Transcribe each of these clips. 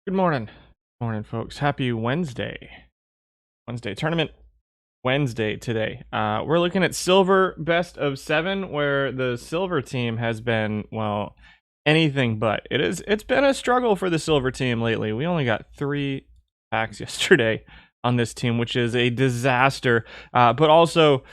Good morning. Morning, folks. Happy Wednesday. Wednesday tournament. Wednesday today. We're looking at silver best of 7, where the silver team has been, well, anything but. It's been a struggle for the silver team lately. We only got 3 packs yesterday on this team, which is a disaster. But also,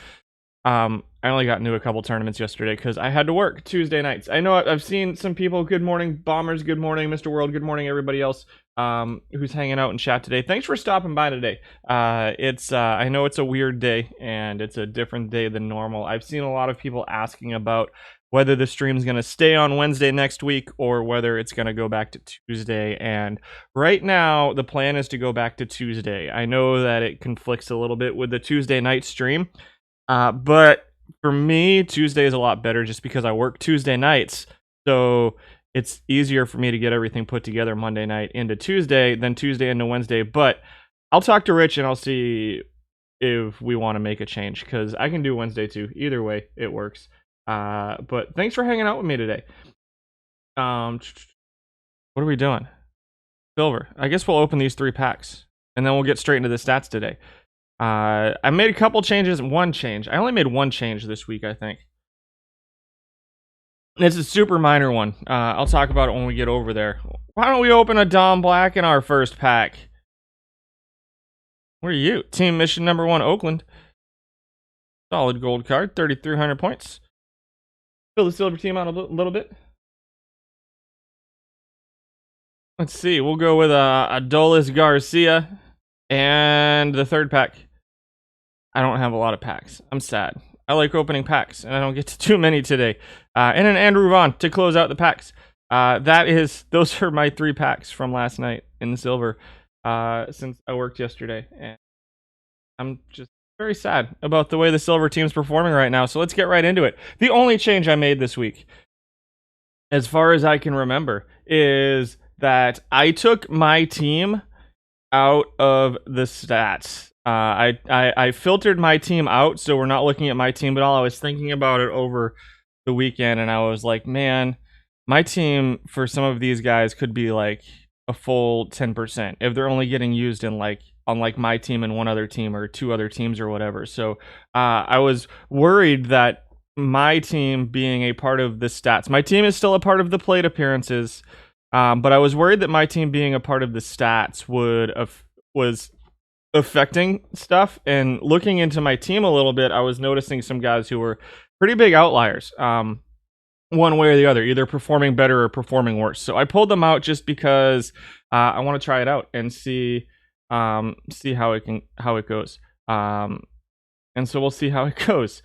I only got into a couple tournaments yesterday because I had to work Tuesday nights. I know I've seen some people. Good morning, Bombers. Good morning, Mr. World. Good morning, everybody else who's hanging out in chat today. Thanks for stopping by today. I know it's a weird day and it's a different day than normal. I've seen a lot of people asking about whether the stream's going to stay on Wednesday next week or whether it's going to go back to Tuesday. And right now, the plan is to go back to Tuesday. I know that it conflicts a little bit with the Tuesday night stream, but for me, Tuesday is a lot better just because I work Tuesday nights. So it's easier for me to get everything put together Monday night into Tuesday than Tuesday into Wednesday. But I'll talk to Rich and I'll see if we want to make a change because I can do Wednesday too. Either way, it works. But thanks for hanging out with me today. What are we doing? Silver. I guess we'll open these 3 packs and then we'll get straight into the stats today. I made a couple changes. One change. I only made one change this week, I think. It's a super minor one. I'll talk about it when we get over there. Why don't we open a Dom Black in our first pack? Where are you? Team mission number 1, Oakland. Solid gold card, 3,300 points. Fill the silver team out a little bit. Let's see. We'll go with Adolis Garcia. And the third pack. I don't have a lot of packs. I'm sad. I like opening packs, and I don't get to too many today. And an Andrew Vaughn to close out the packs. Those are my 3 packs from last night in the silver since I worked yesterday. And I'm just very sad about the way the silver team's performing right now. So let's get right into it. The only change I made this week, as far as I can remember, is that I took my team out of the stats. I filtered my team out, so we're not looking at my team at all. I was thinking about it over the weekend, and I was like, man, my team for some of these guys could be like a full 10% if they're only getting used in on my team and one other team or 2 other teams or whatever. So I was worried that my team being a part of the stats, my team is still a part of the plate appearances, but I was worried that my team being a part of the stats was affecting stuff. And looking into my team a little bit, I was noticing some guys who were pretty big outliers, one way or the other, either performing better or performing worse. So I pulled them out just because I want to try it out and see how it goes. And so we'll see how it goes.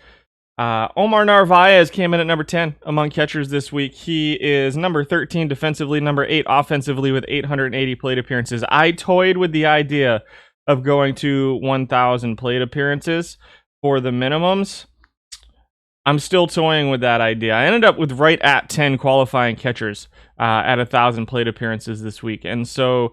Omar Narvaez came in at number 10 among catchers this week. He is number 13 defensively, number 8 offensively with 880 plate appearances. I toyed with the idea of going to 1,000 plate appearances for the minimums. I'm still toying with that idea. I ended up with right at 10 qualifying catchers at 1,000 plate appearances this week, and so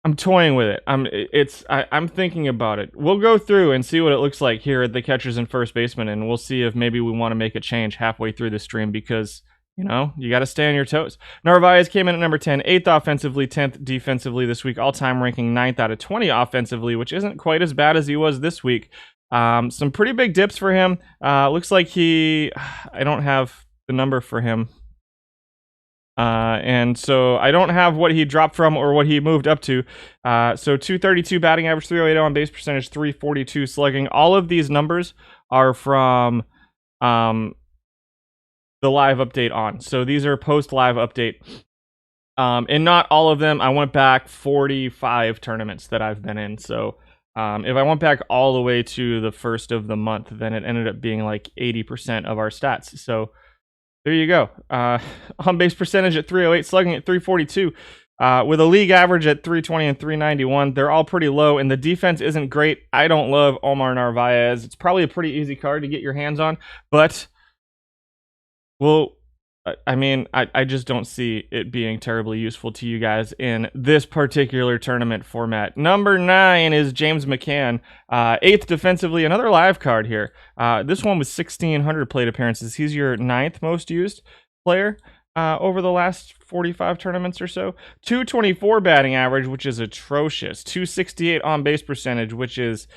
I'm toying with it. I'm thinking about it. We'll go through and see what it looks like here at the catchers and first baseman, and we'll see if maybe we want to make a change halfway through the stream because, you know, you got to stay on your toes. Narvaez came in at number 10, 8th offensively, 10th defensively this week, all-time ranking 9th out of 20 offensively, which isn't quite as bad as he was this week. Some pretty big dips for him. Looks like I don't have the number for him. And so I don't have what he dropped from or what he moved up to. So 232 batting average, 308 on base percentage, 342 slugging. All of these numbers are from the live update on. So these are post live update. And not all of them. I went back 45 tournaments that I've been in. So if I went back all the way to the first of the month, then it ended up being like 80% of our stats. So there you go. On base percentage at 308, slugging at 342, with a league average at 320 and 391. They're all pretty low, and the defense isn't great. I don't love Omar Narvaez. It's probably a pretty easy card to get your hands on, but I just don't see it being terribly useful to you guys in this particular tournament format. Number 9 is James McCann, 8th defensively, another live card here. This one was 1,600 plate appearances. He's your 9th most used player. over the last 45 tournaments or so. 224 batting average, which is atrocious. 268 on base percentage, which is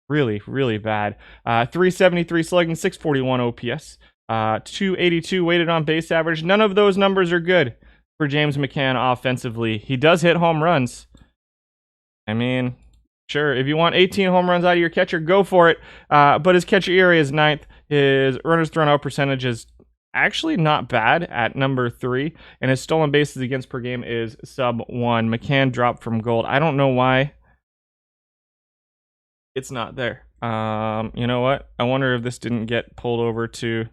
really, really bad. 373 slugging, 641 OPS. 282 weighted on base average. None of those numbers are good for James McCann offensively. He does hit home runs. I mean, sure, if you want 18 home runs out of your catcher, go for it. But his catcher ERA is 9th. His runners thrown out percentage is actually not bad at number 3. And his stolen bases against per game is sub 1. McCann dropped from gold. I don't know why it's not there. You know what? I wonder if this didn't get pulled over to...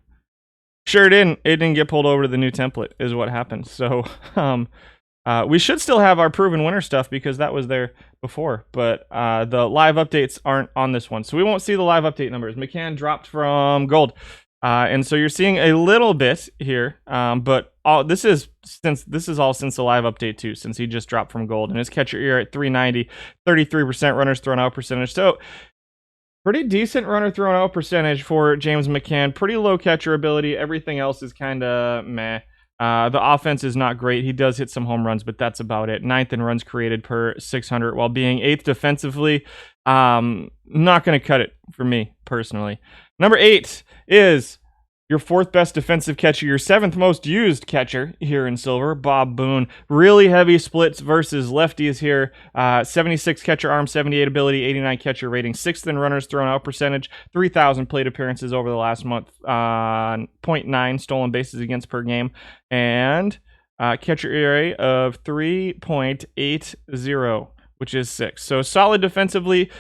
Sure, it didn't. It didn't get pulled over to the new template, is what happened. So, we should still have our proven winner stuff because that was there before. But the live updates aren't on this one. So we won't see the live update numbers. McCann dropped from gold. And so you're seeing a little bit here. But this is all since the live update too, since he just dropped from gold. And his catcher ERA at 390, 33% runners thrown out percentage. So pretty decent runner thrown out percentage for James McCann. Pretty low catcher ability. Everything else is kind of meh. The offense is not great. He does hit some home runs, but that's about it. 9th in runs created per 600 while being 8th defensively. Not going to cut it for me personally. Number 8 is your 4th best defensive catcher, your 7th most used catcher here in silver, Bob Boone. Really heavy splits versus lefties here. 76 catcher arm, 78 ability, 89 catcher rating, 6th in runners thrown out percentage, 3,000 plate appearances over the last month, 0.9 stolen bases against per game, and catcher ERA of 3.80, which is 6. So solid defensively,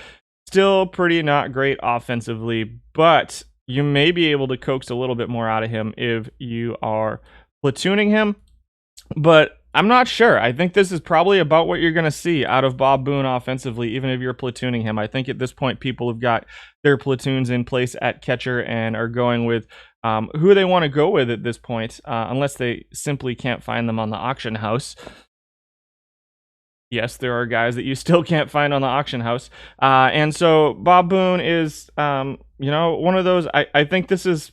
still pretty not great offensively, but you may be able to coax a little bit more out of him if you are platooning him, but I'm not sure. I think this is probably about what you're going to see out of Bob Boone offensively, even if you're platooning him. I think at this point, people have got their platoons in place at catcher and are going with who they want to go with at this point, unless they simply can't find them on the auction house. Yes, there are guys that you still can't find on the auction house. And so Bob Boone is, one of those. I think this is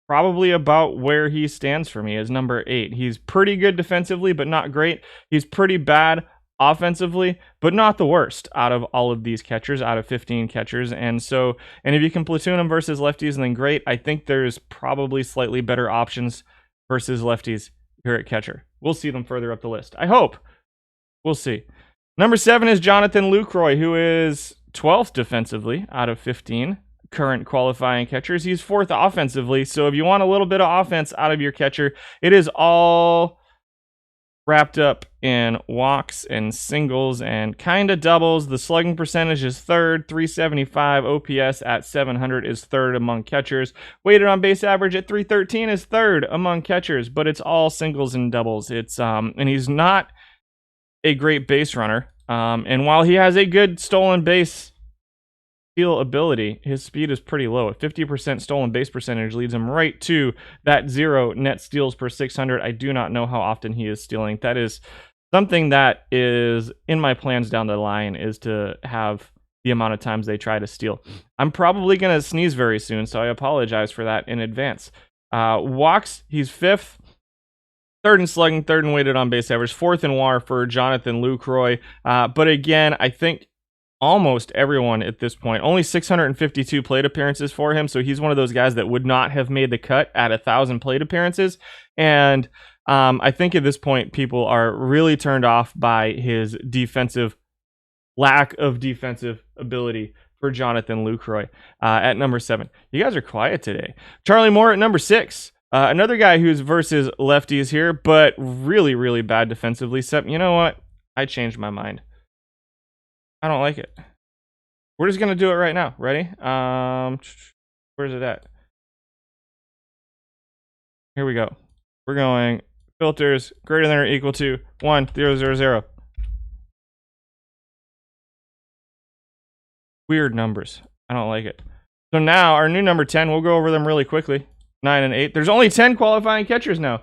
probably about where he stands for me as number 8. He's pretty good defensively, but not great. He's pretty bad offensively, but not the worst out of all of these catchers, out of 15 catchers. And if you can platoon him versus lefties, then great. I think there's probably slightly better options versus lefties here at catcher. We'll see them further up the list. I hope. We'll see. Number 7 is Jonathan Lucroy, who is 12th defensively out of 15 current qualifying catchers. He's 4th offensively. So if you want a little bit of offense out of your catcher, it is all wrapped up in walks and singles and kind of doubles. The slugging percentage is 3rd, 375. OPS at 700 is 3rd among catchers. Weighted on base average at 313 is 3rd among catchers, but it's all singles and doubles. It's and he's not a great base runner. And while he has a good stolen base steal ability, his speed is pretty low. A 50% stolen base percentage leads him right to that 0 net steals per 600. I do not know how often he is stealing. That is something that is in my plans down the line, is to have the amount of times they try to steal. I'm probably going to sneeze very soon, so I apologize for that in advance. Walks, he's 5th. 3rd in slugging, 3rd in weighted on base average, 4th in WAR for Jonathan Lucroy. But again, I think almost everyone at this point, only 652 plate appearances for him. So he's one of those guys that would not have made the cut at 1,000 plate appearances. And I think at this point, people are really turned off by his lack of defensive ability for Jonathan Lucroy at number 7. You guys are quiet today. Charlie Moore at number 6. Another guy who's versus lefties here, but really, really bad defensively. You know what? I changed my mind. I don't like it. We're just going to do it right now. Ready? Where's it at? Here we go. We're going filters greater than or equal to 1,000. Weird numbers. I don't like it. So now our new number 10, we'll go over them really quickly. 9 and 8. There's only 10 qualifying catchers now.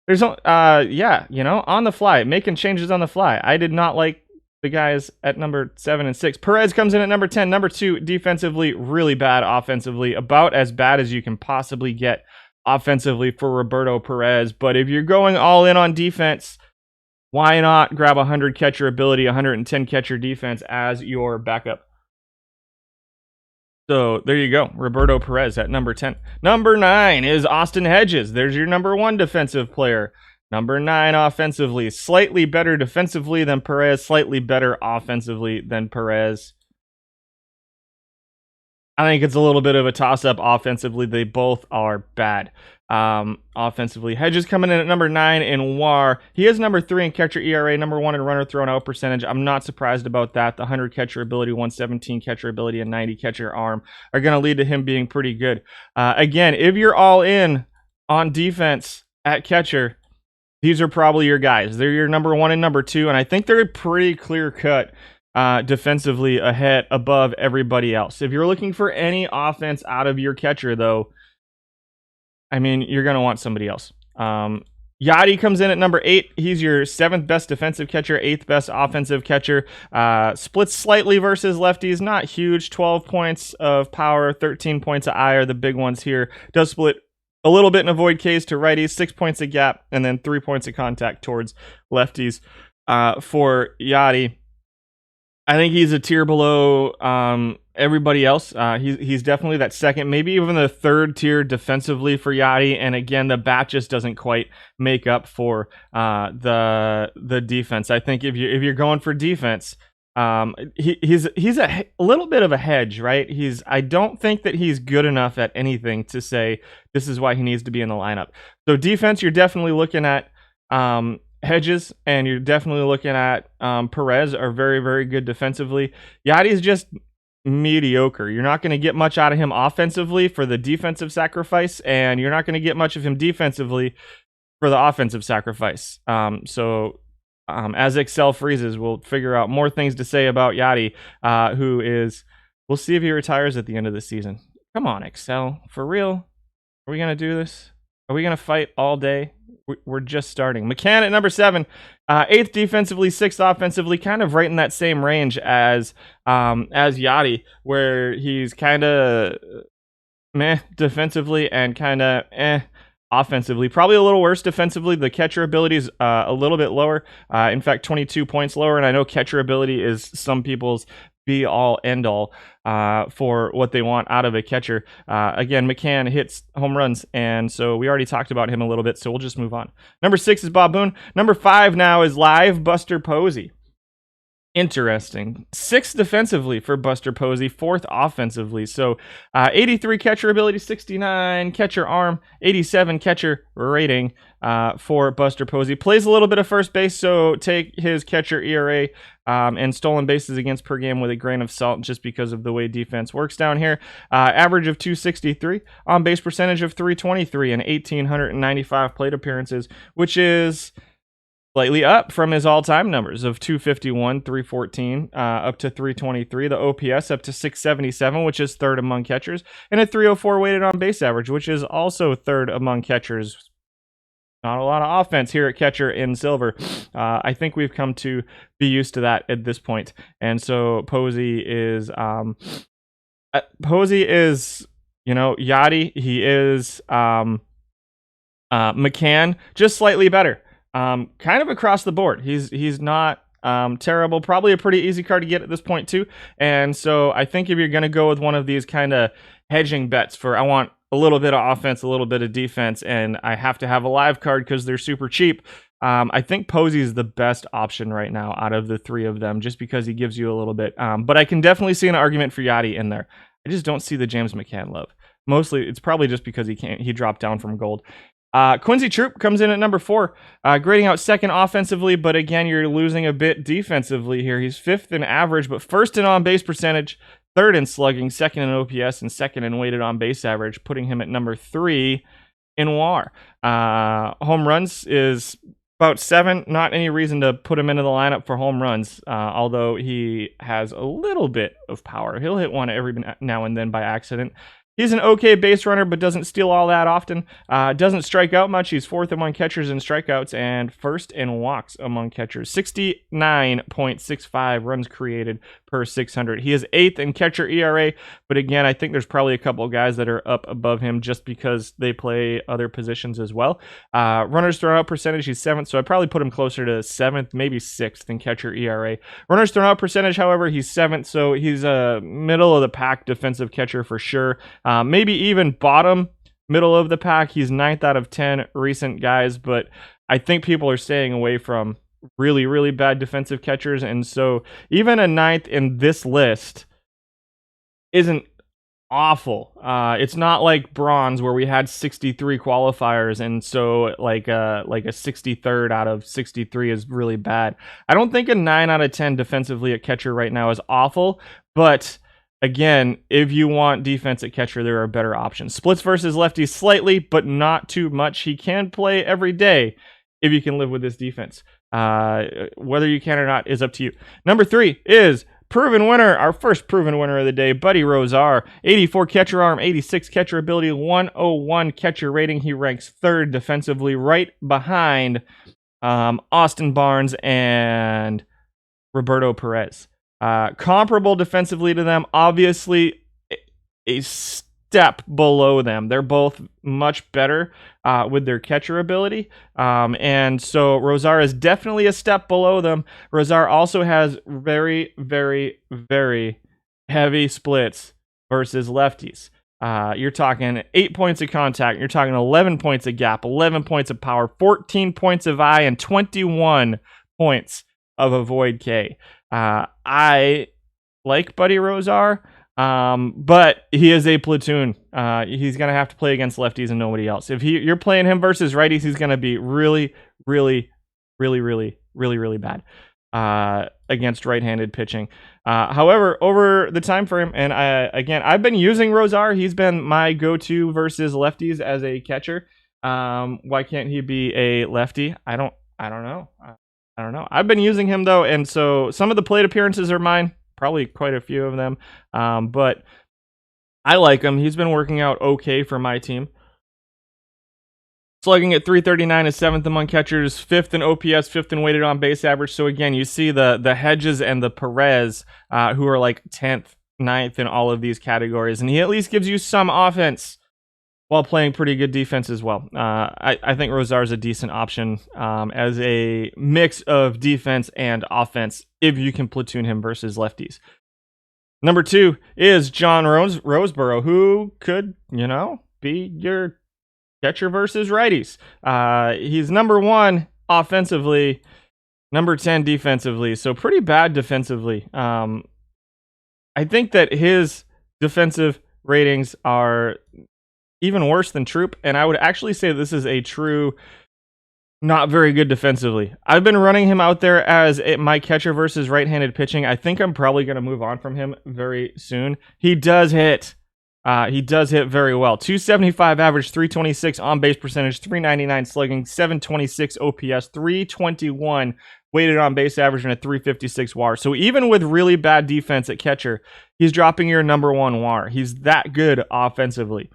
There's on the fly, making changes on the fly. I did not like the guys at number 7 and 6. Perez comes in at number 10. Number 2, defensively, really bad. Offensively, about as bad as you can possibly get offensively for Roberto Perez. But if you're going all in on defense, why not grab 100 catcher ability, 110 catcher defense as your backup? So there you go, Roberto Perez at number 10. Number 9 is Austin Hedges. There's your number 1 defensive player. Number 9 offensively, slightly better defensively than Perez, slightly better offensively than Perez. I think it's a little bit of a toss-up offensively. They both are bad. Offensively, Hedges coming in at number 9 in WAR. He is number 3 in catcher ERA, number 1 in runner thrown out percentage. I'm not surprised about that. The 100 catcher ability, 117 catcher ability, and 90 catcher arm are going to lead to him being pretty good. Again, if you're all in on defense at catcher, these are probably your guys. They're your number 1 and number 2, and I think they're pretty clear-cut defensively above everybody else. If you're looking for any offense out of your catcher, though, I mean, you're going to want somebody else. Yadi comes in at number 8. He's your 7th best defensive catcher, 8th best offensive catcher. Splits slightly versus lefties, not huge. 12 points of power, 13 points of eye are the big ones here. Does split a little bit in avoid Ks to righties, 6 points of gap, and then 3 points of contact towards lefties for Yadi. I think he's a tier below everybody else. He's definitely that second, maybe even the third tier defensively for Yadi. And again, the bat just doesn't quite make up for the defense. I think if you're going for defense, he's a little bit of a hedge, right? I don't think that he's good enough at anything to say this is why he needs to be in the lineup. So defense, you're definitely looking at Hedges, and you're definitely looking at Perez are very, very good defensively. Yadi's just mediocre. You're not going to get much out of him offensively for the defensive sacrifice, and you're not going to get much of him defensively for the offensive sacrifice. So as Excel freezes, we'll figure out more things to say about Yadi, we'll see if he retires at the end of the season. Come on, Excel. For real? Are we going to do this? Are we going to fight all day? We're just starting. McCann at number 7, 8th defensively, 6th offensively, kind of right in that same range as Yadi, where he's kind of meh defensively and kind of offensively. Probably a little worse defensively. The catcher ability is a little bit lower. In fact, 22 points lower, and I know catcher ability is some people's be-all, end-all for what they want out of a catcher. Again, McCann hits home runs, and so we already talked about him a little bit, so we'll just move on. Number 6 is Bob Boone. Number 5 now is live Buster Posey. Interesting. 6th defensively for Buster Posey, 4th offensively. So 83 catcher ability, 69 catcher arm, 87 catcher rating for Buster Posey. Plays a little bit of first base, so take his catcher ERA and stolen bases against per game with a grain of salt just because of the way defense works down here. Average of 263, on base percentage of 323, and 1,895 plate appearances, which is slightly up from his all-time numbers of 251, 314, up to 323. The OPS up to 677, which is 3rd among catchers, and a 304 weighted on base average, which is also 3rd among catchers. Not a lot of offense here at catcher in silver. I think we've come to be used to that at this point. And so Posey is, Yadi. He is McCann, just slightly better. Kind of across the board. He's not terrible. Probably a pretty easy card to get at this point too. And so I think if you're going to go with one of these kind of hedging bets for I want a little bit of offense, a little bit of defense, and I have to have a live card because they're super cheap, I think Posey is the best option right now out of the 3 of them, just because he gives you a little bit. But I can definitely see an argument for Yadi in there. I just don't see the James McCann love. Mostly, it's probably just because he dropped down from gold. Quincy Troop comes in at number 4, grading out 2nd offensively, but again, you're losing a bit defensively here. He's 5th in average, but 1st in on-base percentage, 3rd in slugging, 2nd in OPS, and 2nd in weighted on-base average, putting him at number 3 in WAR. Home runs is about 7. Not any reason to put him into the lineup for home runs, although he has a little bit of power. He'll hit one every now and then by accident. He's an okay base runner, but doesn't steal all that often. Doesn't strike out much. He's 4th among catchers in strikeouts and 1st in walks among catchers. 69.65 runs created per 600. He is 8th in catcher ERA, but again, I think there's probably a couple of guys that are up above him just because they play other positions as well. Runners thrown out percentage, he's 7th, so I'd probably put him closer to 7th, maybe 6th in catcher ERA. Runners thrown out percentage, however, he's 7th, so he's a middle of the pack defensive catcher for sure. Maybe even bottom middle of the pack. He's 9th out of 10 recent guys, but I think people are staying away from really, really bad defensive catchers, and so even a 9th in this list isn't awful. It's not like bronze where we had 63 qualifiers, and so like a 63rd out of 63 is really bad. I don't think a 9 out of 10 defensively at catcher right now is awful, but again, if you want defense at catcher, there are better options. Splits versus lefties slightly, but not too much. He can play every day if you can live with this defense. Whether you can or not is up to you. Number 3 is proven winner, our first proven winner of the day, Buddy Rosar. 84 catcher arm, 86 catcher ability, 101 catcher rating. He ranks 3rd defensively, right behind Austin Barnes and Roberto Perez. Comparable defensively to them, obviously a step below them. They're both much better with their catcher ability. And so Rosar is definitely a step below them. Rosar also has very, very, very heavy splits versus lefties. You're talking 8 points of contact. You're talking 11 points of gap, 11 points of power, 14 points of eye, and 21 points of avoid K. I like Buddy Rosar, but he is a platoon. He's going to have to play against lefties and nobody else. If you're playing him versus righties, he's going to be really, really, really, really, really, really bad against right-handed pitching. However, over the time frame, and I've been using Rosar. He's been my go-to versus lefties as a catcher. Why can't he be a lefty? I don't know. I don't know. I've been using him, though, and so some of the plate appearances are mine, probably quite a few of them, but I like him. He's been working out okay for my team. Slugging at 339 is 7th among catchers, 5th in OPS, 5th in weighted on base average. So again, you see the Hedges and the Perez, who are like 10th, 9th in all of these categories, and he at least gives you some offense while playing pretty good defense as well. I think Rosar is a decent option as a mix of defense and offense if you can platoon him versus lefties. Number 2 is John Roseboro, who could, be your catcher versus righties. He's number 1 offensively, number 10 defensively, so pretty bad defensively. I think that his defensive ratings are even worse than Troop, and I would actually say this is a true not very good defensively. I've been running him out there as my catcher versus right-handed pitching. I think I'm probably going to move on from him very soon. He does hit. He does hit very well. 275 average, 326 on-base percentage, 399 slugging, 726 OPS, 321 weighted on-base average, and a 356 WAR. So even with really bad defense at catcher, he's dropping your number 1 WAR. He's that good offensively.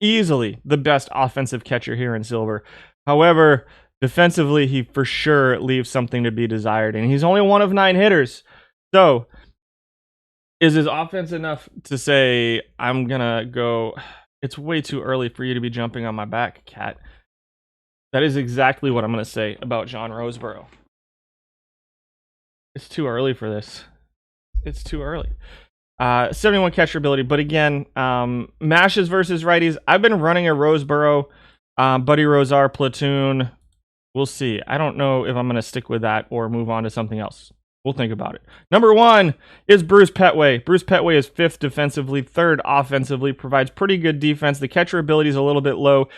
Easily the best offensive catcher here in Silver. However, defensively, he for sure leaves something to be desired, and he's only 1 of 9 hitters. So, is his offense enough to say, I'm going to go... It's way too early for you to be jumping on my back, Cat. That is exactly what I'm going to say about John Roseboro. It's too early for this. It's too early. 71 catcher ability, but again, mashes versus righties. I've been running a Roseboro, Buddy Rosar platoon. We'll see. I don't know if I'm going to stick with that or move on to something else. We'll think about it. Number 1 is Bruce Petway. Bruce Petway is 5th defensively, 3rd offensively, provides pretty good defense. The catcher ability is a little bit low.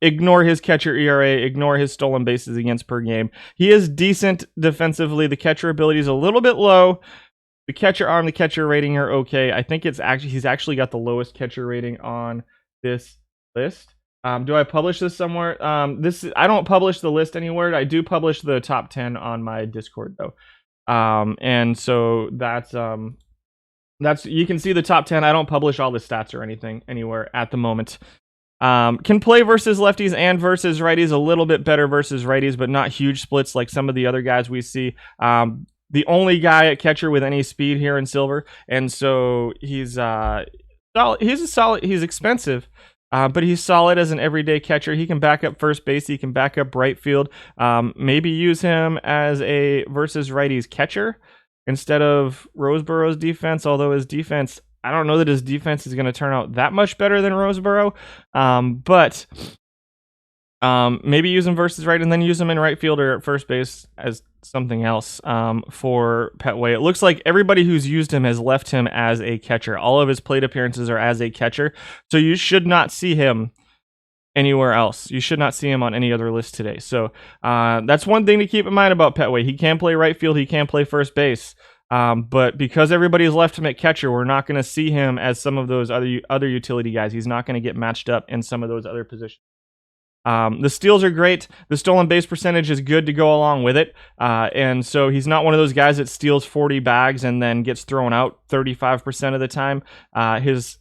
Ignore his catcher ERA, ignore his stolen bases against per game. He is decent defensively. The catcher ability is a little bit low. The catcher arm, the catcher rating are okay. I think he's actually got the lowest catcher rating on this list. Do I publish this somewhere? I don't publish the list anywhere. I do publish the top 10 on my Discord though. And so that's You can see the top 10. I don't publish all the stats or anything anywhere at the moment. Can play versus lefties and versus righties, a little bit better versus righties, but not huge splits like some of the other guys we see. The only guy at catcher with any speed here in silver, and so he's solid. He's expensive, but he's solid as an everyday catcher. He can back up first base. He can back up right field. Maybe use him as a versus righties catcher instead of Roseborough's defense, although his defense, I don't know that his defense is going to turn out that much better than Roseborough, but maybe use him versus right, and then use him in right field or at first base as something else for Petway. It looks like everybody who's used him has left him as a catcher. All of his plate appearances are as a catcher, so you should not see him anywhere else. You should not see him on any other list today. So that's one thing to keep in mind about Petway. He can play right field. He can play first base. But because everybody's left him at catcher, we're not going to see him as some of those other utility guys. He's not going to get matched up in some of those other positions. The steals are great. The stolen base percentage is good to go along with it. And so he's not one of those guys that steals 40 bags and then gets thrown out 35% of the time. His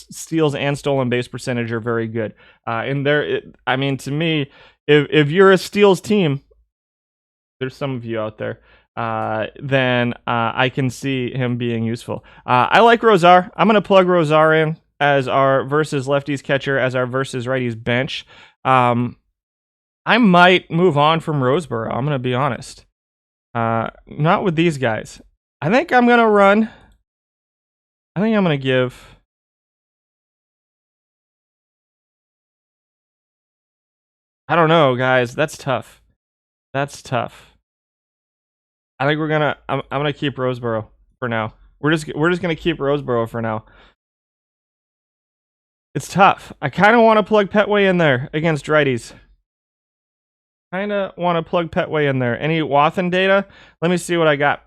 steals and stolen base percentage are very good. And to me, if you're a steals team, there's some of you out there, then I can see him being useful. I like Rosar. I'm going to plug Rosar in as our versus lefties catcher, as our versus righties bench. I might move on from Roseboro. I'm going to be honest. Not with these guys. I think I'm going to give... I don't know, guys. That's tough. I think I'm gonna keep Roseboro for now. We're just gonna keep Roseboro for now. It's tough. I kind of want to plug Petway in there against righties. Kind of want to plug Petway in there. Any Wathen data? Let me see what I got.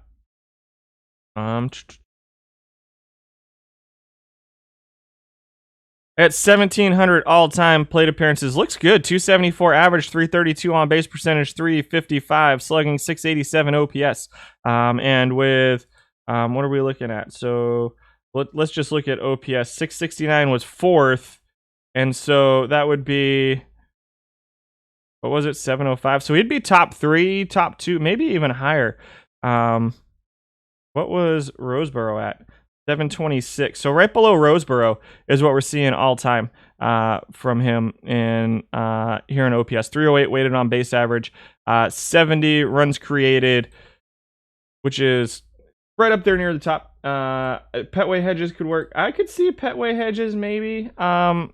At 1,700 all-time plate appearances. Looks good. 274 average, 332 on base percentage, 355 slugging, 687 OPS. And with, what are we looking at? So let's just look at OPS. 669 was fourth. And so that would be, what was it? 705. So he'd be top 3, top 2, maybe even higher. What was Roseboro at? 726. So right below Roseboro is what we're seeing all time from him in here in OPS. 308 weighted on base average, 70 runs created, which is right up there near the top. Petway Hedges could work. I could see Petway Hedges maybe. You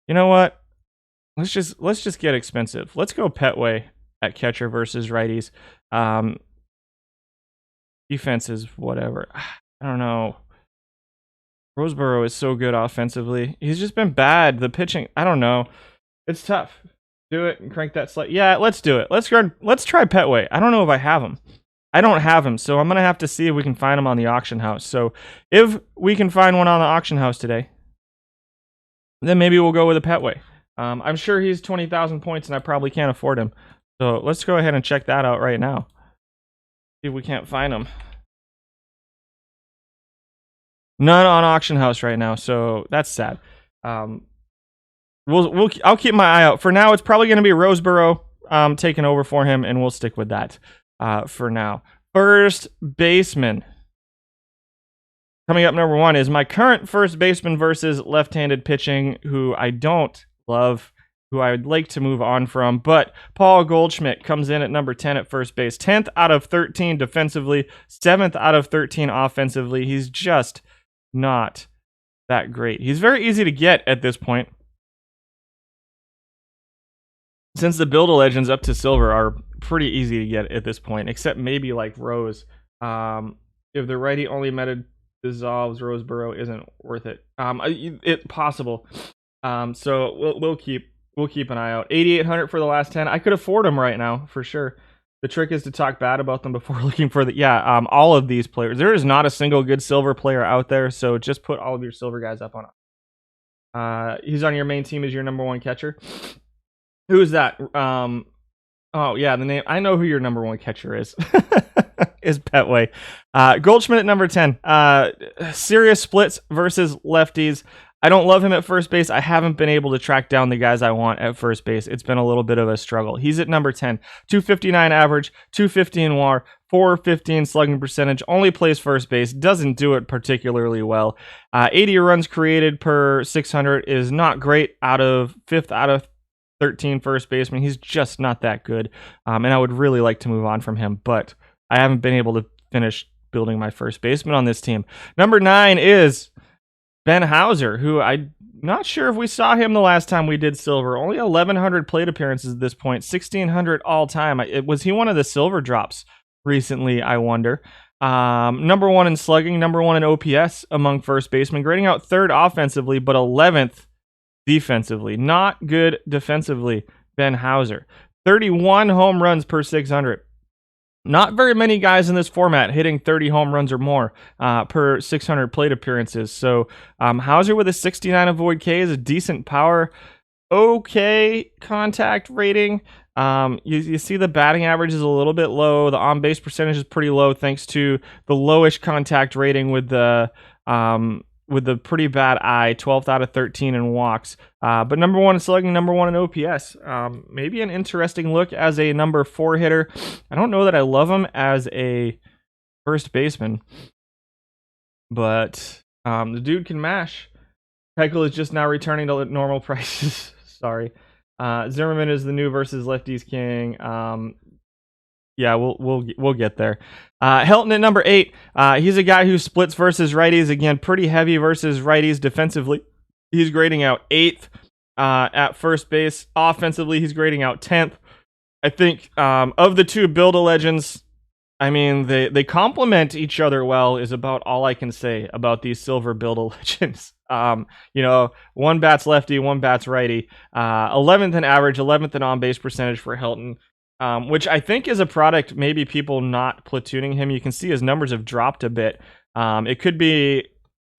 know what? Let's just get expensive. Let's go Petway at catcher versus righties. Defense is whatever. I don't know. Roseboro is so good offensively. He's just been bad. The pitching, I don't know. It's tough. Do it and crank that slide. Yeah, let's do it. Let's try Petway. I don't know if I have him. I don't have him, so I'm going to have to see if we can find him on the auction house. So if we can find one on the auction house today, then maybe we'll go with a Petway. I'm sure he's 20,000 points and I probably can't afford him. So let's go ahead and check that out right now. See if we can't find him. None on auction house right now, so that's sad. I'll keep my eye out. For now, it's probably going to be Roseboro taking over for him, and we'll stick with that for now. First baseman. Coming up, number 1 is my current first baseman versus left-handed pitching, who I don't love, who I would like to move on from. But Paul Goldschmidt comes in at number 10 at first base. 10th out of 13 defensively, 7th out of 13 offensively. He's just not that great. He's very easy to get at this point, since the Build-A-Legends up to silver are pretty easy to get at this point, except maybe like Rose. If the righty only meta dissolves, Roseboro isn't worth it. It's possible. So we'll keep an eye out. 8,800 for the last 10. I could afford them right now for sure. The trick is to talk bad about them before looking for all of these players. There is not a single good silver player out there, so just put all of your silver guys up on it. He's on your main team as your number 1 catcher. Who is that? Oh yeah, the name. I know who your number 1 catcher is. is Petway. Goldschmidt at number 10. Serious splits versus lefties. I don't love him at first base. I haven't been able to track down the guys I want at first base. It's been a little bit of a struggle. He's at number 10. 259 average, 215 WAR, 415 slugging percentage. Only plays first base. Doesn't do it particularly well. 80 runs created per 600 is not great. Fifth out of 13 first baseman. He's just not that good. And I would really like to move on from him, but I haven't been able to finish building my first baseman on this team. Number 9 is Ben Hauser, who I'm not sure if we saw him the last time we did silver. Only 1,100 plate appearances at this point, 1,600 all time. Was he one of the silver drops recently, I wonder? Number 1 in slugging, number 1 in OPS among first basemen, grading out 3rd offensively, but 11th defensively. Not good defensively, Ben Hauser. 31 home runs per 600. Not very many guys in this format hitting 30 home runs or more per 600 plate appearances. So Hauser with a 69 avoid K is a decent power. Okay contact rating. You see the batting average is a little bit low. The on-base percentage is pretty low thanks to the lowish contact rating with the pretty bad eye, 12th out of 13 in walks. But number 1 in slugging, number 1 in OPS. Maybe an interesting look as a number 4 hitter. I don't know that I love him as a first baseman, but the dude can mash. Heckle is just now returning to normal prices. Sorry. Zimmerman is the new versus lefties king. Yeah, we'll get there. Helton at number 8. He's a guy who splits versus righties. Again, pretty heavy versus righties defensively. He's grading out 8th at first base. Offensively, he's grading out 10th. I think of the two Build-A-Legends, I mean, they complement each other well is about all I can say about these silver Build-A-Legends. One bats lefty, one bats righty. 11th in average, 11th in on-base percentage for Helton. Which I think is a product, maybe people not platooning him. You can see his numbers have dropped a bit. It could be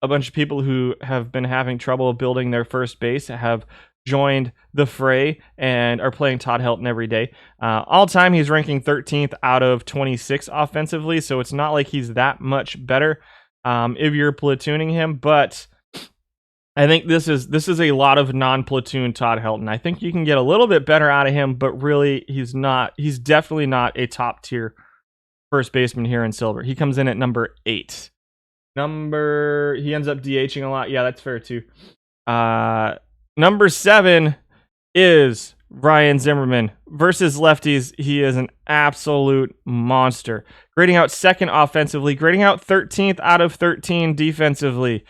a bunch of people who have been having trouble building their first base have joined the fray and are playing Todd Helton every day. All time, he's ranking 13th out of 26 offensively, so it's not like he's that much better if you're platooning him, but I think this is a lot of non-platoon Todd Helton. I think you can get a little bit better out of him, but really he's definitely not a top tier first baseman here in silver. He comes in at number 8. He ends up DHing a lot. Yeah, that's fair too. Number 7 is Ryan Zimmerman. Versus lefties, he is an absolute monster. Grading out 2nd offensively, grading out 13th out of 13 defensively.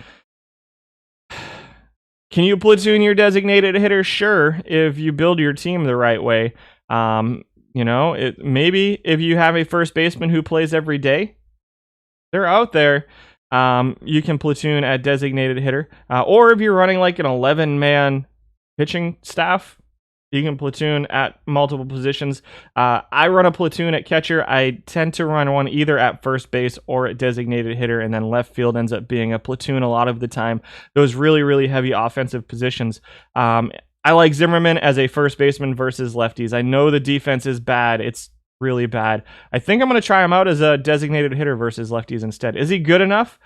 Can you platoon your designated hitter? Sure, if you build your team the right way. Maybe if you have a first baseman who plays every day, they're out there. You can platoon at designated hitter. Or if you're running like an 11-man pitching staff, you can platoon at multiple positions. I run a platoon at catcher. I tend to run one either at first base or at designated hitter, and then left field ends up being a platoon a lot of the time. Those really, really heavy offensive positions. I like Zimmerman as a first baseman versus lefties. I know the defense is bad. It's really bad. I think I'm going to try him out as a designated hitter versus lefties instead. Is he good enough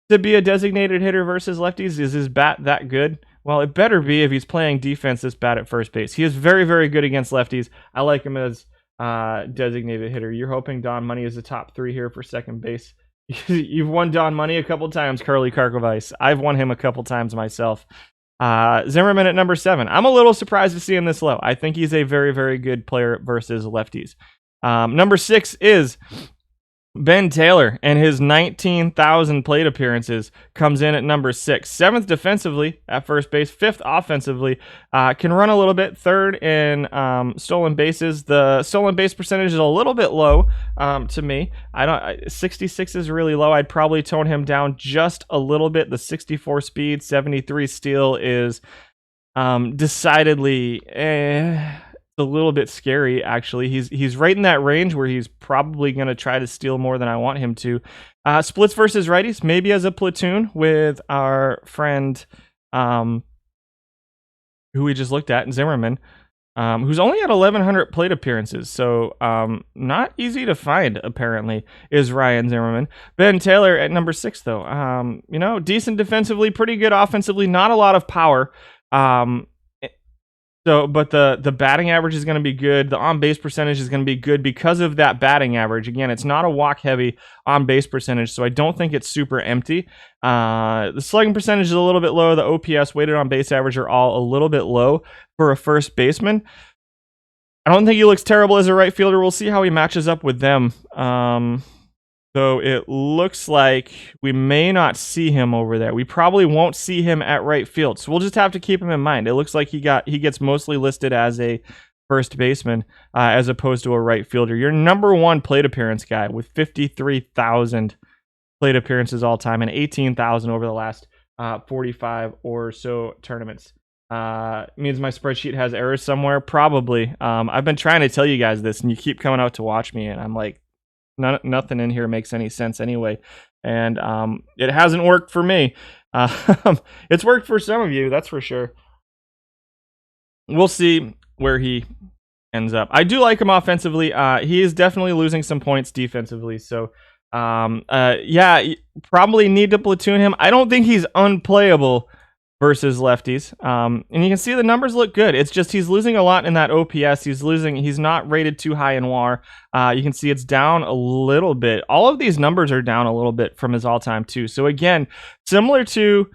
to be a designated hitter versus lefties? Is his bat that good? Well, it better be if he's playing defense this bad at first base. He is very, very good against lefties. I like him as designated hitter. You're hoping Don Money is the top 3 here for second base. You've won Don Money a couple times, Curly Karkovice. I've won him a couple times myself. Zimmerman at number 7. I'm a little surprised to see him this low. I think he's a very, very good player versus lefties. Number 6 is Ben Taylor, and his 19,000 plate appearances comes in at number 6. 7th defensively at first base, 5th offensively. Can run a little bit. 3rd in stolen bases. The stolen base percentage is a little bit low to me. 66 is really low. I'd probably tone him down just a little bit. The 64 speed, 73 steal is decidedly a little bit scary, actually. He's right in that range where he's probably going to try to steal more than I want him to. Splits versus righties, maybe as a platoon with our friend who we just looked at, Zimmerman. who's only at 1,100 plate appearances, so not easy to find, apparently, is Ryan Zimmerman. Ben Taylor at number 6, though. Decent defensively, pretty good offensively, not a lot of power. But the batting average is going to be good. The on-base percentage is going to be good because of that batting average. Again, it's not a walk-heavy on-base percentage, so I don't think it's super empty. The slugging percentage is a little bit low. The OPS, weighted on-base average, are all a little bit low for a first baseman. I don't think he looks terrible as a right fielder. We'll see how he matches up with them. So it looks like we may not see him over there. We probably won't see him at right field. So we'll just have to keep him in mind. It looks like he gets mostly listed as a first baseman as opposed to a right fielder. Your number 1 plate appearance guy with 53,000 plate appearances all time and 18,000 over the last 45 or so tournaments. Means my spreadsheet has errors somewhere? Probably. I've been trying to tell you guys this, and you keep coming out to watch me, and I'm like, nothing in here makes any sense anyway, and it hasn't worked for me. It's worked for some of you, that's for sure. We'll see where he ends up. I do like him offensively. He is definitely losing some points defensively, so probably need to platoon him. I don't think he's unplayable versus lefties. And you can see the numbers look good. It's just he's losing a lot in that OPS. He's not rated too high in WAR. You can see it's down a little bit. All of these numbers are down a little bit from his all-time too. So again, similar to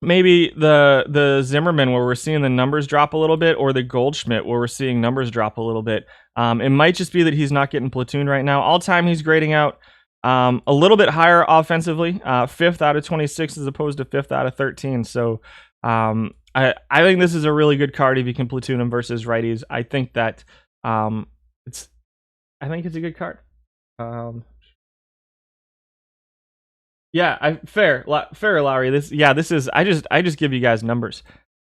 maybe the Zimmerman where we're seeing the numbers drop a little bit, or the Goldschmidt where we're seeing numbers drop a little bit. It might just be that he's not getting platooned right now. All-time he's grading out a little bit higher offensively, 5th out of 26 as opposed to 5th out of 13. So I think this is a really good card if you can platoon him versus righties. I think that it's a good card. Fair, Lowry. This is I just give you guys numbers.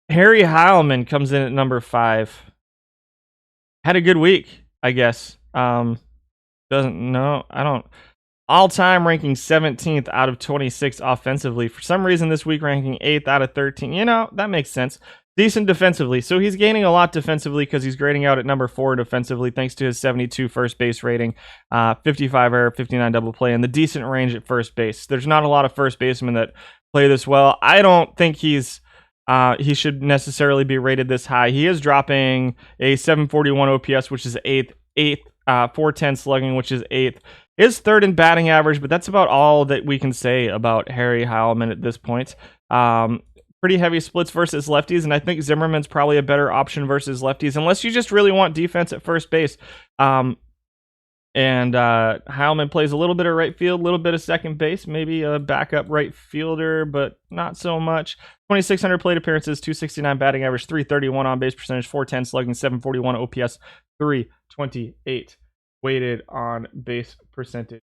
Harry Heilman comes in at number 5. Had a good week, I guess. I don't. All-time ranking 17th out of 26 offensively. For some reason this week ranking 8th out of 13. That makes sense. Decent defensively. So he's gaining a lot defensively because he's grading out at number 4 defensively thanks to his 72 first base rating, 55 error, 59 double play, and the decent range at first base. There's not a lot of first basemen that play this well. I don't think he should necessarily be rated this high. He is dropping a 741 OPS, which is 8th, 410 slugging, which is 8th. Is 3rd in batting average, but that's about all that we can say about Harry Heilman at this point. Pretty heavy splits versus lefties, and I think Zimmerman's probably a better option versus lefties, unless you just really want defense at first base. And Heilman plays a little bit of right field, a little bit of second base, maybe a backup right fielder, but not so much. 2,600 plate appearances, 269 batting average, 331 on base percentage, 410 slugging, 741 OPS, 328 weighted on base percentage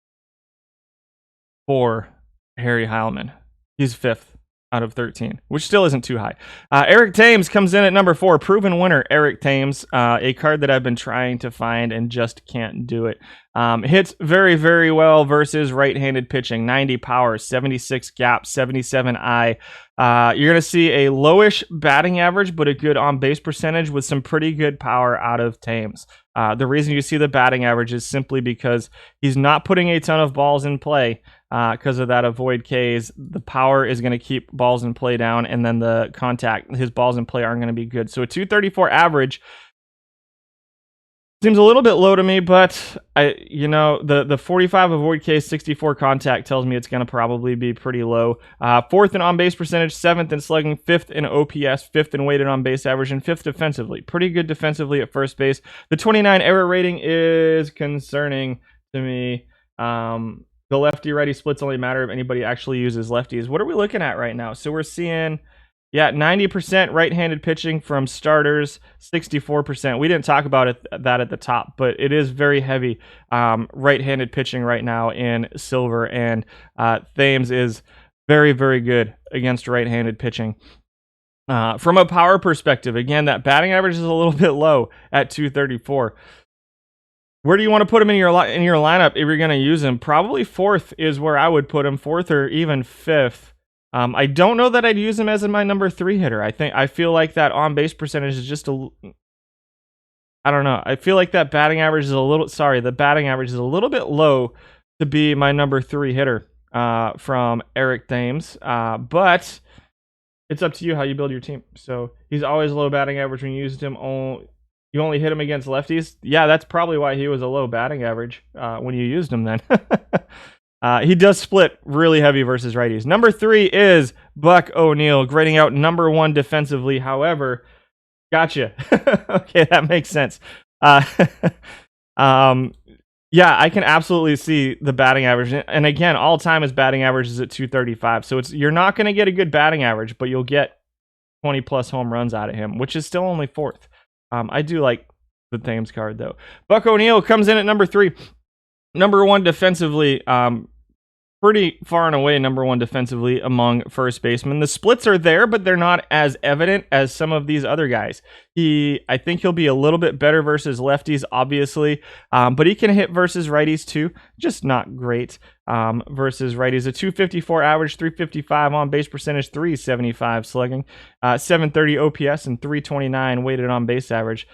for Harry Heilman. He's 5th out of 13, which still isn't too high. Eric Thames comes in at number 4. Proven winner, Eric Thames, a card that I've been trying to find and just can't do it. Hits very, very well versus right-handed pitching. 90 power, 76 gap, 77 eye. You're going to see a lowish batting average, but a good on-base percentage with some pretty good power out of Thames. The reason you see the batting average is simply because he's not putting a ton of balls in play because of that avoid Ks. The power is going to keep balls in play down, and then the contact, his balls in play aren't going to be good. So a 234 average seems a little bit low to me, but the 45 avoid K, 64 contact tells me it's going to probably be pretty low. 4th in on-base percentage, 7th in slugging, 5th in OPS, 5th in weighted on-base average, and 5th defensively. Pretty good defensively at first base. The 29 error rating is concerning to me. The lefty-righty splits only matter if anybody actually uses lefties. What are we looking at right now? So we're seeing 90% right-handed pitching from starters, 64%. We didn't talk about that at the top, but it is very heavy right-handed pitching right now in silver, and Thames is very, very good against right-handed pitching. From a power perspective, again, that batting average is a little bit low at 234. Where do you want to put him in your lineup if you're going to use him? Probably 4th is where I would put him, 4th or even 5th. I don't know that I'd use him as my number 3 hitter. I feel like that on base percentage is just I don't know. I feel like that batting average is a little. Sorry, the batting average is a little bit low to be my number 3 hitter from Eric Thames. But it's up to you how you build your team. So he's always low batting average when you used him. You only hit him against lefties. Yeah, that's probably why he was a low batting average when you used him then. He does split really heavy versus righties. Number 3 is Buck O'Neil, grading out number 1 defensively. However, gotcha. Okay, that makes sense. Yeah, I can absolutely see the batting average. And again, all time his batting average is at 235. So you're not going to get a good batting average, but you'll get 20 plus home runs out of him, which is still only 4th. I do like the Thames card though. Buck O'Neil comes in at number 3. Number 1 defensively, pretty far and away number 1 defensively among first basemen. The splits are there, but they're not as evident as some of these other guys. I think he'll be a little bit better versus lefties, obviously, but he can hit versus righties too, just not great versus righties. A 254 average, 355 on base percentage, 375 slugging, 730 OPS, and 329 weighted on base average.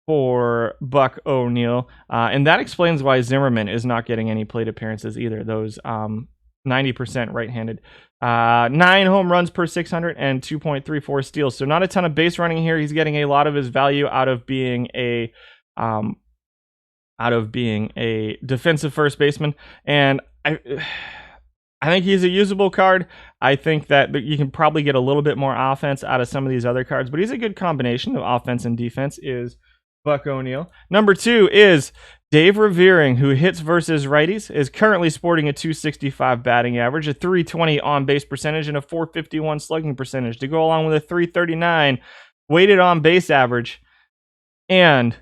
For Buck O'Neil, and that explains why Zimmerman is not getting any plate appearances either. Those 90% right-handed, 9 home runs per 600 and 2.34 steals. So not a ton of base running here. He's getting a lot of his value out of being a defensive first baseman, and I think he's a usable card. I think that you can probably get a little bit more offense out of some of these other cards, but he's a good combination of offense and defense. Is Buck O'Neil. Number 2 is Dave Revering, who hits versus righties, is currently sporting a 265 batting average, a 320 on base percentage, and a 451 slugging percentage to go along with a 339 weighted on base average. And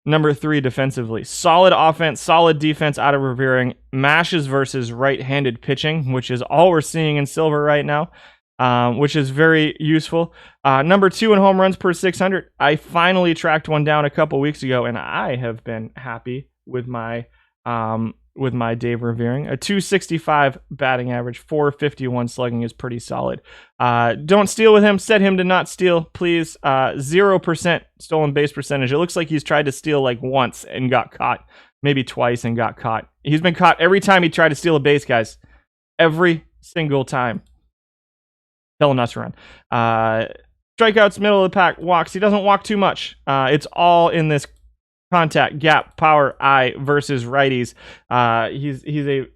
number 3 defensively, solid offense, solid defense out of Revering, mashes versus right-handed pitching, which is all we're seeing in Silver right now. Which is very useful. Number 2 in home runs per 600. I finally tracked one down a couple weeks ago, and I have been happy with my Dave Revering. A 265 batting average, 451 slugging is pretty solid. Don't steal with him. Set him to not steal, please. 0% stolen base percentage. It looks like he's tried to steal like once and got caught. Maybe twice and got caught. He's been caught every time he tried to steal a base, guys. Every single time. Tell him not to run. Strikeouts, middle of the pack, walks. He doesn't walk too much. It's all in this contact, gap, power, eye versus righties. He's a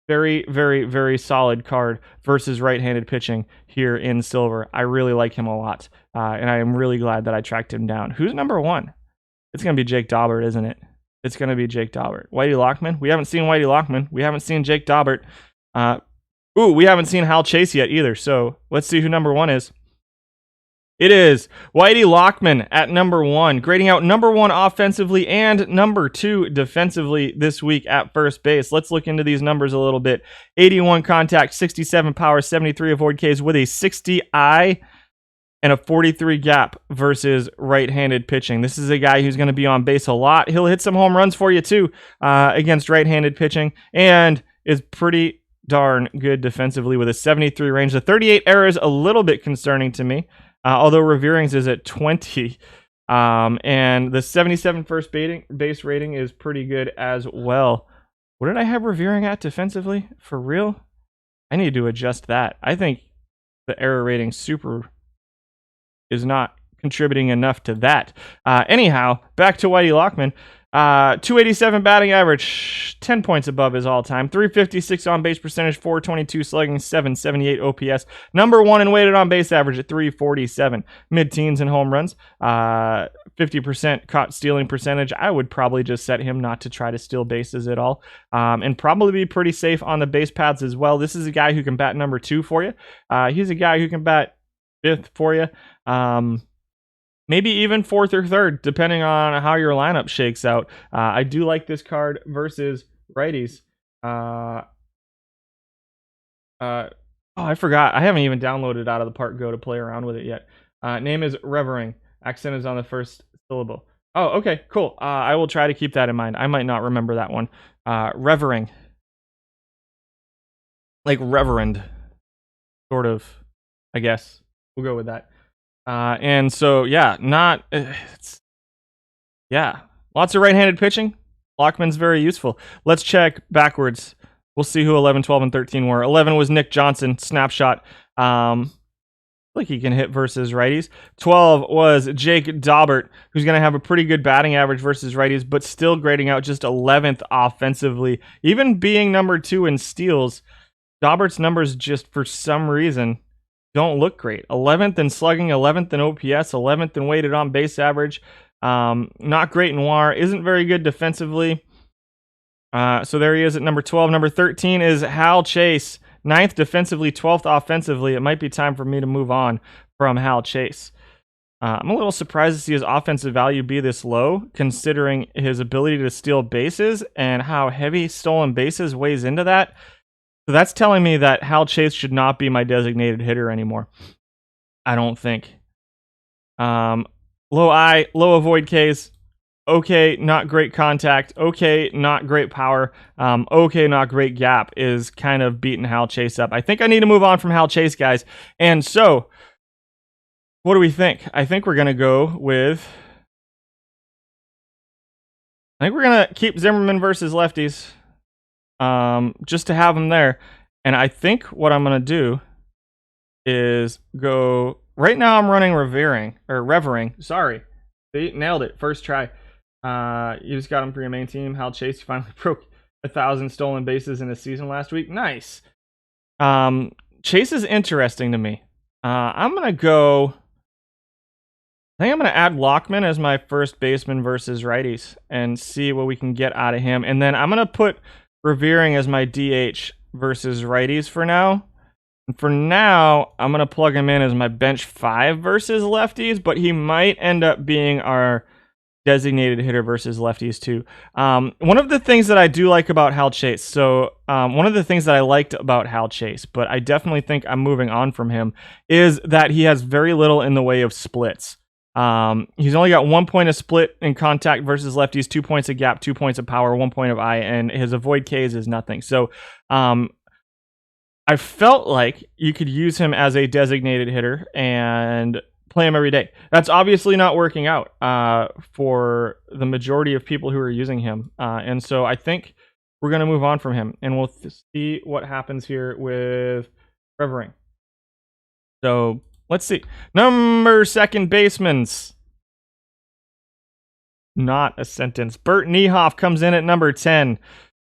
very, very, very solid card versus right-handed pitching here in Silver. I really like him a lot, and I am really glad that I tracked him down. Who's number 1? It's going to be Jake Daubert, isn't it? It's going to be Jake Daubert. Whitey Lockman? We haven't seen Whitey Lockman. We haven't seen Jake Daubert. We haven't seen Hal Chase yet either, so let's see who number 1 is. It is Whitey Lockman at number 1, grading out number 1 offensively and number 2 defensively this week at first base. Let's look into these numbers a little bit. 81 contact, 67 power, 73 avoid Ks with a 60 eye and a 43 gap versus right-handed pitching. This is a guy who's going to be on base a lot. He'll hit some home runs for you too against right-handed pitching, and is pretty darn good defensively with a 73 range. The 38 error is a little bit concerning to me, although Revering's is at 20. And the 77 first base rating is pretty good as well. What did I have Revering at defensively? For real? I need to adjust that. I think the error rating super is not contributing enough to that. Anyhow, back to Whitey Lockman. 287 batting average, 10 points above his all-time. 356 on-base percentage, 422 slugging, 778 OPS. Number 1 in weighted on-base average at 347. Mid-teens in home runs. 50% caught stealing percentage. I would probably just set him not to try to steal bases at all. And probably be pretty safe on the base paths as well. This is a guy who can bat number 2 for you. He's a guy who can bat 5th for you. Maybe even 4th or 3rd, depending on how your lineup shakes out. I do like this card versus righties. Oh, I forgot. I haven't even downloaded Out of the Park Go to play around with it yet. Name is Revering. Accent is on the first syllable. Oh, okay, cool. I will try to keep that in mind. I might not remember that one. Revering. Like reverend. Sort of, I guess. We'll go with that. And so, yeah, Yeah, lots of right-handed pitching. Lockman's very useful. Let's check backwards. We'll see who 11, 12, and 13 were. 11 was Nick Johnson, snapshot. Like he can hit versus righties. 12 was Jake Daubert, who's going to have a pretty good batting average versus righties, but still grading out just 11th offensively. Even being number 2 in steals, Daubert's numbers just for some reason don't look great. 11th in slugging, 11th in OPS, 11th in weighted on base average. Not great in WAR, isn't very good defensively. So there he is at number 12. Number 13 is Hal Chase. 9th defensively, 12th offensively. It might be time for me to move on from Hal Chase. I'm a little surprised to see his offensive value be this low, considering his ability to steal bases and how heavy stolen bases weighs into that. So that's telling me that Hal Chase should not be my designated hitter anymore. I don't think. Low I, low avoid Ks. Okay, not great contact. Okay, not great power. Okay, not great gap is kind of beating Hal Chase up. I think I need to move on from Hal Chase, guys. And so, what do we think? I think we're going to go with... I think we're going to keep Zimmerman versus lefties. Just to have him there. And I think what I'm going to do is go... Right now I'm running Revering. Sorry. See, nailed it. First try. You just got him for your main team. Hal Chase finally broke 1,000 stolen bases in a season last week. Nice. Chase is interesting to me. I'm going to go... I think I'm going to add Lockman as my first baseman versus righties and see what we can get out of him. And then I'm going to put Revering as my DH versus righties for now. And for now, I'm going to plug him in as my bench 5 versus lefties, but he might end up being our designated hitter versus lefties too. One of the things that I do like about Hal Chase, one of the things that I liked about Hal Chase, but I definitely think I'm moving on from him, is that he has very little in the way of splits. He's only got 1 point of split in contact versus lefties, 2 points of gap, 2 points of power, 1 point of I, and his avoid Ks is nothing. So I felt like you could use him as a designated hitter and play him every day. That's obviously not working out for the majority of people who are using him. And so I think we're going to move on from him, and we'll see what happens here with Revering. So let's see. Number second basemans. Not a sentence. Bert Niehoff comes in at number 10,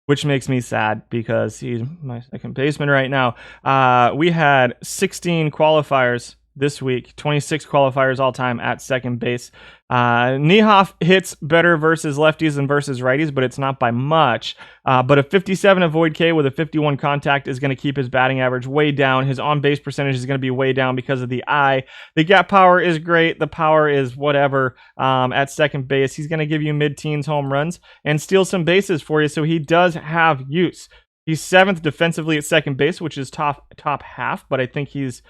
which makes me sad because he's my second baseman right now. We had 16 qualifiers this week, 26 qualifiers all time at second base. Niehoff hits better versus lefties than versus righties, but it's not by much. But a 57 avoid K with a 51 contact is going to keep his batting average way down. His on-base percentage is going to be way down because of the I. The gap power is great. The power is whatever at second base. He's going to give you mid-teens home runs and steal some bases for you, so he does have use. He's 7th defensively at second base, which is top half, but I think he's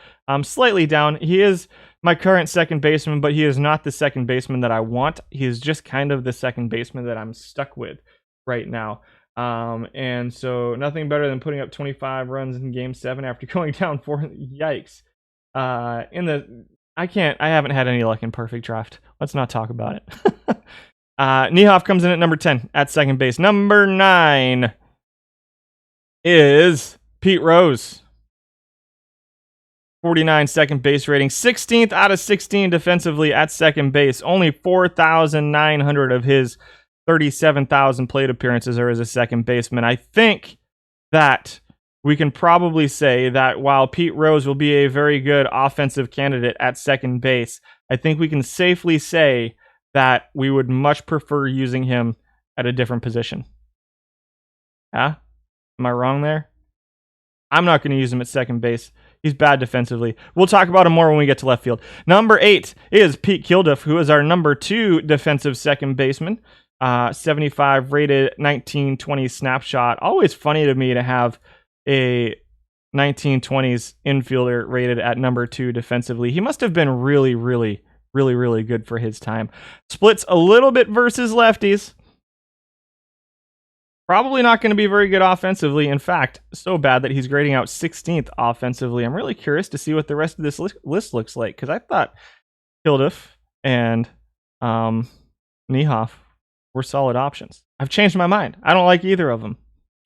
slightly down. He is my current second baseman, but he is not the second baseman that I want. He is just kind of the second baseman that I'm stuck with right now. And so nothing better than putting up 25 runs in Game 7 after going down 4. Yikes. I haven't had any luck in perfect draft. Let's not talk about it. Niehoff comes in at number 10 at second base. Number 9 is Pete Rose. 49 second base rating. 16th out of 16 defensively at second base. Only 4,900 of his 37,000 plate appearances are as a second baseman. I think that we can probably say that while Pete Rose will be a very good offensive candidate at second base, I think we can safely say that we would much prefer using him at a different position. Yeah? Am I wrong there? I'm not going to use him at second base. He's bad defensively. We'll talk about him more when we get to left field. Number 8 is Pete Kilduff, who is our number 2 defensive second baseman. 75 rated, 1920 snapshot. Always funny to me to have a 1920s infielder rated at number 2 defensively. He must have been really good for his time. Splits a little bit versus lefties. Probably not going to be very good offensively. In fact, so bad that he's grading out 16th offensively. I'm really curious to see what the rest of this list looks like, because I thought Kilduff and Niehoff were solid options. I've changed my mind. I don't like either of them.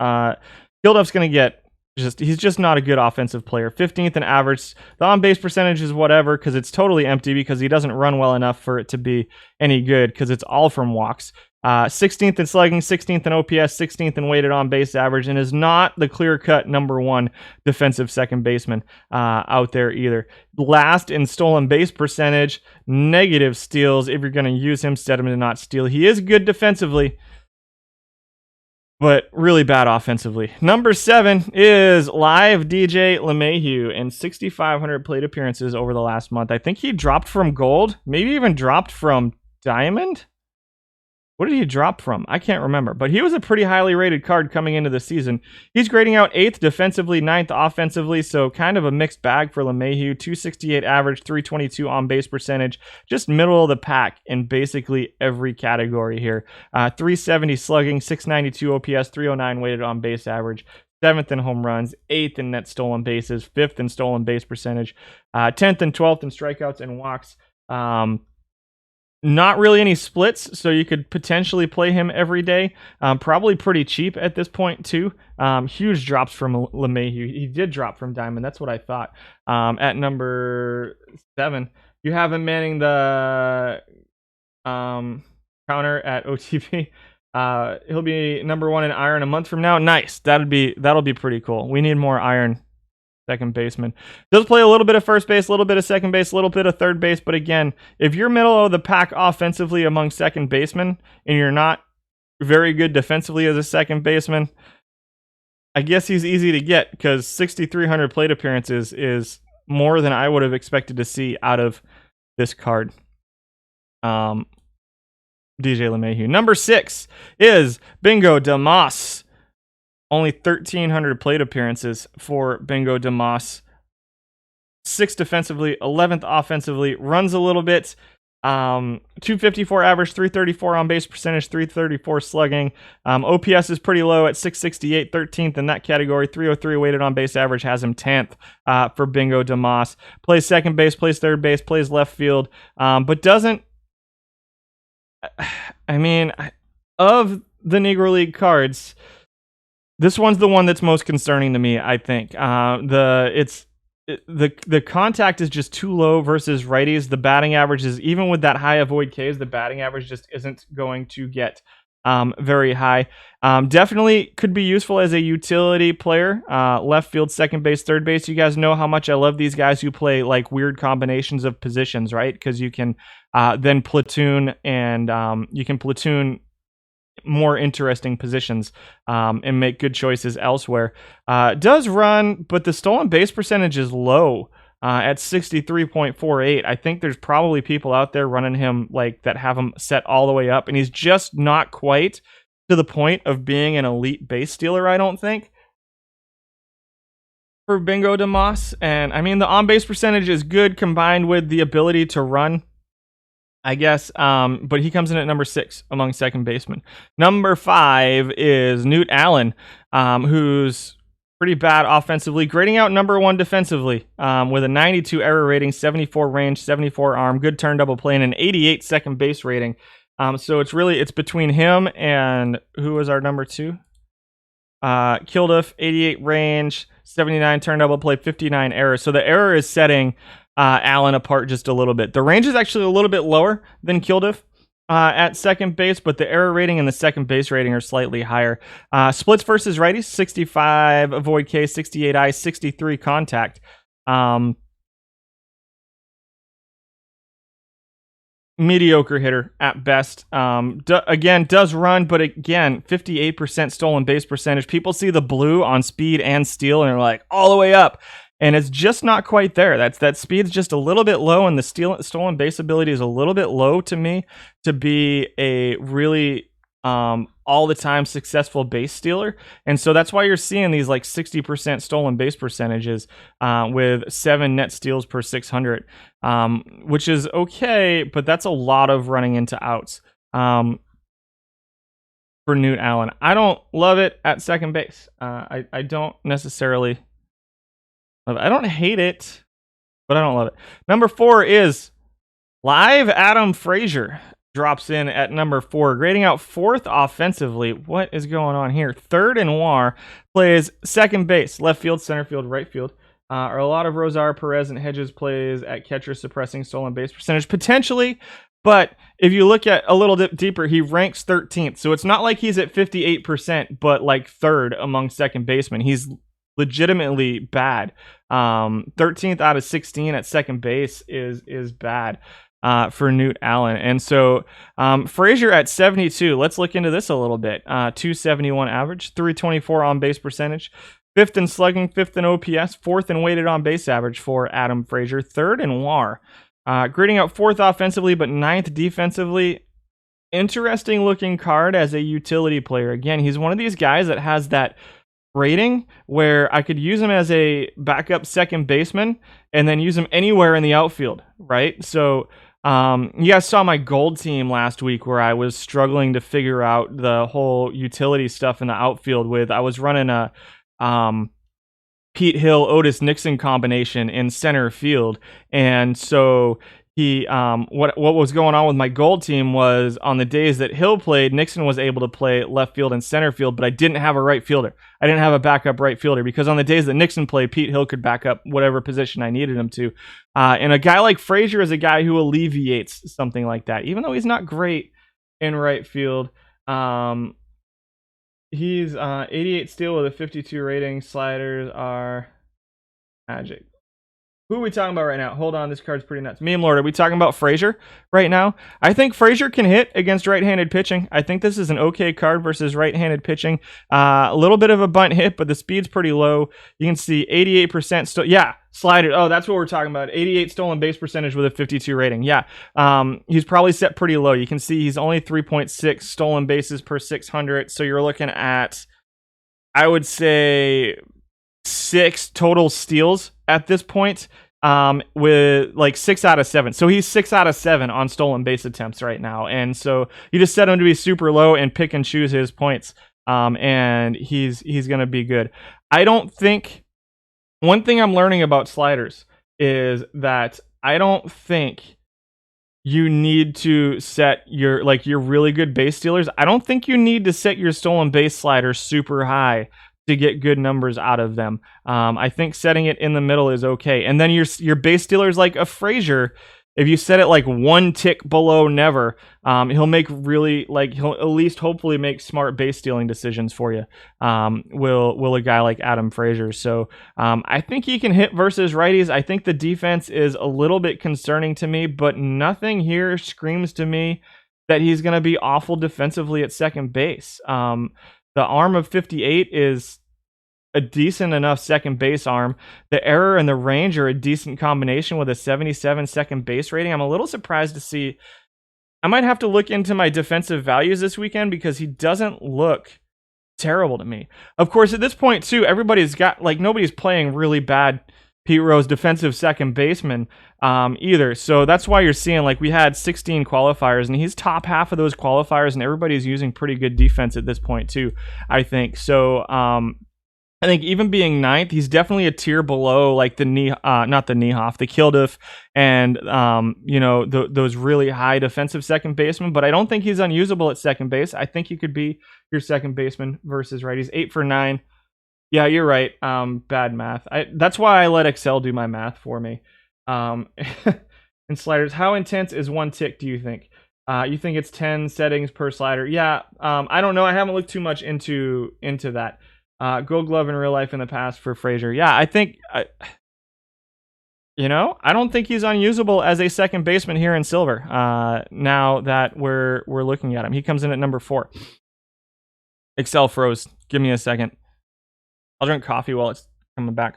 Kilduff's going to get he's just not a good offensive player. 15th in average. The on-base percentage is whatever because it's totally empty because he doesn't run well enough for it to be any good because it's all from walks. 16th in slugging, 16th in OPS, 16th in weighted on-base average, and is not the clear-cut number one defensive second baseman out there either. Last in stolen base percentage, negative steals if you're going to use him, set him to not steal. He is good defensively, but really bad offensively. Number 7 is live DJ LeMahieu in 6,500 plate appearances over the last month. I think he dropped from gold, maybe even dropped from diamond. What did he drop from? I can't remember, but he was a pretty highly rated card coming into the season. He's grading out 8th defensively, 9th offensively, so kind of a mixed bag for LeMahieu. 268 average, 322 on base percentage, just middle of the pack in basically every category here. 370 slugging, 692 OPS, 309 weighted on base average. 7th in home runs, 8th in net stolen bases, 5th in stolen base percentage, 10th and 12th in strikeouts and walks. Not really any splits, so you could potentially play him every day. Probably pretty cheap at this point, too. Huge drops from LeMahieu. He did drop from Diamond. That's what I thought. At number 7, you have him manning the counter at OTP. He'll be number 1 in iron a month from now. Nice. That'll be pretty cool. We need more iron second baseman. Does play a little bit of first base, a little bit of second base, a little bit of third base. But again, if you're middle of the pack offensively among second basemen and you're not very good defensively as a second baseman, I guess he's easy to get because 6,300 plate appearances is more than I would have expected to see out of this card. DJ LeMahieu. Number 6 is Bingo Damas. Only 1,300 plate appearances for Bingo Damas. 6th defensively, 11th offensively, runs a little bit. 254 average, 334 on base percentage, 334 slugging. OPS is pretty low at 668, 13th in that category. 303 weighted on base average has him 10th for Bingo Damas. Plays second base, plays third base, plays left field, but doesn't. I mean, of the Negro League cards, this one's the one that's most concerning to me, I think. The contact is just too low versus righties. The batting average is, even with that high avoid Ks, the batting average just isn't going to get very high. Definitely could be useful as a utility player. Left field, second base, third base. You guys know how much I love these guys who play like weird combinations of positions, right? Because you can then platoon and you can platoon more interesting positions and make good choices elsewhere. Does run, but the stolen base percentage is low at 63.48. I think there's probably people out there running him like that have him set all the way up, and he's just not quite to the point of being an elite base stealer, I don't think, for Bingo Damas. And I mean, the on-base percentage is good combined with the ability to run, I guess, but he comes in at number 6 among second basemen. Number 5 is Newt Allen, who's pretty bad offensively, grading out number 1 defensively with a 92 error rating, 74 range, 74 arm, good turn double play, and an 88 second base rating. So it's between him and who was our number 2? Kilduff, 88 range, 79 turn double play, 59 error. So the error is setting Allen apart just a little bit. The range is actually a little bit lower than Kilduff at second base, but the error rating and the second base rating are slightly higher. Splits versus righties, 65 avoid K, 68 I, 63 contact. Mediocre hitter at best. Again, does run, but again, 58% stolen base percentage. People see the blue on speed and steal and they're like, all the way up. And it's just not quite there. That speed's just a little bit low, and the stolen base ability is a little bit low to me to be a really all the time successful base stealer. And so that's why you're seeing these like 60% stolen base percentages with 7 net steals per 600, which is okay, but that's a lot of running into outs for Newt Allen. I don't love it at second base. I don't necessarily love it. I don't hate it, but I don't love it. Number 4 is live Adam Frazier. drops in at number 4, grading out 4th offensively. What is going on here? 3rd in WAR, plays second base, left field, center field, right field. Are a lot of Rosar, Perez, and Hedges plays at catcher, suppressing stolen base percentage potentially. But if you look at a little bit deeper, he ranks 13th. So it's not like he's at 58%, but like 3rd among second basemen. He's legitimately bad. 13th out of 16 at second base is bad for Newt Allen. And so Frazier at 72. Let's look into this a little bit. 271 average, 324 on base percentage. 5th in slugging, 5th in OPS, 4th in weighted on base average for Adam Frazier, 3rd in WAR. Grading out 4th offensively, but 9th defensively. Interesting looking card as a utility player. Again, he's one of these guys that has that rating where I could use him as a backup second baseman and then use him anywhere in the outfield, right? So you guys saw my gold team last week where I was struggling to figure out the whole utility stuff in the outfield with, I was running a Pete Hill, Otis Nixon combination in center field. And so he, what was going on with my gold team was on the days that Hill played, Nixon was able to play left field and center field, but I didn't have a right fielder. I didn't have a backup right fielder because on the days that Nixon played, Pete Hill could back up whatever position I needed him to. And a guy like Frazier is a guy who alleviates something like that, even though he's not great in right field. He's 88 steal with a 52 rating. Sliders are magic. Who are we talking about right now? Hold on, this card's pretty nuts. Me and Lord, are we talking about Frazier right now? I think Frazier can hit against right-handed pitching. I think this is an okay card versus right-handed pitching. A little bit of a bunt hit, but the speed's pretty low. You can see 88% yeah, slider. Oh, that's what we're talking about. 88 stolen base percentage with a 52 rating. Yeah, he's probably set pretty low. You can see he's only 3.6 stolen bases per 600. So you're looking at, I would say, 6 total steals at this point, with like 6 out of 7. So he's 6 out of 7 on stolen base attempts right now. And so you just set him to be super low and pick and choose his points. And he's going to be good. I don't think, one thing I'm learning about sliders is that I don't think you need to set your really good base stealers. I don't think you need to set your stolen base sliders super high to get good numbers out of them. I think setting it in the middle is okay. And then your base stealers like a Frazier, if you set it like 1 tick below never, he'll make really, like, he'll at least hopefully make smart base stealing decisions for you. Will a guy like Adam Frazier. So I think he can hit versus righties. I think the defense is a little bit concerning to me, but nothing here screams to me that he's going to be awful defensively at second base. The arm of 58 is a decent enough second base arm. The error and the range are a decent combination with a 77 second base rating. I'm a little surprised to see. I might have to look into my defensive values this weekend because he doesn't look terrible to me. Of course, at this point, too, everybody's got, like, nobody's playing really bad Pete Rose defensive second baseman either. So that's why you're seeing, like, we had 16 qualifiers and he's top half of those qualifiers and everybody's using pretty good defense at this point too, I think. So I think even being 9th, he's definitely a tier below, like the Kilduff and those really high defensive second basemen, but I don't think he's unusable at second base. I think he could be your second baseman versus righties. 8 for 9. Yeah, you're right. Bad math. That's why I let Excel do my math for me. And sliders, how intense is 1 tick, do you think? You think it's 10 settings per slider? Yeah, I don't know. I haven't looked too much into that. Gold glove in real life in the past for Frazier. Yeah, I think, I don't think he's unusable as a second baseman here in silver. Now that we're looking at him, he comes in at number 4. Excel froze. Give me a second. I'll drink coffee while it's coming back.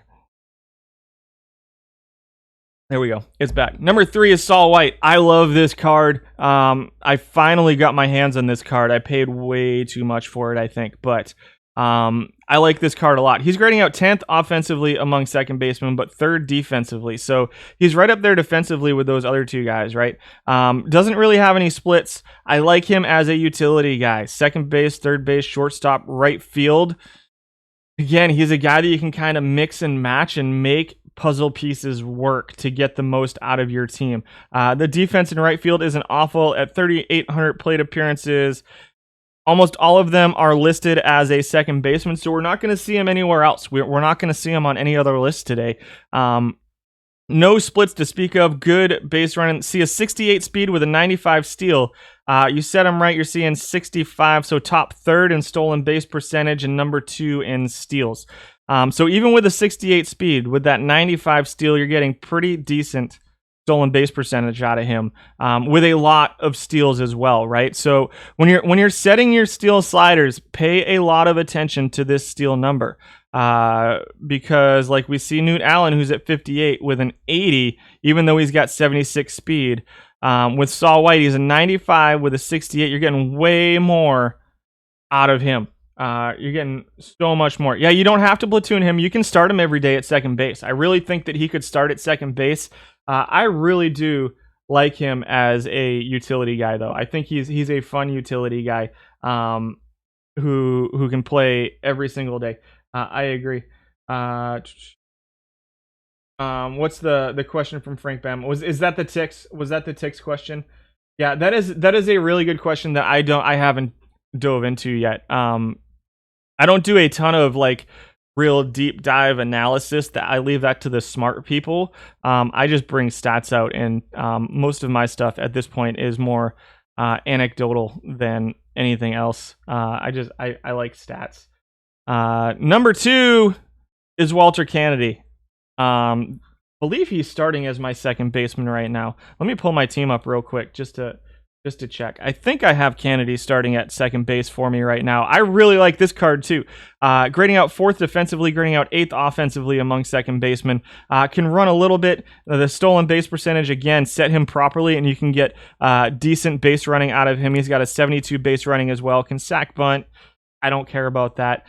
There we go. It's back. Number 3 is Saul White. I love this card. I finally got my hands on this card. I paid way too much for it, I think, but I like this card a lot. He's grading out 10th offensively among second basemen, but 3rd defensively. So he's right up there defensively with those other 2 guys, right? Doesn't really have any splits. I like him as a utility guy. Second base, third base, shortstop, right field. Again, he's a guy that you can kind of mix and match and make puzzle pieces work to get the most out of your team. The defense in right field isn't awful. At 3,800 plate appearances, almost all of them are listed as a second baseman, so we're not going to see him anywhere else. We're not going to see him on any other list today. No splits to speak of. Good base running. See a 68 speed with a 95 steal. You said I'm right. You're seeing 65, so top third in stolen base percentage and number 2 in steals. So even with a 68 speed, with that 95 steal, you're getting pretty decent stolen base percentage out of him, with a lot of steals as well, right? So when you're setting your steal sliders, pay a lot of attention to this steal number. Because like we see Newt Allen, who's at 58 with an 80, even though he's got 76 speed. With Saul White, he's a 95 with a 68. You're getting way more out of him. You're getting so much more. Yeah, you don't have to platoon him. You can start him every day at second base. I really think that he could start at second base. I really do like him as a utility guy, though. I think he's a fun utility guy, who can play every single day. I agree. What's the question from Frank Bam? Is that the ticks? Was that the ticks question? Yeah, that is a really good question that I haven't dove into yet. I don't do a ton of like real deep dive analysis. That I leave that to the smart people. I just bring stats out, and most of my stuff at this point is more anecdotal than anything else. I like stats. Number 2 is Walter Kennedy. Believe he's starting as my second baseman right now. Let me pull my team up real quick just to check. I think I have Kennedy starting at second base for me right now. I really like this card too. Grading out 4th defensively, grading out 8th offensively among second basemen. Can run a little bit. The stolen base percentage, again, set him properly, and you can get decent base running out of him. He's got a 72 base running as well. Can sack bunt. I don't care about that.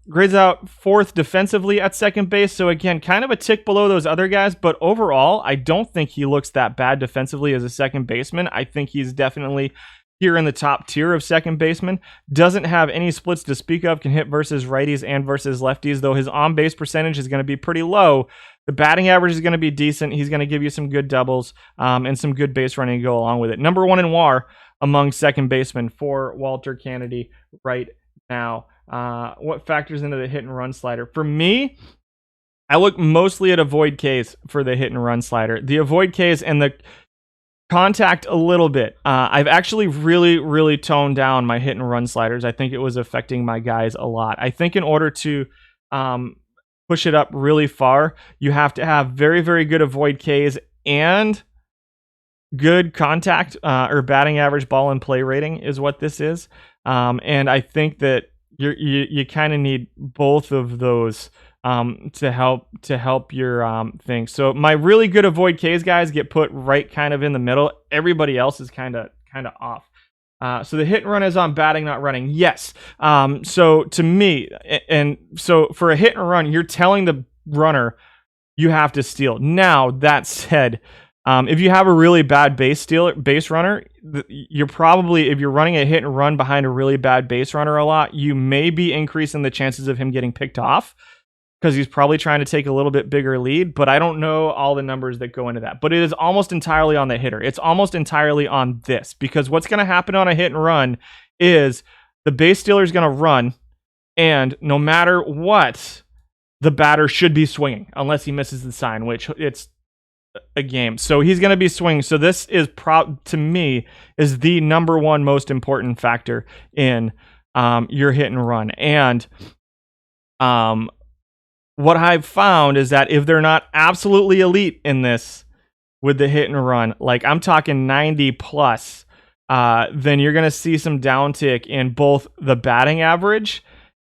Grades out 4th defensively at second base. So again, kind of a tick below those other guys, but overall, I don't think he looks that bad defensively as a second baseman. I think he's definitely here in the top tier of second baseman. Doesn't have any splits to speak of, can hit versus righties and versus lefties, though his on-base percentage is going to be pretty low. The batting average is going to be decent. He's going to give you some good doubles and some good base running to go along with it. Number 1 in WAR among second basemen for Walter Kennedy right now. What factors into the hit and run slider? For me, I look mostly at avoid Ks for the hit and run slider. The avoid Ks and the contact a little bit. I've actually really toned down my hit and run sliders. I think it was affecting my guys a lot. I think in order to push it up really far, you have to have very good avoid Ks and good contact or batting average, ball and play rating is what this is. And I think that you kind of need both of those to help your thing. So my really good avoid Ks guys get put right kind of in the middle. Everybody else is kind of off. So the hit and run is on batting, not running. Yes. So to me, and so for a hit and run, you're telling the runner you have to steal. Now, that said, if you have a really bad base runner, you're probably, if you're running a hit and run behind a really bad base runner a lot, you may be increasing the chances of him getting picked off because he's probably trying to take a little bit bigger lead. But I don't know all the numbers that go into that. But it is almost entirely on the hitter. It's almost entirely on this, because what's going to happen on a hit and run is the base stealer is going to run, and no matter what, the batter should be swinging unless he misses the sign, which it's a game. So he's going to be swinging. So this is to me is the number one most important factor in your hit and run. And what I've found is that if they're not absolutely elite in this with the hit and run, like I'm talking 90 plus, then you're going to see some downtick in both the batting average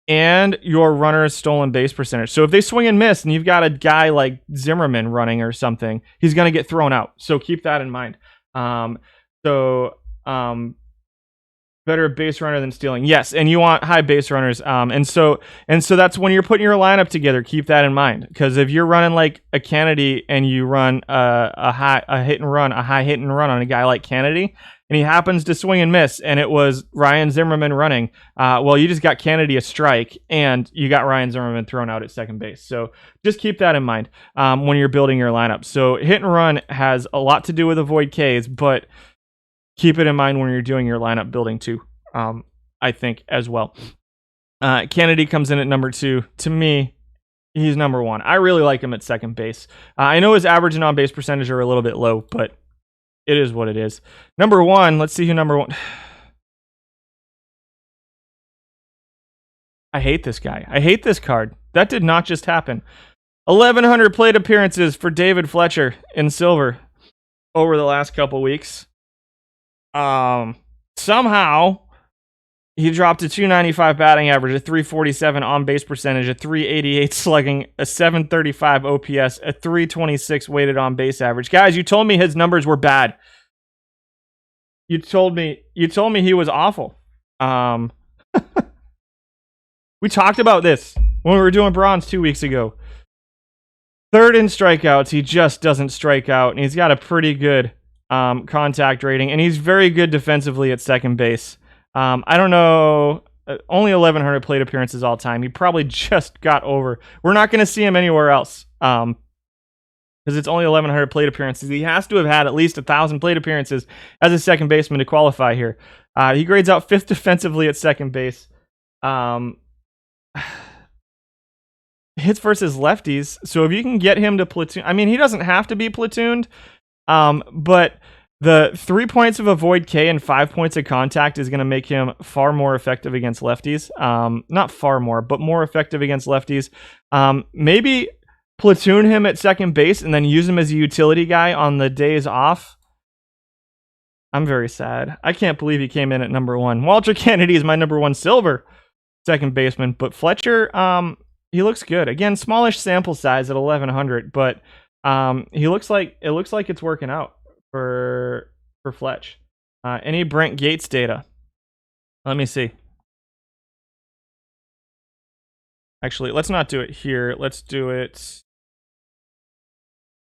and your runner's stolen base percentage. So if they swing and miss and you've got a guy like Zimmerman running or something, he's going to get thrown out. So keep that in mind. Better base runner than stealing. Yes, and you want high base runners. And so that's when you're putting your lineup together. Keep that in mind, because if you're running like a Kennedy and you run a high hit and run on a guy like Kennedy, and he happens to swing and miss, and it was Ryan Zimmerman running, well, you just got Kennedy a strike, and you got Ryan Zimmerman thrown out at second base. So just keep that in mind when you're building your lineup. So hit and run has a lot to do with avoid Ks, but keep it in mind when you're doing your lineup building too, I think, as well. Kennedy comes in at number 2. To me, he's number 1. I really like him at second base. I know his average and on-base percentage are a little bit low, but it is what it is. Number 1, let's see who number 1... I hate this guy. I hate this card. That did not just happen. 1,100 plate appearances for David Fletcher in silver over the last couple weeks. Somehow he dropped a 295 batting average, a 347 on base percentage, a 388 slugging, a 735 OPS, a 326 weighted on base average. Guys, you told me his numbers were bad. You told me he was awful. We talked about this when we were doing bronze 2 weeks ago. Third in strikeouts, he just doesn't strike out, and he's got a pretty good contact rating, and he's very good defensively at second base. I don't know, only 1,100 plate appearances all time. He probably just got over. We're not going to see him anywhere else because it's only 1,100 plate appearances. He has to have had at least 1,000 plate appearances as a second baseman to qualify here. He grades out 5th defensively at second base. Hits versus lefties, so if you can get him to platoon, I mean, he doesn't have to be platooned, but the 3 points of avoid K and 5 points of contact is going to make him far more effective against lefties. Not far more, but more effective against lefties. Maybe platoon him at second base and then use him as a utility guy on the days off. I'm very sad. I can't believe he came in at number 1. Walter Kennedy is my number 1 silver second baseman, but Fletcher, he looks good. Again, smallish sample size at 1,100, but it looks like it's working out for Fletch. Any Brent Gates data? Let me see. Actually, let's not do it here. Let's do it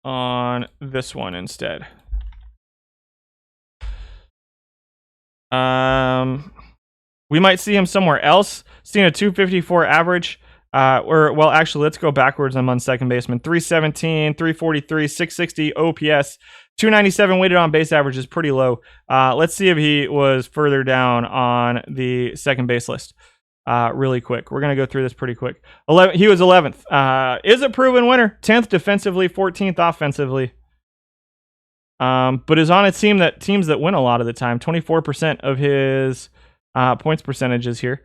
on this one instead. We might see him somewhere else. Seeing a 254 average. Well, actually, let's go backwards. I'm on second baseman. 317, 343, 660 OPS, 297 weighted on base average is pretty low. Let's see if he was further down on the second base list. Really quick. We're going to go through this pretty quick. He was 11th. Is a proven winner. 10th defensively, 14th offensively. But is on a teams that win a lot of the time. 24% of his points percentages here.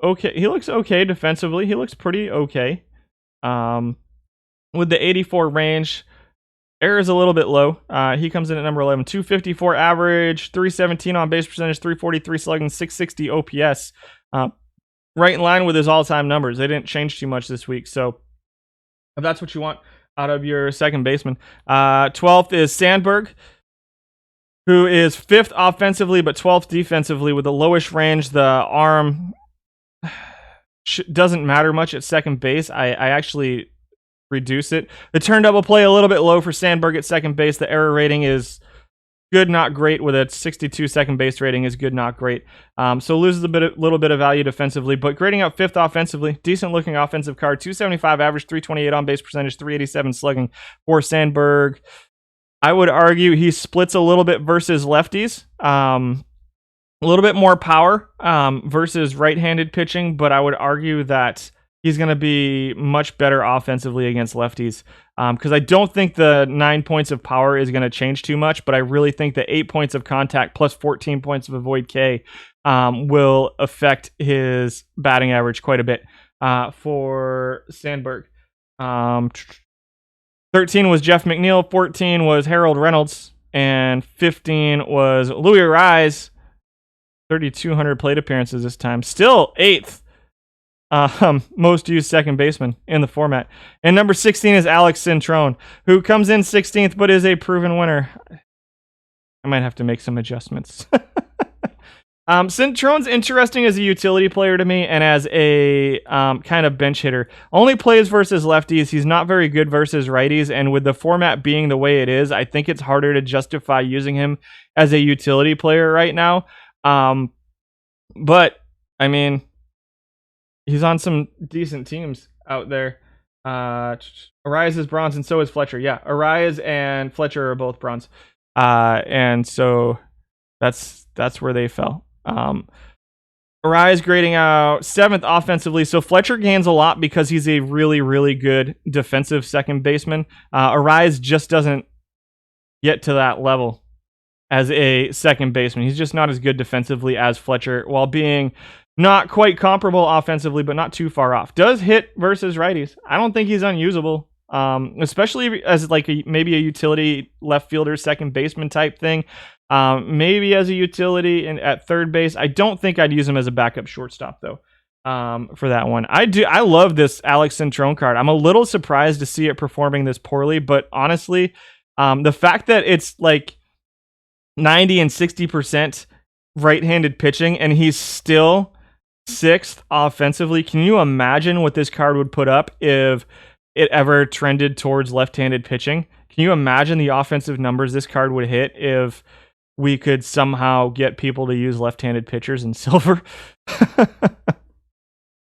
Okay, he looks okay defensively. He looks pretty okay. With the 84 range, error is a little bit low. He comes in at number 11. 254 average, 317 on base percentage, 343 slugging, 660 OPS. Right in line with his all-time numbers. They didn't change too much this week. So if that's what you want out of your second baseman. 12th is Sandberg, who is 5th offensively but 12th defensively with the lowest range. The arm doesn't matter much at second base. I actually reduce it. The turn double play a little bit low for Sandberg at second base. The error rating is good, not great, with a 62 second base rating is good, not great. So loses a little bit of value defensively, but grading out 5th offensively. Decent looking offensive card. 275 average, 328 on base percentage, 387 slugging for Sandberg. I would argue he splits a little bit versus lefties. A little bit more power versus right-handed pitching, but I would argue that he's going to be much better offensively against lefties because I don't think the 9 points of power is going to change too much, but I really think the 8 points of contact plus 14 points of avoid K will affect his batting average quite a bit for Sandberg. 13 was Jeff McNeil, 14 was Harold Reynolds, and 15 was Louis Rise. 3,200 plate appearances this time. Still 8th most used second baseman in the format. And number 16 is Alex Cintrone, who comes in 16th but is a proven winner. I might have to make some adjustments. Cintrone's interesting as a utility player to me and as a kind of bench hitter. Only plays versus lefties. He's not very good versus righties. And with the format being the way it is, I think it's harder to justify using him as a utility player right now. But, I mean, he's on some decent teams out there. Arias is bronze and so is Fletcher. Yeah, Arias and Fletcher are both bronze. And so that's where they fell. Arias grading out 7th offensively. So Fletcher gains a lot because he's a really, really good defensive second baseman. Arias just doesn't get to that level as a second baseman. He's just not as good defensively as Fletcher, while being not quite comparable offensively, but not too far off. Does hit versus righties. I don't think he's unusable, especially as like maybe a utility left fielder, second baseman type thing. Maybe as a utility at third base. I don't think I'd use him as a backup shortstop though. For that one, I love this Alex Cintrone card. I'm a little surprised to see it performing this poorly, but honestly, the fact that it's like 90 and 60% right-handed pitching and he's still 6th offensively. Can you imagine what this card would put up if it ever trended towards left-handed pitching? Can you imagine the offensive numbers this card would hit if we could somehow get people to use left-handed pitchers in silver?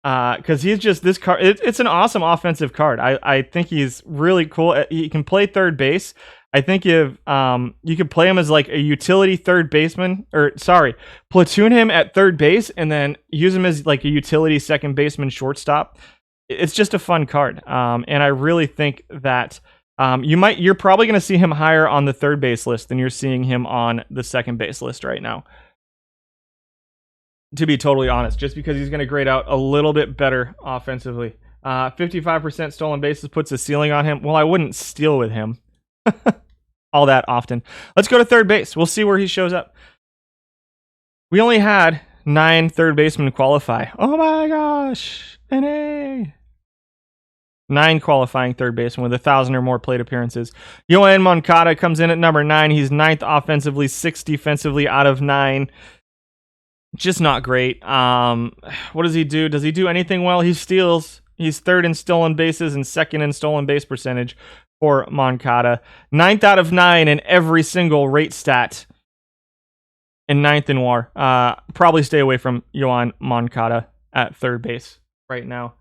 Because he's just this card. It's an awesome offensive card. I think he's really cool. He can play third base. I think if you could play him as like a utility third baseman, platoon him at third base and then use him as like a utility second baseman shortstop. It's just a fun card. And I really think that you're probably going to see him higher on the third base list than you're seeing him on the second base list right now. To be totally honest, just because he's going to grade out a little bit better offensively. 55% stolen bases puts a ceiling on him. Well, I wouldn't steal with him all that often. Let's go to third base. We'll see where he shows up. We only had 9 third basemen qualify. Oh my gosh. NA. 9 qualifying third basemen with 1,000 or more plate appearances. Yoan Moncada comes in at number 9. He's 9th offensively, 6th defensively out of 9. Just not great. What does he do? Does he do anything well? He steals. He's 3rd in stolen bases and 2nd in stolen base percentage for Moncada. 9th out of 9 in every single rate stat. And 9th in WAR. Probably stay away from Yoan Moncada at third base right now.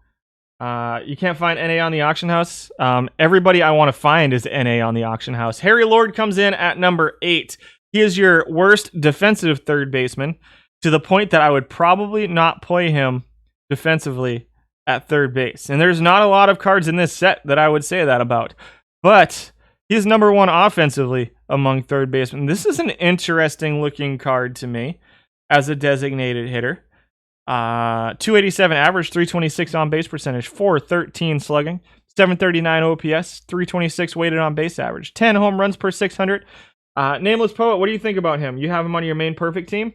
You can't find NA on the auction house. Everybody I want to find is NA on the auction house. Harry Lord comes in at number 8. He is your worst defensive third baseman, to the point that I would probably not play him defensively at third base. And there's not a lot of cards in this set that I would say that about. But he's number 1 offensively among third basemen. This is an interesting looking card to me as a designated hitter. 287 average, 326 on base percentage, 413 slugging, 739 OPS, 326 weighted on base average, 10 home runs per 600. Nameless Poet, what do you think about him? You have him on your main perfect team?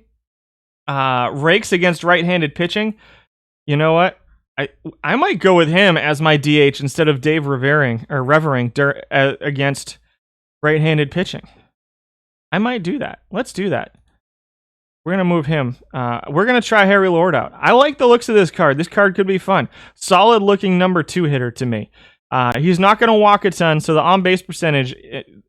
Rakes against right-handed pitching. You know what? I might go with him as my DH instead of Dave Revering against right-handed pitching. I might do that. Let's do that. We're going to move him. We're going to try Harry Lord out. I like the looks of this card. This card could be fun. Solid looking number 2 hitter to me. He's not going to walk a ton, so the on-base percentage,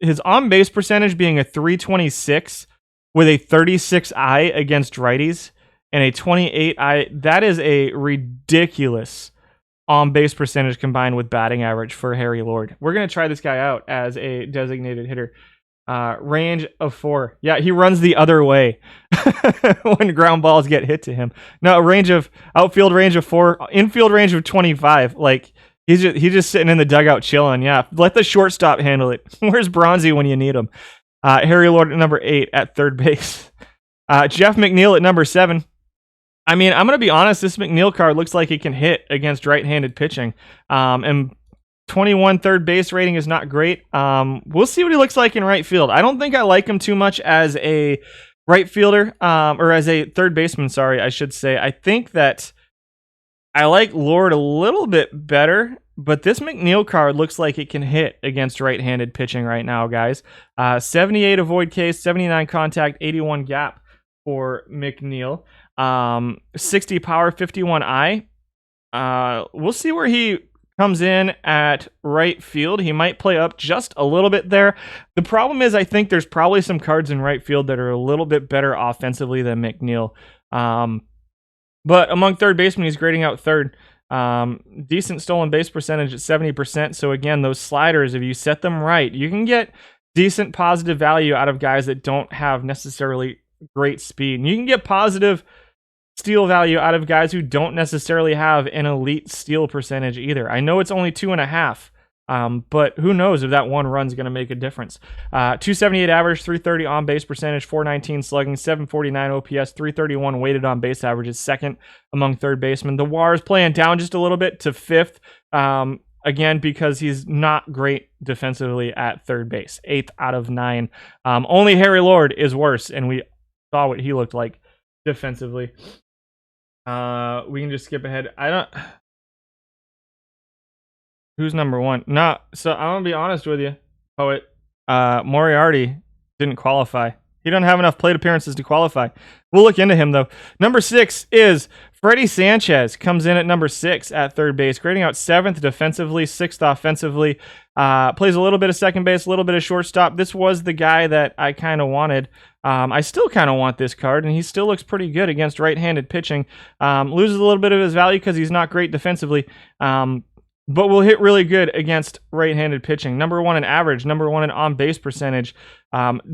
his on-base percentage being a 326 with a 36 eye against righties and a 28 eye, that is a ridiculous on-base percentage combined with batting average for Harry Lord. We're going to try this guy out as a designated hitter. Range of 4. Yeah, he runs the other way when ground balls get hit to him. No, outfield range of 4, infield range of 25. Like, he's just sitting in the dugout chilling. Yeah, let the shortstop handle it. Where's Bronzy when you need him? Harry Lord at number 8 at third base. Jeff McNeil at number 7. I mean, I'm going to be honest, this McNeil card looks like it can hit against right-handed pitching. And 21 third base rating is not great. We'll see what he looks like in right field. I don't think I like him too much as a right fielder, or as a third baseman, sorry, I should say. I think that I like Lord a little bit better, but this McNeil card looks like it can hit against right-handed pitching right now, guys. 78 avoid case, 79 contact, 81 gap for McNeil. 60 power, 51i. We'll see where he comes in at right field. He might play up just a little bit there. The problem is I think there's probably some cards in right field that are a little bit better offensively than McNeil. But among third basemen, he's grading out third. Decent stolen base percentage at 70%. So again, those sliders, if you set them right, you can get decent positive value out of guys that don't have necessarily great speed. And you can get positive steal value out of guys who don't necessarily have an elite steal percentage either. I know it's only 2.5, but who knows if that one run's going to make a difference. 278 average, 330 on base percentage, 419 slugging, 749 OPS, 331 weighted on base average is second among third basemen. The WAR is playing down just a little bit to fifth. Again, because he's not great defensively at third base, 8th out of 9. Only Harry Lord is worse, and we saw what he looked like defensively. We can just skip ahead. Who's number one? No, so I'm gonna be honest with you, Poet. Moriarty didn't qualify. He doesn't have enough plate appearances to qualify. We'll look into him though. Number 6 is Freddie Sanchez. Comes in at number 6 at third base, grading out 7th defensively, 6th offensively. Plays a little bit of second base, a little bit of shortstop. This was the guy that I kind of wanted. I still kind of want this card, and he still looks pretty good against right-handed pitching. Loses a little bit of his value because he's not great defensively, but will hit really good against right-handed pitching. Number 1 in average, number 1 in on-base percentage.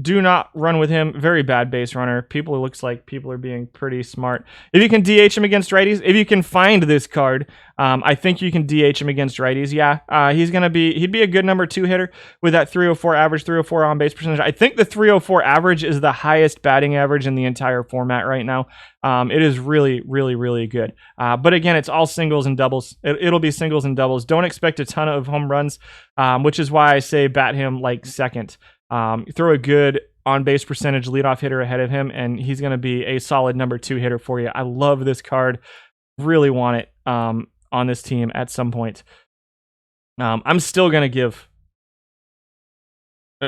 Do not run with him. Very bad base runner. It looks like people are being pretty smart. If you can DH him against righties, if you can find this card, I think you can DH him against righties. Yeah, he'd be a good number 2 hitter with that 304 average, 304 on-base percentage. I think the 304 average is the highest batting average in the entire format right now. It is really, really, really good. But again, it's all singles and doubles. It'll be singles and doubles. Don't expect a ton of home runs, which is why I say bat him like second. Throw a good on-base percentage leadoff hitter ahead of him, and he's going to be a solid number 2 hitter for you. I love this card. Really want it on this team at some point. I'm still going to give...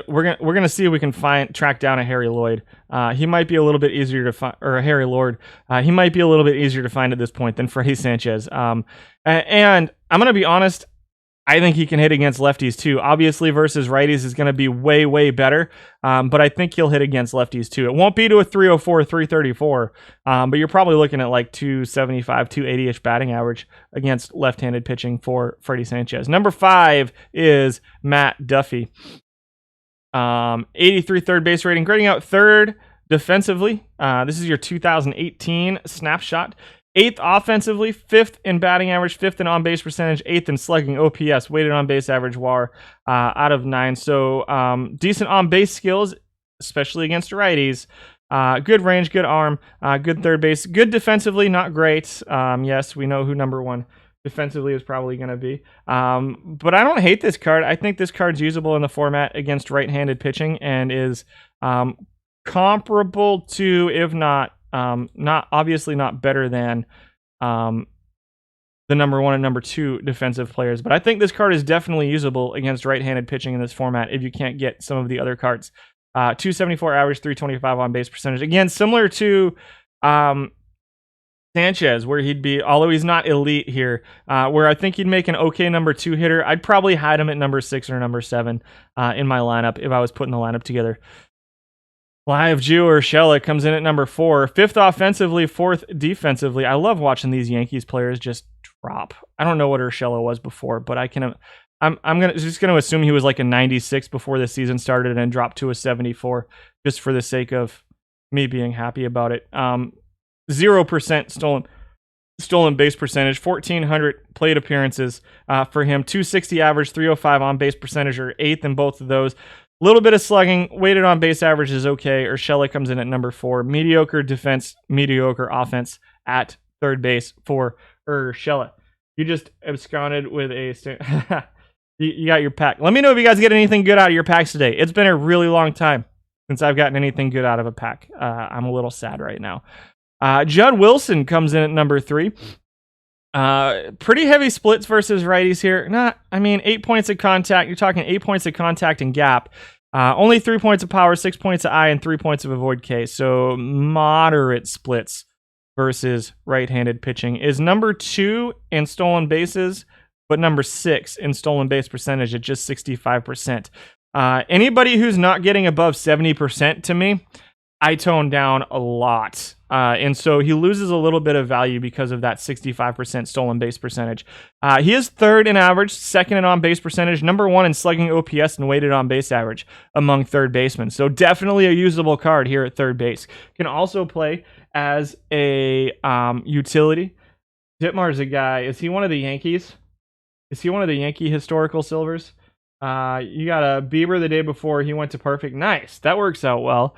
We're gonna see if we can track down a Harry Lloyd. He might be a little bit easier to find, or a Harry Lord. He might be a little bit easier to find at this point than Freddie Sanchez. And I'm gonna be honest. I think he can hit against lefties too. Obviously, versus righties is going to be way, way better. But I think he'll hit against lefties too. It won't be to a 304, 334. But you're probably looking at like 275, 280-ish batting average against left-handed pitching for Freddie Sanchez. Number 5 is Matt Duffy. 83 third base rating, grading out third defensively. This is your 2018 snapshot. 8th offensively, 5th in batting average, 5th in on-base percentage, 8th in slugging, OPS, weighted on-base average WAR out of 9. So decent on-base skills, especially against righties. Good range, good arm, good third base. Good defensively, not great. Yes, we know who number 1 defensively is probably going to be. But I don't hate this card. I think this card's usable in the format against right-handed pitching and is comparable to, if not obviously not better than the number 1 and number 2 defensive players. But I think this card is definitely usable against right-handed pitching in this format if you can't get some of the other cards. 274 average, 325 on base percentage. Again, similar to Sanchez, where he'd be, although he's not elite here, where I think he'd make an okay number 2 hitter. I'd probably hide him at number 6 or number 7 in my lineup if I was putting the lineup together. Live Jew Urshela comes in at number 4. 5th offensively, 4th defensively. I love watching these Yankees players just drop. I don't know what Urshela was before, but I'm just gonna assume he was like a 96 before the season started and dropped to a 74 just for the sake of me being happy about it. 0% stolen base percentage, 1,400 plate appearances for him. 260 average, 305 on base percentage, or 8th in both of those. Little bit of slugging, weighted on base average is okay. Urshela comes in at number 4. Mediocre defense, mediocre offense at third base for Urshela. You just absconded with a... you got your pack. Let me know if you guys get anything good out of your packs today. It's been a really long time since I've gotten anything good out of a pack. I'm a little sad right now. Judd Wilson comes in at number 3. Pretty heavy splits versus righties here. 8 points of contact. You're talking 8 points of contact and gap. Only 3 points of power, 6 points of I, and 3 points of avoid K. So moderate splits versus right-handed pitching. Is number 2 in stolen bases, but number 6 in stolen base percentage at just 65%. Anybody who's not getting above 70% to me, I tone down a lot. And so he loses a little bit of value because of that 65% stolen base percentage. He is 3rd in average, 2nd in on-base percentage, number 1 in slugging OPS and weighted on-base average among third basemen. So definitely a usable card here at third base. Can also play as a utility. Ditmar's a guy. Is he one of the Yankees? Is he one of the Yankee historical silvers? You got a Bieber the day before he went to perfect. Nice. That works out well.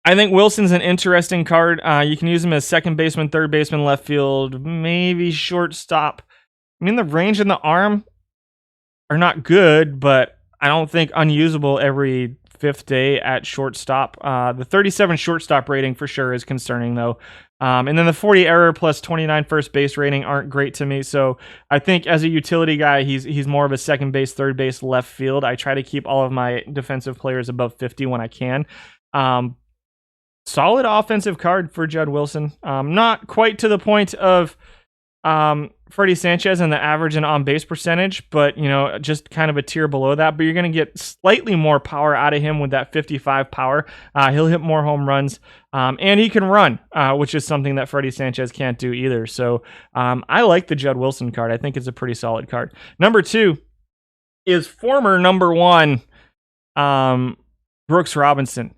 I think Wilson's an interesting card. You can use him as second baseman, third baseman, left field, maybe shortstop. I mean, the range and the arm are not good, but I don't think unusable every 5th day at shortstop. The 37 shortstop rating for sure is concerning, though. And then the 40 error plus 29 first base rating aren't great to me. So I think as a utility guy, he's more of a second base, third base, left field. I try to keep all of my defensive players above 50 when I can. Solid offensive card for Judd Wilson. Not quite to the point of Freddie Sanchez and the average and on-base percentage, but, just kind of a tier below that. But you're going to get slightly more power out of him with that 55 power. He'll hit more home runs, and he can run, which is something that Freddie Sanchez can't do either. So I like the Judd Wilson card. I think it's a pretty solid card. Number 2 is former number 1 Brooks Robinson.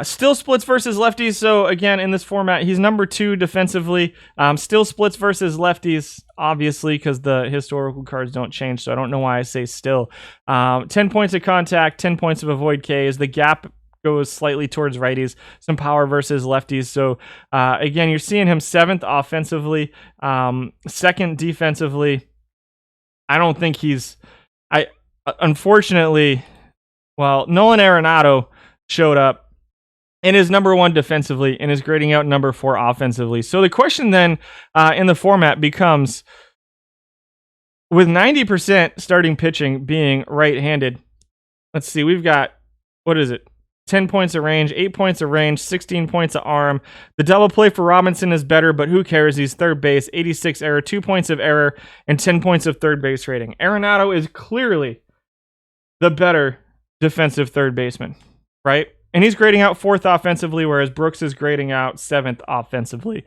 Still splits versus lefties. So again, in this format, he's number 2 defensively. Still splits versus lefties, obviously, because the historical cards don't change. So I don't know why I say still. 10 points of contact, 10 points of avoid Ks. The gap goes slightly towards righties. Some power versus lefties. So again, you're seeing him 7th offensively, 2nd defensively. I don't think unfortunately, Nolan Arenado showed up and is number 1 defensively and is grading out number 4 offensively. So the question then in the format becomes, with 90% starting pitching being right-handed, let's see, we've got, 10 points of range, 8 points of range, 16 points of arm. The double play for Robinson is better, but who cares? He's third base, 86 error, 2 points of error, and 10 points of third base rating. Arenado is clearly the better defensive third baseman, right? And he's grading out 4th offensively, whereas Brooks is grading out 7th offensively.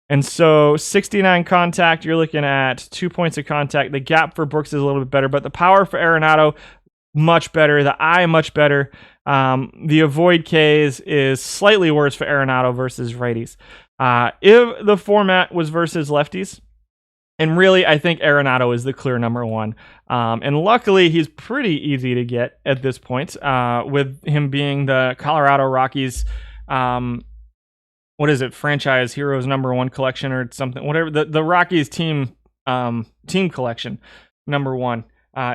And so 69 contact, you're looking at 2 points of contact. The gap for Brooks is a little bit better, but the power for Arenado, much better. The eye, much better. The avoid Ks is slightly worse for Arenado versus righties. If the format was versus lefties, and really, I think Arenado is the clear number 1. And luckily, he's pretty easy to get at this point, with him being the Colorado Rockies, franchise heroes number 1 collection or something, whatever. The Rockies team collection number 1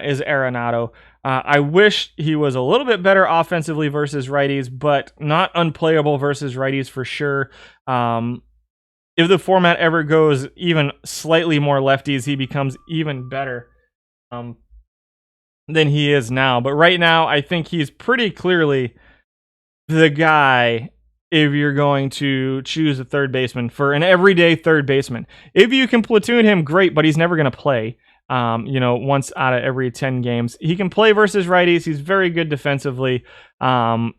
is Arenado. I wish he was a little bit better offensively versus righties, but not unplayable versus righties for sure. If the format ever goes even slightly more lefties, he becomes even better than he is now. But right now, I think he's pretty clearly the guy if you're going to choose a third baseman for an everyday third baseman. If you can platoon him, great, but he's never going to play. Once out of every 10 games. He can play versus righties. He's very good defensively. I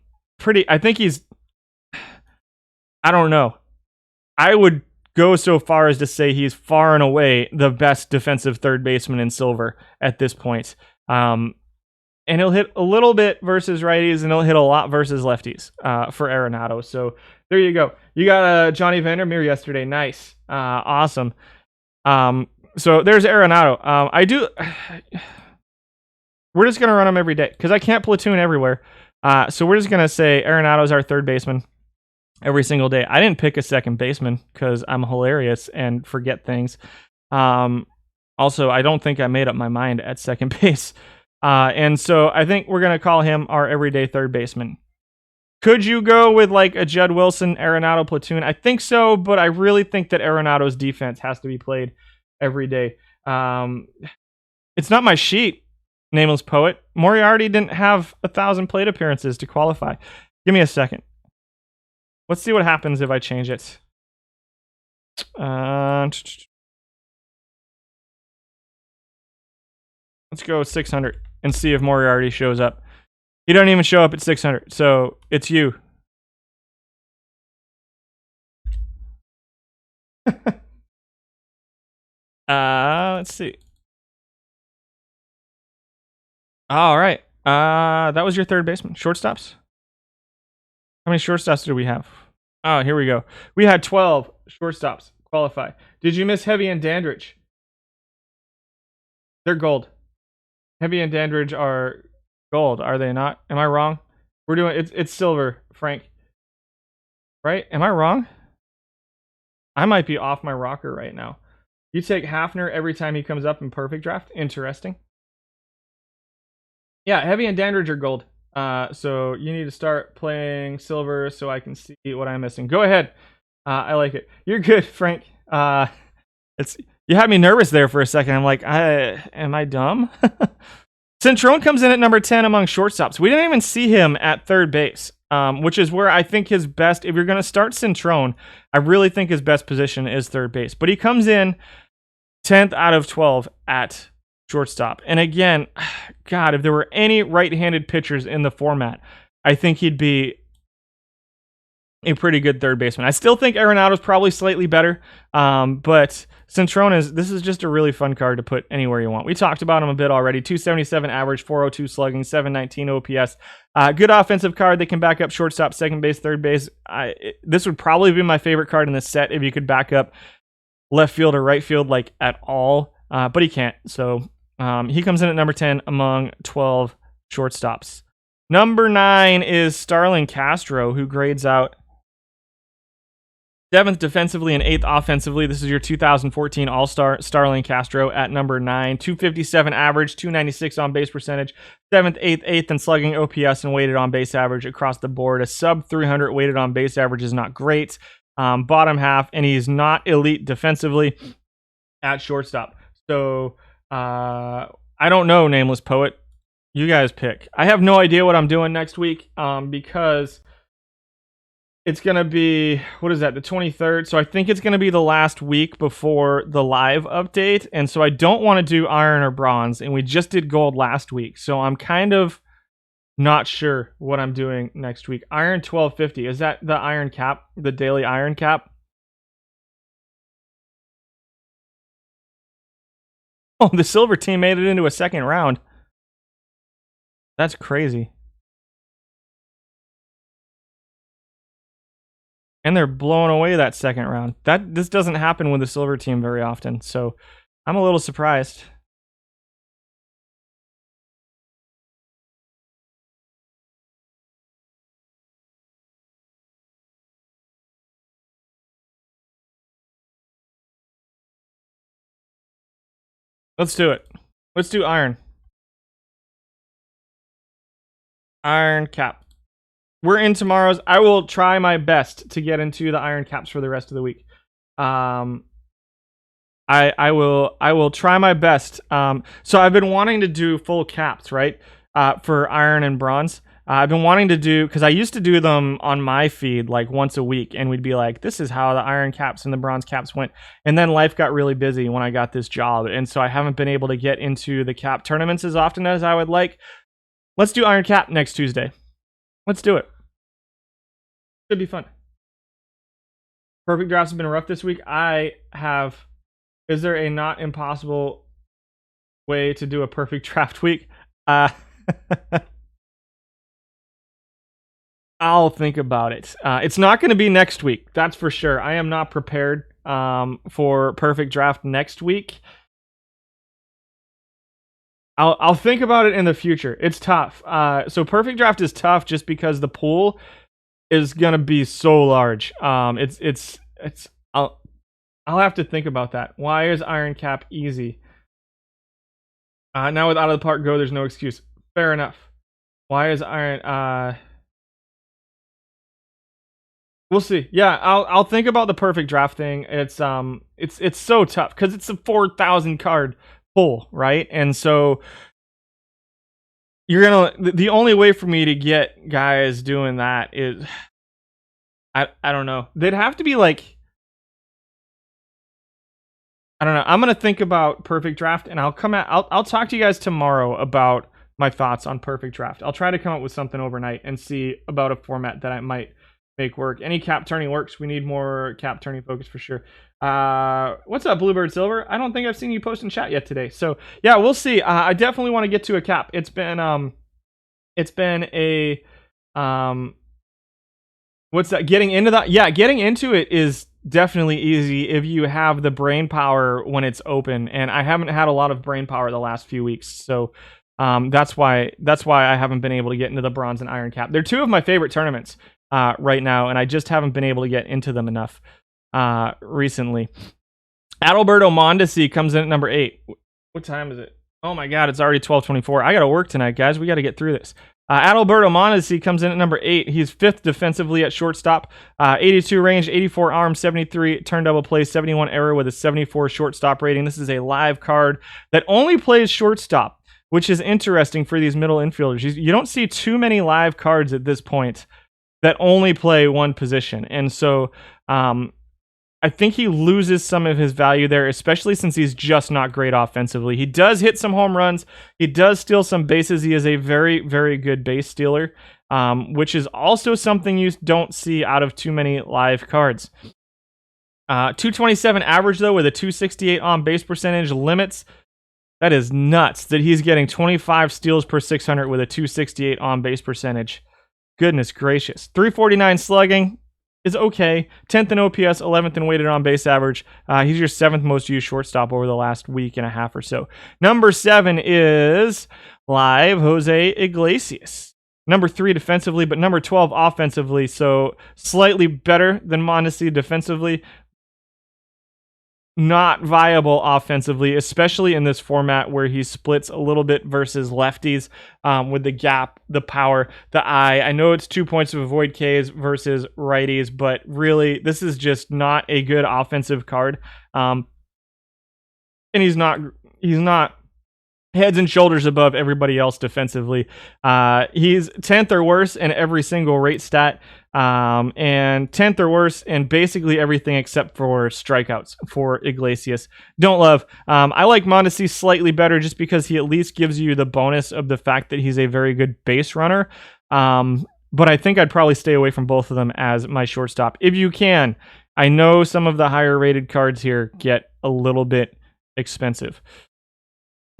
don't know. I would go so far as to say he's far and away the best defensive third baseman in silver at this point. And he'll hit a little bit versus righties, and he'll hit a lot versus lefties for Arenado. So there you go. You got Johnny Vandermeer yesterday. Nice. Awesome. So there's Arenado. We're just going to run him every day because I can't platoon everywhere. So we're just going to say Arenado's our third baseman every single day. I didn't pick a second baseman because I'm hilarious and forget things. Also, I don't think I made up my mind at second base. And so I think we're going to call him our everyday third baseman. Could you go with like a Judd Wilson, Arenado platoon? I think so, but I really think that Arenado's defense has to be played every day. It's not my sheet. Nameless Poet. Moriarty didn't have 1,000 plate appearances to qualify. Give me a second. Let's see what happens if I change it. Let's go 600 and see if Moriarty shows up. He don't even show up at 600, so it's you. Let's see. All right. That was your third baseman. Shortstops? How many shortstops did we have? Oh, here we go. We had 12 shortstops qualify. Did you miss Heavy and Dandridge? They're gold. Heavy and Dandridge are gold, are they not? Am I wrong? We're doing it's silver, Frank. Right? Am I wrong? I might be off my rocker right now. You take Hafner every time he comes up in perfect draft. Interesting. Yeah, Heavy and Dandridge are gold. So you need to start playing silver so I can see what I'm missing. Go ahead. I like it. You're good, Frank. You had me nervous there for a second. I'm like, am I dumb? Centrone comes in at number 10 among shortstops. We didn't even see him at third base, which is where I think his best, if you're going to start Centrone, I really think his best position is third base. But he comes in 10th out of 12 at shortstop. And again, God, if there were any right-handed pitchers in the format, I think he'd be a pretty good third baseman. I still think Arenado's probably slightly better, but Centrone this is just a really fun card to put anywhere you want. We talked about him a bit already. 277 average, 402 slugging, 719 OPS. Good offensive card. They can back up shortstop, second base, third base. This would probably be my favorite card in this set if you could back up left field or right field like at all, but he can't. So he comes in at number 10 among 12 shortstops. Number 9 is Starlin Castro, who grades out 7th defensively and 8th offensively. This is your 2014 All-Star Starlin Castro at number 9. 257 average, 296 on base percentage, 7th, 8th in slugging, OPS, and weighted on base average across the board. A sub 300 weighted on base average is not great. Bottom half, and he's not elite defensively at shortstop. So I don't know, Nameless Poet. You guys pick. I have no idea what I'm doing next week because it's going to be, what is that, the 23rd? So I think it's going to be the last week before the live update. And so I don't want to do iron or bronze. And we just did gold last week. So I'm kind of not sure what I'm doing next week. Iron 1250. Is that the iron cap, the daily iron cap? Oh, the silver team made it into a second round. That's crazy. And they're blowing away that second round. This doesn't happen with the silver team very often, so I'm a little surprised. Let's do it. Let's do iron. Iron cap. We're in tomorrow's. I will try my best to get into the iron caps for the rest of the week. I will try my best. So I've been wanting to do full caps, right? For iron and bronze. I've been wanting to do, because I used to do them on my feed like once a week, and we'd be like, this is how the iron caps and the bronze caps went. And then life got really busy when I got this job, and so I haven't been able to get into the cap tournaments as often as I would like. Let's do iron cap next Tuesday. Let's do it. Should be fun. Perfect drafts have been rough this week. Is there a not impossible way to do a perfect draft week? I'll think about it. It's not going to be next week. That's for sure. I am not prepared for perfect draft next week. I'll think about it in the future. It's tough. So perfect draft is tough just because the pool is going to be so large. I'll have to think about that. Why is iron cap easy? Now with out of the park go, there's no excuse. Fair enough. Why is iron we'll see. Yeah, I'll think about the perfect draft thing. It's so tough because it's a 4,000 card pull, right? And so the only way for me to get guys doing that is I don't know. They'd have to be like, I don't know. I'm gonna think about perfect draft, and I'll talk to you guys tomorrow about my thoughts on perfect draft. I'll try to come up with something overnight and see about a format that I might make work. Any cap turning works. We need more cap turning focus for sure. What's up, Bluebird Silver? I don't think I've seen you post in chat yet today. So yeah, we'll see. I definitely want to get to a cap. It's been a what's that? Getting into that? Yeah, getting into it is definitely easy if you have the brain power when it's open, and I haven't had a lot of brain power the last few weeks, so that's why I haven't been able to get into the bronze and iron cap. They're two of my favorite tournaments right now, and I just haven't been able to get into them enough recently. Adalberto Mondesi comes in at number 8. What time is it? Oh my god, it's already 12:24. I gotta work tonight, guys. We gotta get through this. Adalberto Mondesi comes in at number 8. He's 5th defensively at shortstop. 82 range, 84 arm, 73 turn double play, 71 error with a 74 shortstop rating. This is a live card that only plays shortstop, which is interesting for these middle infielders. You don't see too many live cards at this point that only play one position. And so I think he loses some of his value there, especially since he's just not great offensively. He does hit some home runs. He does steal some bases. He is a very, very good base stealer, which is also something you don't see out of too many live cards. 227 average, though, with a 268 on base percentage limits. That is nuts that he's getting 25 steals per 600 with a 268 on base percentage. Goodness gracious. 349 slugging is okay. 10th in OPS, 11th in weighted on base average. He's your 7th most used shortstop over the last week and a half or so. Number 7 is live Jose Iglesias. Number 3 defensively, but number 12 offensively. So slightly better than Mondesi defensively. Not viable offensively, especially in this format where he splits a little bit versus lefties with the gap, the power, the eye. I know it's 2 points of avoid Ks versus righties, but really, this is just not a good offensive card. And he's not heads and shoulders above everybody else defensively. He's 10th or worse in every single rate stat, and 10th or worse in basically everything except for strikeouts for Iglesias. Don't love. I like Mondesi slightly better just because he at least gives you the bonus of the fact that he's a very good base runner. But I think I'd probably stay away from both of them as my shortstop if you can. I know some of the higher rated cards here get a little bit expensive.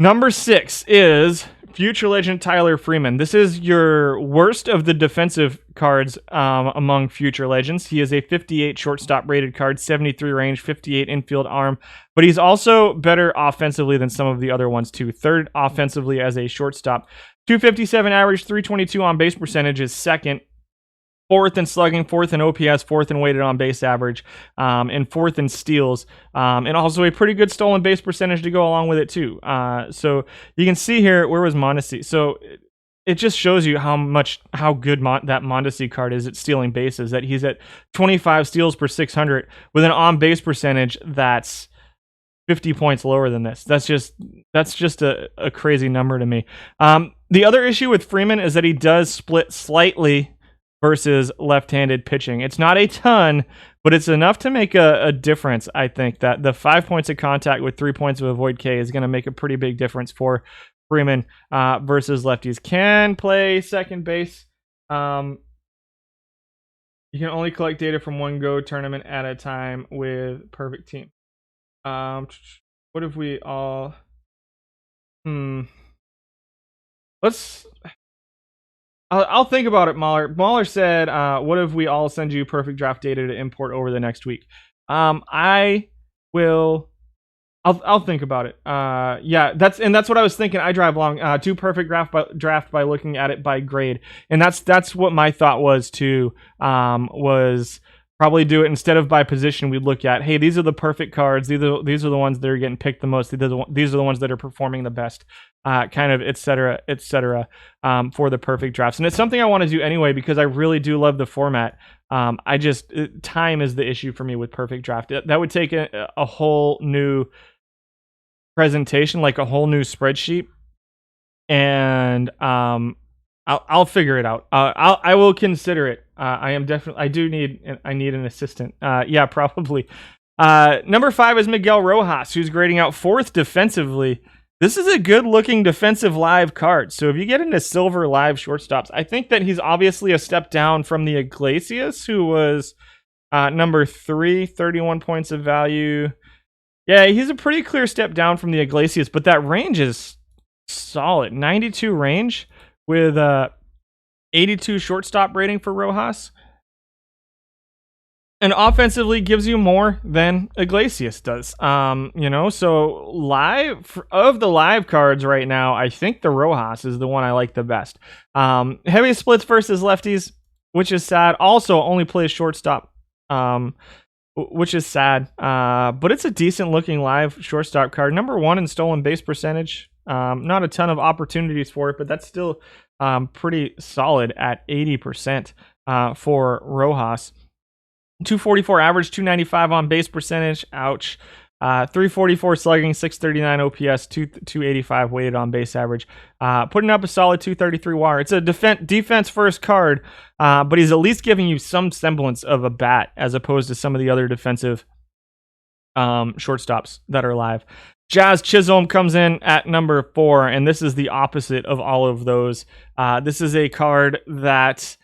Number 6 is Future Legend Tyler Freeman. This is your worst of the defensive cards among Future Legends. He is a 58 shortstop rated card, 73 range, 58 infield arm, but he's also better offensively than some of the other ones too. 3rd offensively as a shortstop. 257 average, 322 on base percentage is 2nd. 4th in slugging, 4th in OPS, 4th in weighted on base average, and 4th in steals, and also a pretty good stolen base percentage to go along with it too. So you can see here, where was Mondesi? So it just shows you how good that Mondesi card is at stealing bases. That he's at 25 steals per 600 with an on base percentage that's 50 points lower than this. That's just a crazy number to me. The other issue with Freeman is that he does split slightly versus left-handed pitching. It's not a ton, but it's enough to make a difference. I think that the 5 points of contact with 3 points of avoid K is going to make a pretty big difference for Freeman versus lefties. Can play second base. You can only collect data from one Go tournament at a time with perfect team. What if we all... I'll think about it, Mahler. Mahler said, what if we all send you perfect draft data to import over the next week? I'll think about it. Yeah, that's what I was thinking. I drive along. Do perfect draft by looking at it by grade. And that's what my thought was too, was probably do it instead of by position. We'd look at, hey, these are the perfect cards. These are the ones that are getting picked the most. These are the ones that are performing the best, kind of, et cetera, for the perfect drafts. And it's something I want to do anyway because I really do love the format. Time is the issue for me with perfect draft. That would take a whole new presentation, like a whole new spreadsheet. and I'll figure it out. I will consider it. I need an assistant. Yeah, probably. Number 5 is Miguel Rojas, who's grading out 4th defensively. This is a good-looking defensive live card. So if you get into silver live shortstops, I think that he's obviously a step down from the Iglesias, who was number 3, 31 points of value. Yeah, he's a pretty clear step down from the Iglesias, but that range is solid. 92 range with 82 shortstop rating for Rojas. And offensively gives you more than Iglesias does. So live of the live cards right now, I think the Rojas is the one I like the best. Heavy splits versus lefties, which is sad. Also only plays shortstop, which is sad. But it's a decent looking live shortstop card. Number 1 in stolen base percentage. Not a ton of opportunities for it, but that's still pretty solid at 80% for Rojas. 244 average, 295 on base percentage. Ouch. 344 slugging, 639 OPS, 285 weighted on base average. Putting up a solid 233 WAR. It's a defense first card, but he's at least giving you some semblance of a bat as opposed to some of the other defensive shortstops that are live. Jazz Chisholm comes in at number 4, and this is the opposite of all of those. This is a card that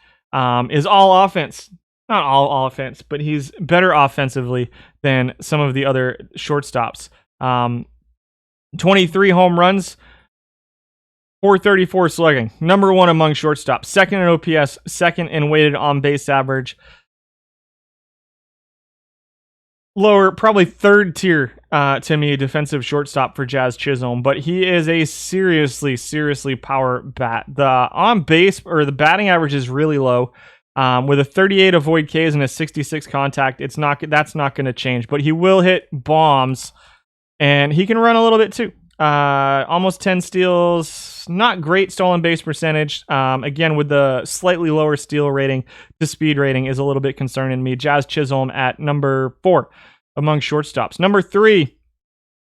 is all offense. Not all offense, but he's better offensively than some of the other shortstops. 23 home runs, 434 slugging. Number 1 among shortstops. 2nd in OPS, 2nd in weighted on base average. Lower, probably 3rd tier to me, defensive shortstop for Jazz Chisholm, but he is a seriously power bat. The on base or the batting average is really low. With a 38 avoid Ks and a 66 contact, that's not going to change. But he will hit bombs, and he can run a little bit too. Almost 10 steals, not great stolen base percentage. Again, with the slightly lower steal rating, the speed rating is a little bit concerning me. Jazz Chisholm at number 4 among shortstops. Number 3.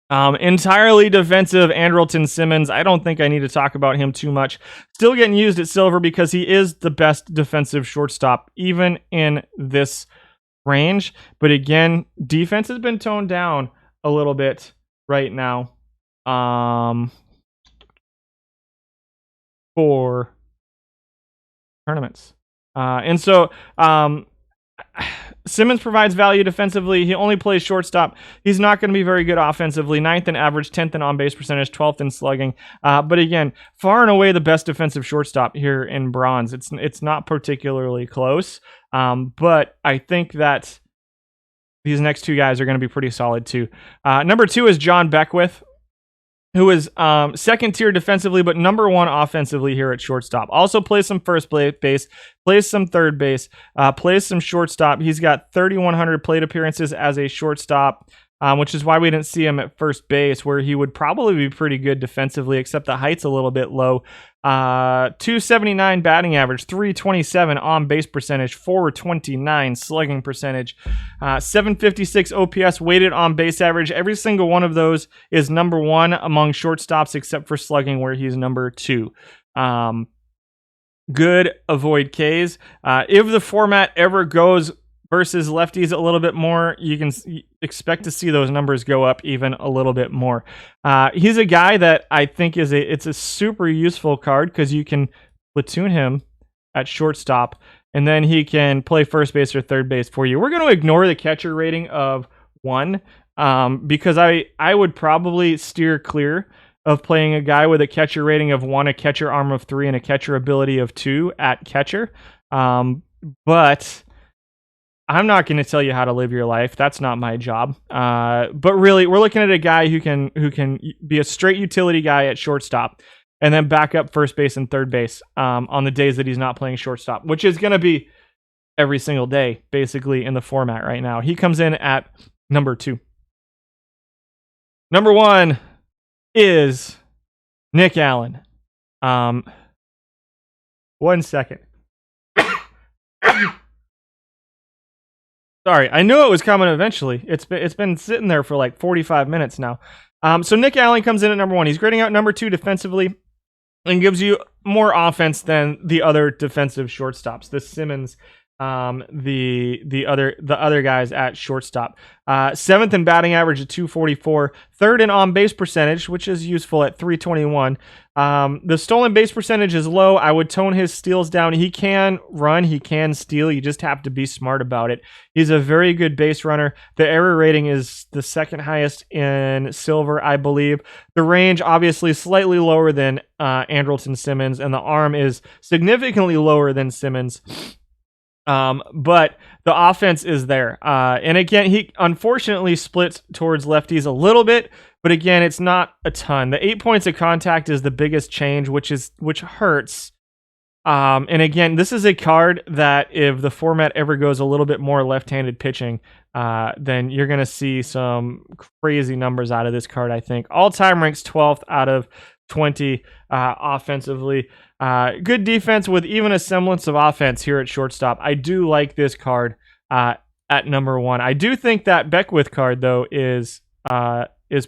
Entirely defensive Andrelton Simmons. I don't think I need to talk about him too much. Still getting used at silver because he is the best defensive shortstop, even in this range. But again, defense has been toned down a little bit right now for tournaments. Simmons provides value defensively. He only plays shortstop. He's not going to be very good offensively. 9th in average, 10th in on-base percentage, 12th in slugging. But again, far and away the best defensive shortstop here in bronze. It's not particularly close. But I think that these next 2 guys are going to be pretty solid too. Number 2 is John Beckwith, who is 2nd tier defensively, but number 1 offensively here at shortstop. Also plays some first base, plays some third base, plays some shortstop. He's got 3,100 plate appearances as a shortstop, which is why we didn't see him at first base, where he would probably be pretty good defensively, except the height's a little bit low. 279 batting average, 327 on base percentage, 429 slugging percentage, 756 OPS weighted on base average. Every single one of those is number 1 among shortstops, except for slugging, where he's number 2. Good avoid Ks. If the format ever goes versus lefties a little bit more, you can expect to see those numbers go up even a little bit more. He's a guy that I think it's a super useful card because you can platoon him at shortstop, and then he can play first base or third base for you. We're going to ignore the catcher rating of 1 because I would probably steer clear of playing a guy with a catcher rating of 1, a catcher arm of 3, and a catcher ability of 2 at catcher. But I'm not going to tell you how to live your life. That's not my job. But really, we're looking at a guy who can be a straight utility guy at shortstop and then back up first base and third base on the days that he's not playing shortstop, which is going to be every single day, basically, in the format right now. He comes in at number 2. Number 1 is Nick Allen. 1 second. Sorry, I knew it was coming eventually. It's been sitting there for like 45 minutes now. So Nick Allen comes in at number 1. He's grading out number 2 defensively. and gives you more offense than the other defensive shortstops. The Simmons, the other guys at shortstop. Seventh in batting average at 244. Third in on base percentage, which is useful at 321. The stolen base percentage is low. I would tone his steals down. He can run, he can steal. You just have to be smart about it. He's a very good base runner. The error rating is the second highest in silver, I believe. The range, obviously, slightly lower than Andrelton Simmons, and the arm is significantly lower than Simmons. But the offense is there. And again, he unfortunately splits towards lefties a little bit, but again, it's not a ton. The 8 points of contact is the biggest change, which hurts. And again, this is a card that if the format ever goes a little bit more left-handed pitching, then you're going to see some crazy numbers out of this card, I think. All-time ranks 12th out of 20 offensively. Good defense with even a semblance of offense here at shortstop. I do like this card at number 1. I do think that Beckwith card, though, is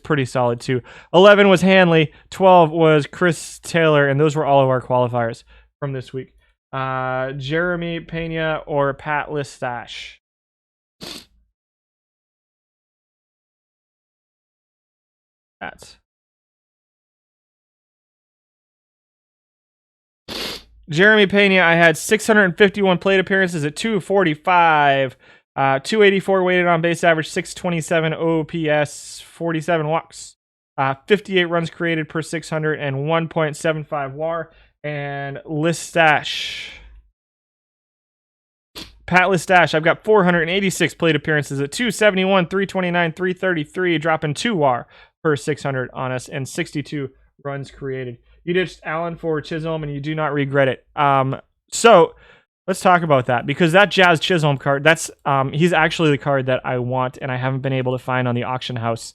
pretty solid, too. 11 was Hanley. 12 was Chris Taylor, and those were all of our qualifiers from this week. Jeremy Pena or Pat Listash? That's Jeremy Pena. I had 651 plate appearances at 245, 284 weighted on base average, 627 OPS, 47 walks, 58 runs created per 600, and 1.75 WAR. And Listash. Pat Listash, I've got 486 plate appearances at 271, 329, 333, dropping 2 WAR per 600 on us, and 62 runs created. You ditched Allen for Chisholm, and you do not regret it. So let's talk about that, because that Jazz Chisholm card, that's he's actually the card that I want, and I haven't been able to find on the auction house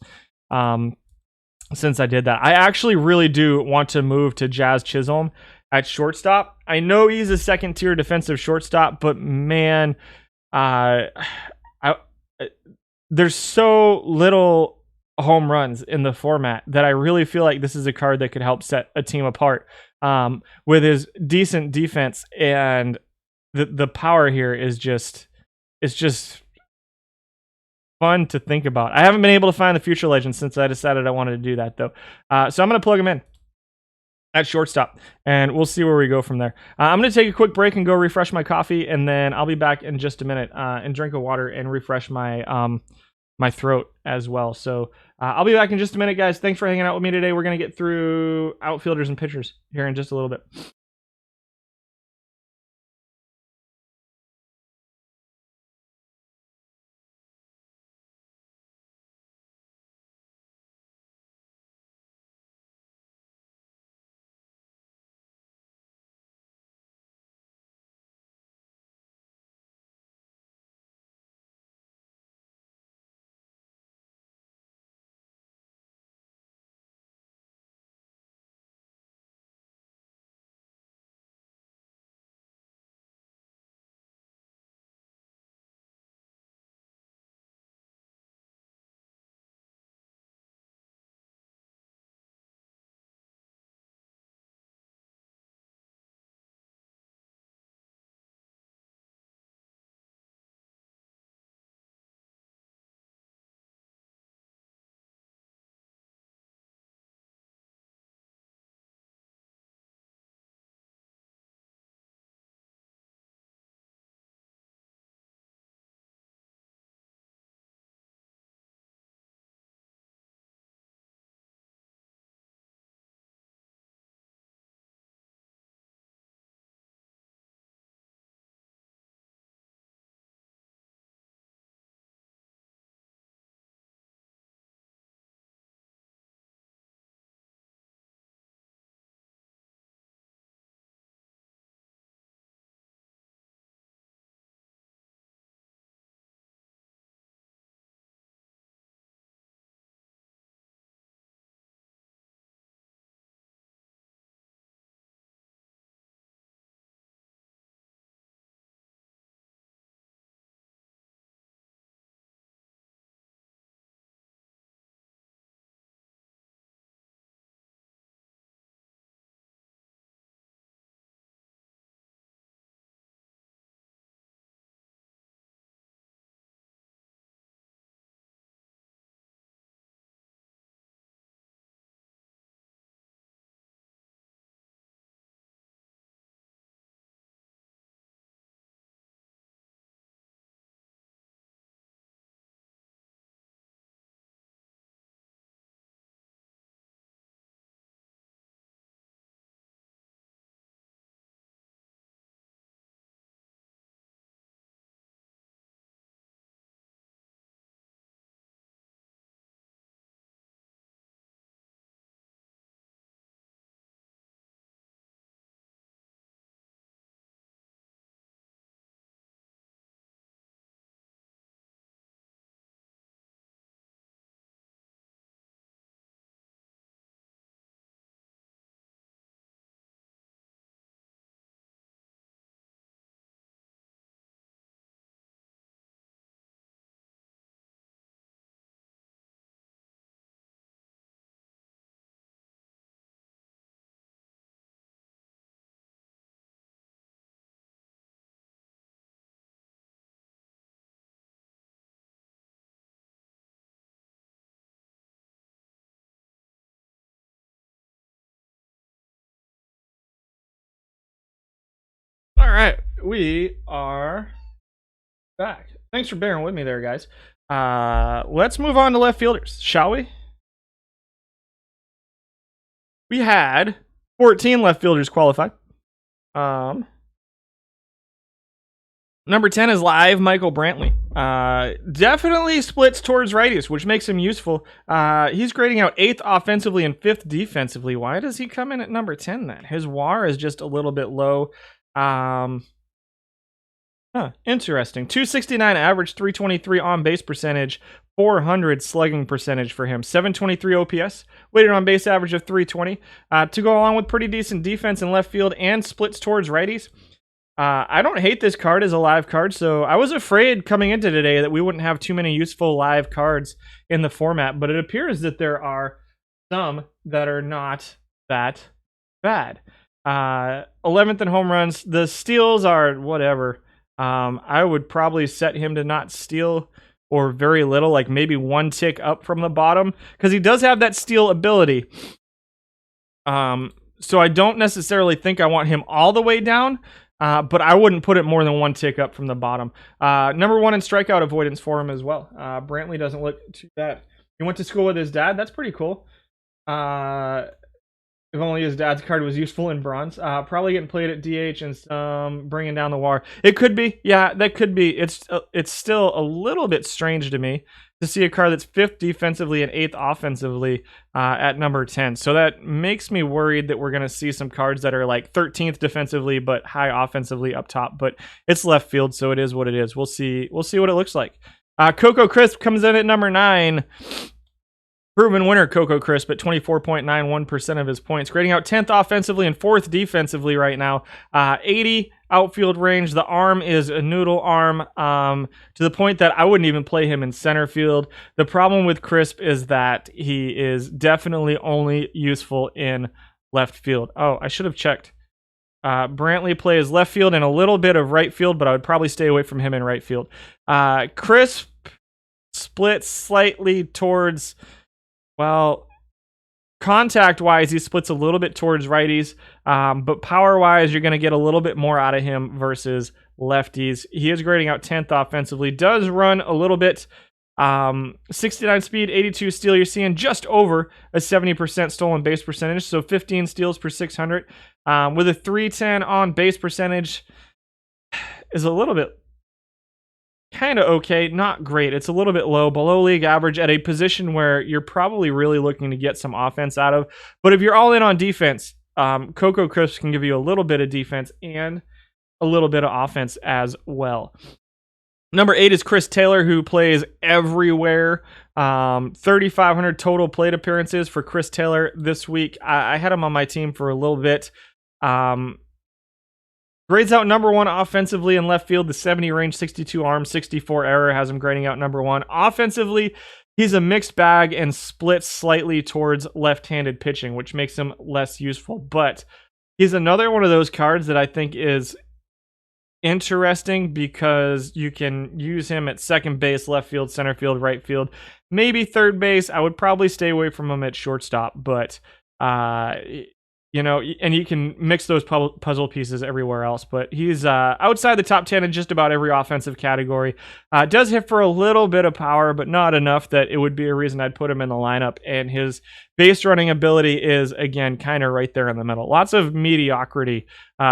since I did that. I actually really do want to move to Jazz Chisholm at shortstop. I know he's a second-tier defensive shortstop, but man, there's so little home runs in the format that I really feel like this is a card that could help set a team apart. With his decent defense, and the power here is just fun to think about. I haven't been able to find the Future Legend since I decided I wanted to do that, though. So I'm going to plug him in at shortstop, and we'll see where we go from there. I'm going to take a quick break and go refresh my coffee, and then I'll be back in just a minute and drink a water and refresh my my throat as well. So I'll be back in just a minute, guys. Thanks for hanging out with me today. We're going to get through outfielders and pitchers here in just a little bit. right, we are back. Thanks for bearing with me there, guys. Let's move on to left fielders, shall we? We had 14 left fielders qualified. Number 10 is live, Michael Brantley. Definitely splits towards righties, which makes him useful. He's grading out 8th offensively and 5th defensively. Why does he come in at number 10 then? His WAR is just a little bit low. Interesting. 269 average, 323 on base percentage, 400 slugging percentage for him. 723 OPS, weighted on base average of 320. To go along with pretty decent defense in left field and splits towards righties. I don't hate this card as a live card, so I was afraid coming into today that we wouldn't have too many useful live cards in the format, but it appears that there are some that are not that bad. 11th in home runs. The steals are whatever. I would probably set him to not steal or very little, like maybe one tick up from the bottom, because he does have that steal ability. So I don't necessarily think I want him all the way down. But I wouldn't put it more than one tick up from the bottom. Number 1 in strikeout avoidance for him as well. Brantley doesn't look too bad. He went to school with his dad. That's pretty cool. If only his dad's card was useful in bronze. Probably getting played at DH and some bringing down the WAR. It could be. Yeah, that could be. It's still a little bit strange to me to see a card that's 5th defensively and 8th offensively at number 10. So that makes me worried that we're going to see some cards that are like 13th defensively but high offensively up top. But it's left field, so it is what it is. We'll see what it looks like. Coco Crisp comes in at number 9. Proven winner, Coco Crisp, at 24.91% of his points. Grading out 10th offensively and 4th defensively right now. 80 outfield range. The arm is a noodle arm to the point that I wouldn't even play him in center field. The problem with Crisp is that he is definitely only useful in left field. Oh, I should have checked. Brantley plays left field and a little bit of right field, but I would probably stay away from him in right field. Crisp splits slightly towards... Well, contact-wise, he splits a little bit towards righties, but power-wise, you're going to get a little bit more out of him versus lefties. He is grading out 10th offensively. Does run a little bit. 69 speed, 82 steal. You're seeing just over a 70% stolen base percentage, so 15 steals per 600. With a 310 on base percentage is a little bit kind of okay, not great. It's a little bit low, below league average at a position where you're probably really looking to get some offense out of. But if you're all in on defense, Coco Crisp can give you a little bit of defense and a little bit of offense as well. Number 8 is Chris Taylor, who plays everywhere. 3,500 total plate appearances for Chris Taylor this week. I had him on my team for a little bit. Grades out number 1 offensively in left field, the 70 range, 62 arm, 64 error has him grading out number 1. Offensively, he's a mixed bag and splits slightly towards left-handed pitching, which makes him less useful. But he's another one of those cards that I think is interesting because you can use him at second base, left field, center field, right field, maybe third base. I would probably stay away from him at shortstop, but and you can mix those puzzle pieces everywhere else. But he's outside the top 10 in just about every offensive category. Does hit for a little bit of power, but not enough that it would be a reason I'd put him in the lineup. And his base running ability is, again, kind of right there in the middle. Lots of mediocrity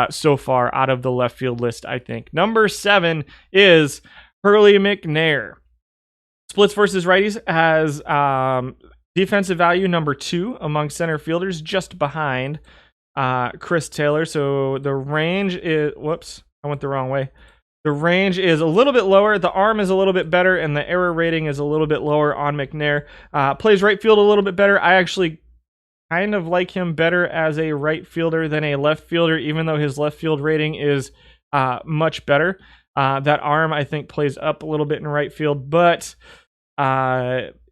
so far out of the left field list, I think. Number 7 is Hurley McNair. Splits versus righties has... defensive value number 2 among center fielders, just behind Chris Taylor. So the range is... Whoops, I went the wrong way. The range is a little bit lower. The arm is a little bit better, and the error rating is a little bit lower on McNair. Plays right field a little bit better. I actually kind of like him better as a right fielder than a left fielder, even though his left field rating is much better. That arm, I think, plays up a little bit in right field, but...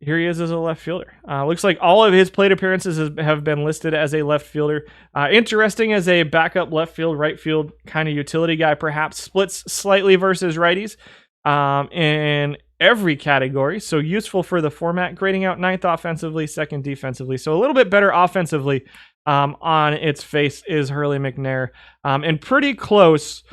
here he is as a left fielder. Looks like all of his plate appearances have been listed as a left fielder. Interesting as a backup left field, right field kind of utility guy, perhaps. Splits slightly versus righties in every category. So useful for the format. Grading out 9th offensively, 2nd defensively. So a little bit better offensively on its face is Hurley McNair. And pretty close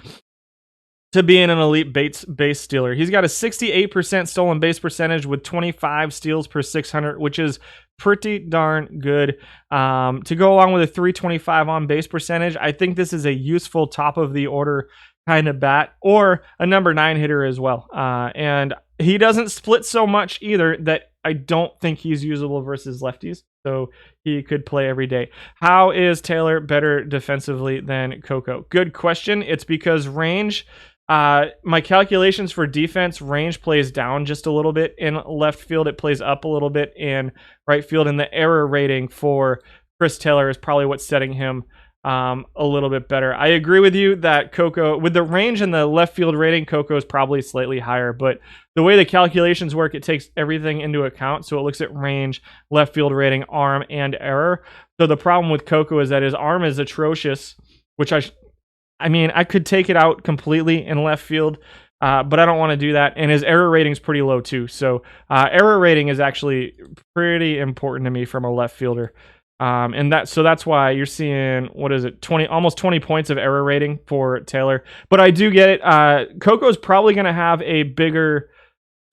to being an elite base stealer. He's got a 68% stolen base percentage with 25 steals per 600, which is pretty darn good. To go along with a 325 on base percentage, I think this is a useful top of the order kind of bat, or a number 9 hitter as well. And he doesn't split so much either that I don't think he's usable versus lefties. So he could play every day. How is Taylor better defensively than Coco? Good question. It's because range, my calculations for defense, range plays down just a little bit in left field. It plays up a little bit in right field. And the error rating for Chris Taylor is probably what's setting him a little bit better. I agree with you that Coco, with the range and the left field rating, Coco is probably slightly higher, but the way the calculations work, it takes everything into account. So it looks at range, left field rating, arm, and error. So the problem with Coco is that his arm is atrocious, which I mean, I could take it out completely in left field, but I don't want to do that. And his error rating is pretty low too. So error rating is actually pretty important to me from a left fielder. And that's why you're seeing, what is it, almost 20 points of error rating for Taylor. But I do get it. Coco's probably going to have a bigger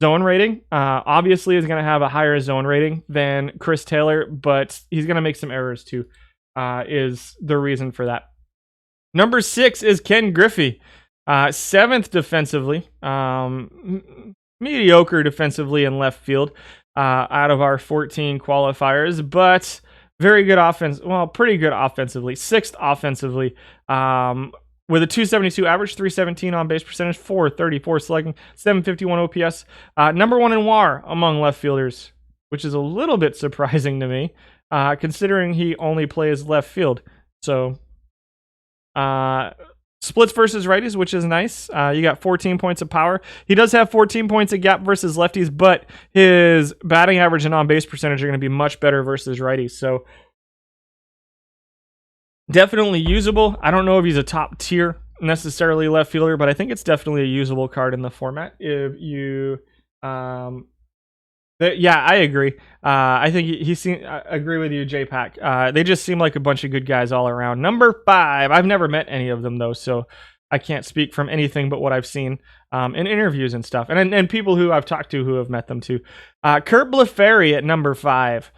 zone rating. Obviously is going to have a higher zone rating than Chris Taylor, but he's going to make some errors too, is the reason for that. Number 6 is Ken Griffey. 7th defensively. Mediocre defensively in left field out of our 14 qualifiers, but very good offense. Well, pretty good offensively. 6th offensively, with a 272 average, 317 on base percentage, 434 slugging, 751 OPS. Number 1 in WAR among left fielders, which is a little bit surprising to me, considering he only plays left field. So, splits versus righties, which is nice. You got 14 points of power. He does have 14 points of gap versus lefties, but his batting average and on-base percentage are going to be much better versus righties. So definitely usable. I don't know if he's a top tier necessarily left fielder, but I think it's definitely a usable card in the format. If you, yeah, I agree. I think I agree with you, JPack. They just seem like a bunch of good guys all around. Number 5, I've never met any of them though, so I can't speak from anything but what I've seen in interviews and stuff, and people who I've talked to who have met them too. Kurt Blefary at number 5.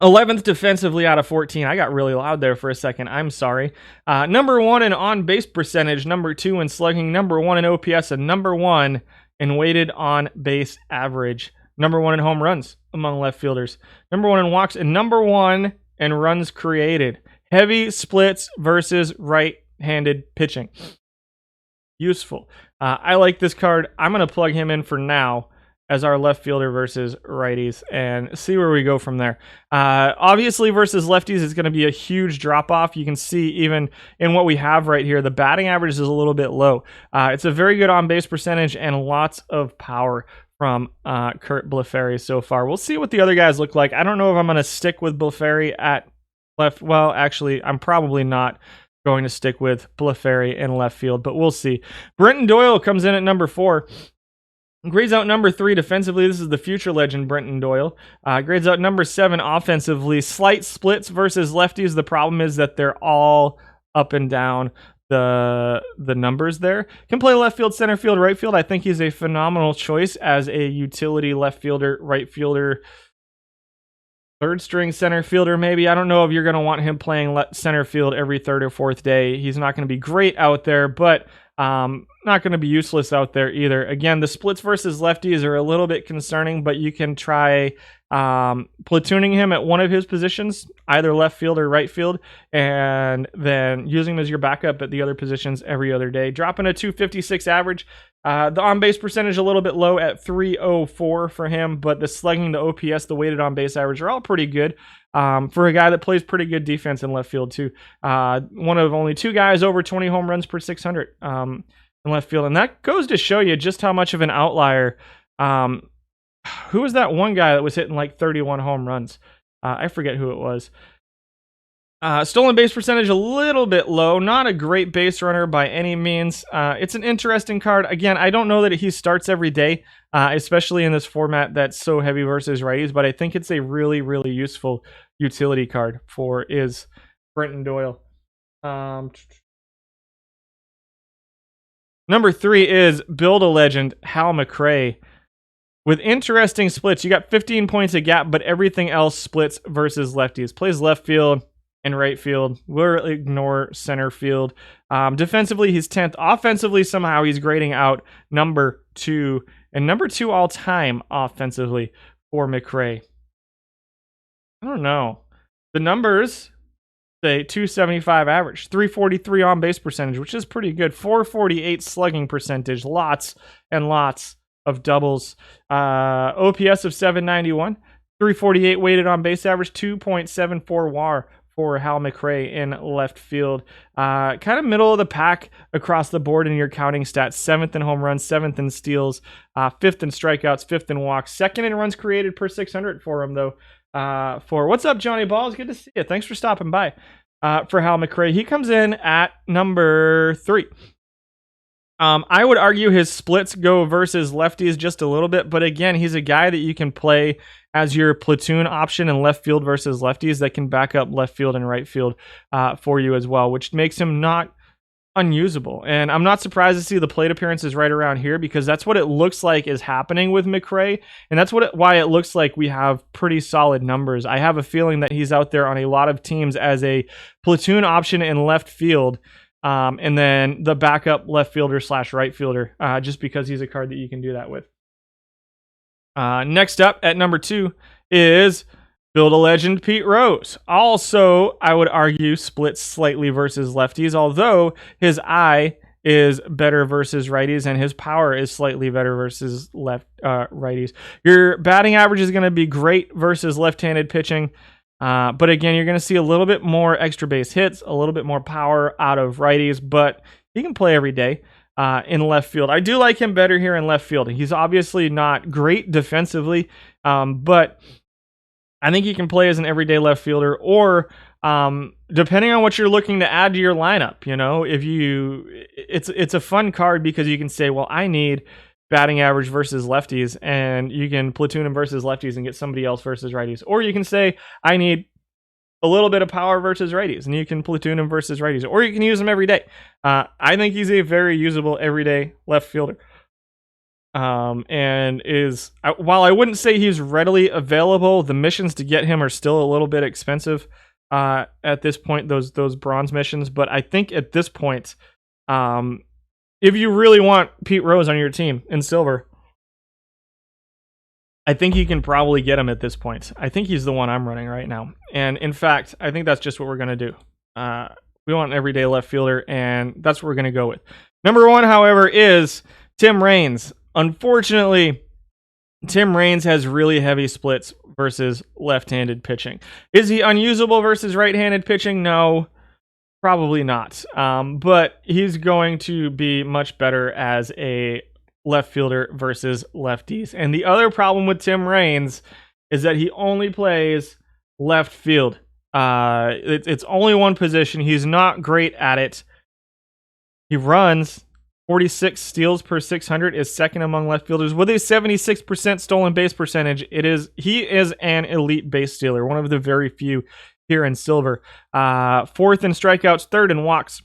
11th defensively out of 14. I got really loud there for a second. I'm sorry. Number 1 in on-base percentage, number 2 in slugging, number 1 in OPS, and number 1 in weighted on-base average. Number 1 in home runs among left fielders. Number 1 in walks, and number 1 in runs created. Heavy splits versus right-handed pitching. Useful. I like this card. I'm going to plug him in for now as our left fielder versus righties and see where we go from there. Obviously versus lefties is going to be a huge drop off. You can see even in what we have right here, the batting average is a little bit low. It's a very good on-base percentage and lots of power from Kurt Blefary so far. We'll see what the other guys look like. I don't know if I'm going to stick with Blefary at left. Well, actually, I'm probably not going to stick with Blefary in left field, but we'll see. Brenton Doyle comes in at number 4. Grades out number 3 defensively. This is the future legend, Brenton Doyle. Grades out number 7 offensively. Slight splits versus lefties. The problem is that they're all up and down the numbers there. Can play left field, center field, right field. I think he's a phenomenal choice as a utility left fielder, right fielder, third string center fielder maybe. I don't know if you're going to want him playing center field every third or fourth day. He's not going to be great out there, but not going to be useless out there either. Again, the splits versus lefties are a little bit concerning, but you can try platooning him at one of his positions, either left field or right field, and then using him as your backup at the other positions every other day. Dropping a 256 average. The on-base percentage a little bit low at 304 for him, but the slugging, the OPS, the weighted on-base average are all pretty good for a guy that plays pretty good defense in left field too. One of only 2 guys over 20 home runs per 600 in left field, and that goes to show you just how much of an outlier. Who was that one guy that was hitting like 31 home runs? I forget who it was. Stolen base percentage a little bit low. Not a great base runner by any means. It's an interesting card. Again, I don't know that he starts every day, especially in this format that's so heavy versus righties, but I think it's a really, really useful utility card for Brenton Doyle. Number 3 is Build-A-Legend, Hal McRae. With interesting splits, you got 15 points of gap, but everything else splits versus lefties. Plays left field and right field. We'll ignore center field. Defensively, he's 10th. Offensively, somehow he's grading out number 2. And number 2 all-time offensively for McRae. I don't know. The numbers say 275 average, 343 on base percentage, which is pretty good. 448 slugging percentage, lots and lots of doubles. OPS of 791, 348 weighted on base average, 2.74 WAR for Hal McRae in left field. Kind of middle of the pack across the board in your counting stats. 7th in home runs, 7th in steals, 5th in strikeouts, 5th in walks, 2nd in runs created per 600 for him, though. What's up, Johnny Balls? Good to see you. Thanks for stopping by. For Hal McRae, he comes in at number 3. I would argue his splits go versus lefties just a little bit, but again, he's a guy that you can play as your platoon option in left field versus lefties that can back up left field and right field for you as well, which makes him not unusable. And I'm not surprised to see the plate appearances right around here, because that's what it looks like is happening with McRae, and that's why it looks like we have pretty solid numbers. I have a feeling that he's out there on a lot of teams as a platoon option in left field, and then the backup left fielder / right fielder, just because he's a card that you can do that with. Next up at number 2 is Build-A-Legend Pete Rose. Also, I would argue splits slightly versus lefties, although his eye is better versus righties and his power is slightly better versus righties. Your batting average is going to be great versus left-handed pitching, but again, you're going to see a little bit more extra base hits, a little bit more power out of righties, but he can play every day. In left field, I do like him better here in left field. He's obviously not great defensively, but I think he can play as an everyday left fielder, or depending on what you're looking to add to your lineup. You know, it's a fun card because you can say, well, I need batting average versus lefties, and you can platoon him versus lefties and get somebody else versus righties. Or you can say, I need a little bit of power versus righties, and you can platoon him versus righties, or you can use him every day. I think he's a very usable everyday left fielder. And while I wouldn't say he's readily available, the missions to get him are still a little bit expensive at this point, those bronze missions. But I think at this point, if you really want Pete Rose on your team in silver, I think you can probably get him at this point. I think he's the one I'm running right now. And in fact, I think that's just what we're going to do. We want an everyday left fielder, and that's what we're going to go with. Number 1, however, is Tim Raines. Unfortunately, Tim Raines has really heavy splits versus left-handed pitching. Is he unusable versus right-handed pitching? No, probably not. But he's going to be much better as a left fielder versus lefties. And the other problem with Tim Raines is that he only plays left field. It's only one position. He's not great at it. He runs 46 steals per 600, is second among left fielders with a 76% stolen base percentage. He is an elite base stealer, one of the very few here in silver. 4th in strikeouts, 3rd in walks,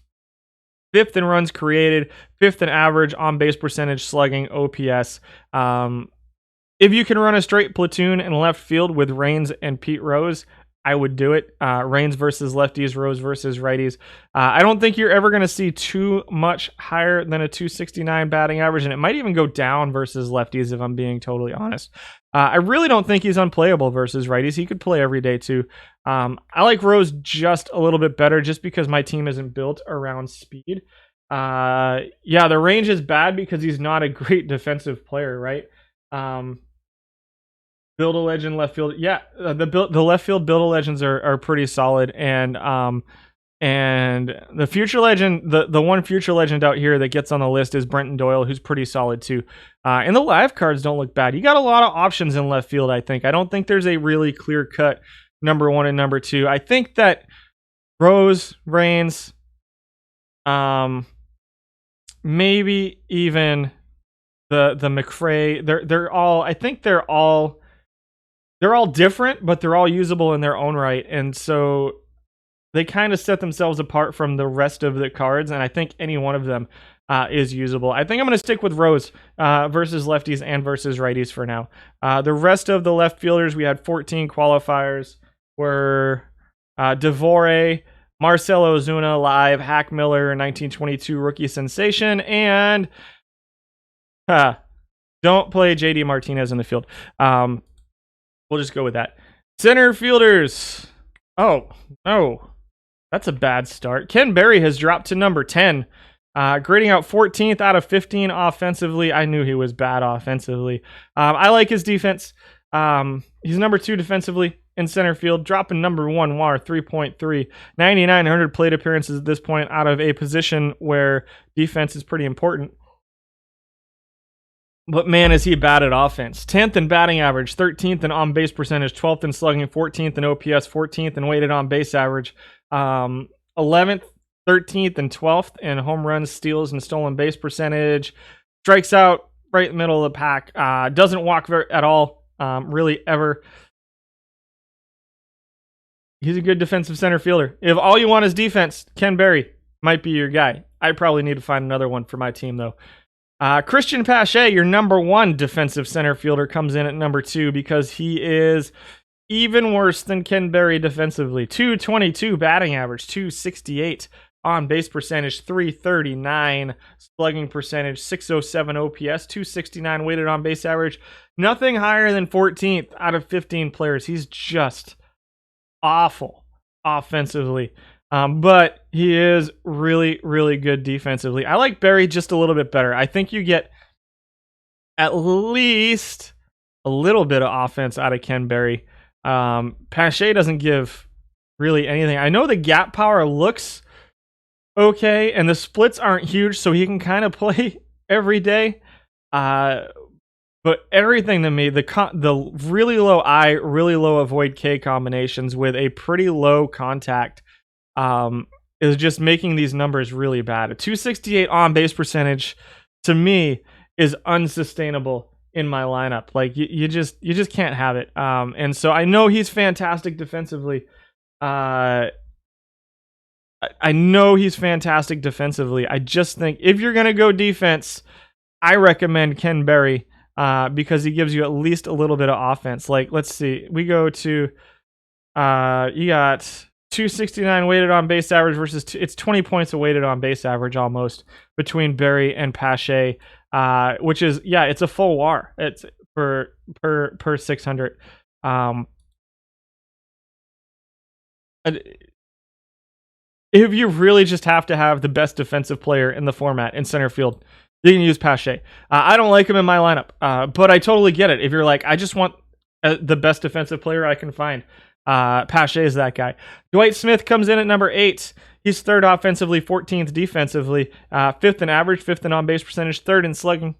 5th in runs created, 5th in average on base percentage, slugging, OPS. If you can run a straight platoon in left field with Raines and Pete Rose, I would do it. Raines versus lefties, Rose versus righties. I don't think you're ever going to see too much higher than a 269 batting average, and it might even go down versus lefties if I'm being totally honest. I really don't think he's unplayable versus righties. He could play every day too. I like Rose just a little bit better just because my team isn't built around speed. The range is bad because he's not a great defensive player, right? Build-A-Legend left field. Yeah, the left field Build-A-Legends are pretty solid, and the future legend, the one future legend out here that gets on the list is Brenton Doyle, who's pretty solid too. And the live cards don't look bad. You got a lot of options in left field, I think. I don't think there's a really clear-cut number 1 and number 2. I think that Rose, Raines, maybe even the McRae, they're all different, but they're all usable in their own right, and so they kind of set themselves apart from the rest of the cards, and I think any one of them is usable. I think I'm going to stick with Rose versus lefties and versus righties for now. The rest of the left fielders, we had 14 qualifiers, were Devore, Marcelo Ozuna, live, Hack Miller, 1922 rookie sensation, and don't play JD Martinez in the field. We'll just go with that. Center fielders. Oh, no. That's a bad start. Ken Berry has dropped to number 10, grading out 14th out of 15 offensively. I knew he was bad offensively. I like his defense. He's number 2 defensively in center field, dropping number 1 WAR, 3.3. 9,900 plate appearances at this point out of a position where defense is pretty important. But man, is he bad at offense. 10th in batting average, 13th in on-base percentage, 12th in slugging, 14th in OPS, 14th in weighted on-base average, 11th, 13th, and 12th in home runs, steals, and stolen base percentage. Strikes out right in the middle of the pack. Doesn't walk at all, really, ever. He's a good defensive center fielder. If all you want is defense, Ken Berry might be your guy. I probably need to find another one for my team, though. Christian Pache, your number 1 defensive center fielder, comes in at number 2 because he is even worse than Ken Berry defensively. 222 batting average, 268 on base percentage, 339 slugging percentage, 607 OPS, 269 weighted on base average. Nothing higher than 14th out of 15 players. He's just awful offensively. But he is really, really good defensively. I like Berry just a little bit better. I think you get at least a little bit of offense out of Ken Berry. Pache doesn't give really anything. I know the gap power looks okay, and the splits aren't huge, so he can kind of play every day. But everything to me, the really low I, really low avoid K combinations with a pretty low contact is just making these numbers really bad. A 268 on base percentage to me is unsustainable in my lineup. Like you just can't have it. And so I know he's fantastic defensively. I know he's fantastic defensively. I just think if you're gonna go defense, I recommend Ken Berry because he gives you at least a little bit of offense. Like let's see, we go to you got 269 weighted on base average versus it's 20 points of weighted on base average almost between Berry and Pache, which is it's a full WAR. It's per 600. If you really just have to have the best defensive player in the format in center field, you can use Pache. I don't like him in my lineup, but I totally get it. If you're like, I just want the best defensive player I can find, Pache is that guy. Dwight Smith comes in at number 8. He's 3rd offensively, 14th defensively, 5th in average, 5th in on-base percentage, 3rd in slugging.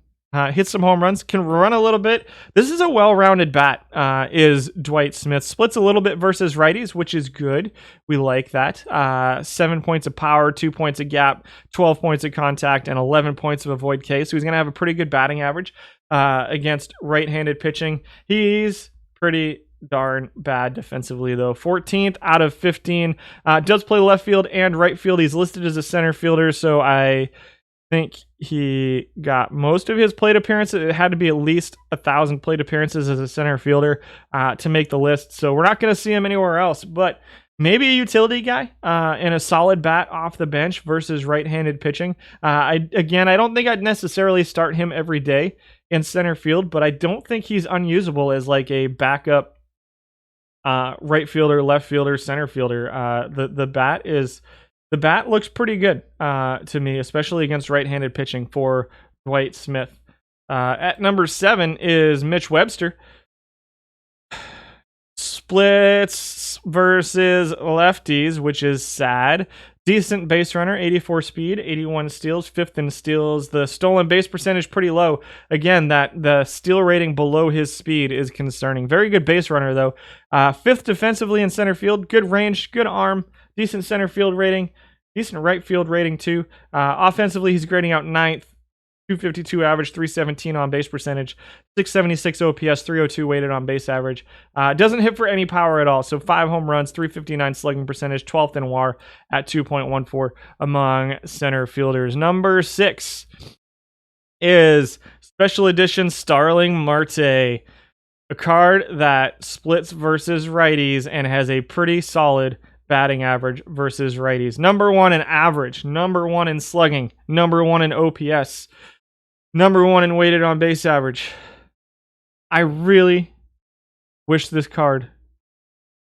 Hits some home runs, can run a little bit. This is a well-rounded bat, is Dwight Smith. Splits a little bit versus righties, which is good. We like that. 7 points of power, 2 points of gap, 12 points of contact, and 11 points of avoid K. So he's going to have a pretty good batting average against right-handed pitching. He's pretty darn bad defensively, though. 14th out of 15. Does play left field and right field. He's listed as a center fielder, so I think he got most of his plate appearances. It had to be at least 1,000 plate appearances as a center fielder to make the list, so we're not going to see him anywhere else, but maybe a utility guy and a solid bat off the bench versus right-handed pitching. I don't think I'd necessarily start him every day in center field, but I don't think he's unusable as like a backup right fielder, left fielder, center fielder. The bat looks pretty good to me, especially against right-handed pitching for Dwight Smith. At number 7 is Mitch Webster. Splits versus lefties, which is sad. Decent base runner, 84 speed, 81 steals, 5th in steals. The stolen base percentage pretty low. Again, that the steal rating below his speed is concerning. Very good base runner, though. 5th defensively in center field. Good range, good arm, decent center field rating, decent right field rating, too. Offensively, he's grading out 9th. 252 average, 317 on base percentage, 676 OPS, 302 weighted on base average. Doesn't hit for any power at all. So 5 home runs, 359 slugging percentage, 12th in WAR at 2.14 among center fielders. Number 6 is Special Edition Starling Marte, a card that splits versus righties and has a pretty solid batting average versus righties. Number 1 in average, number 1 in slugging, number 1 in OPS, number 1 in weighted on base average. I really wish this card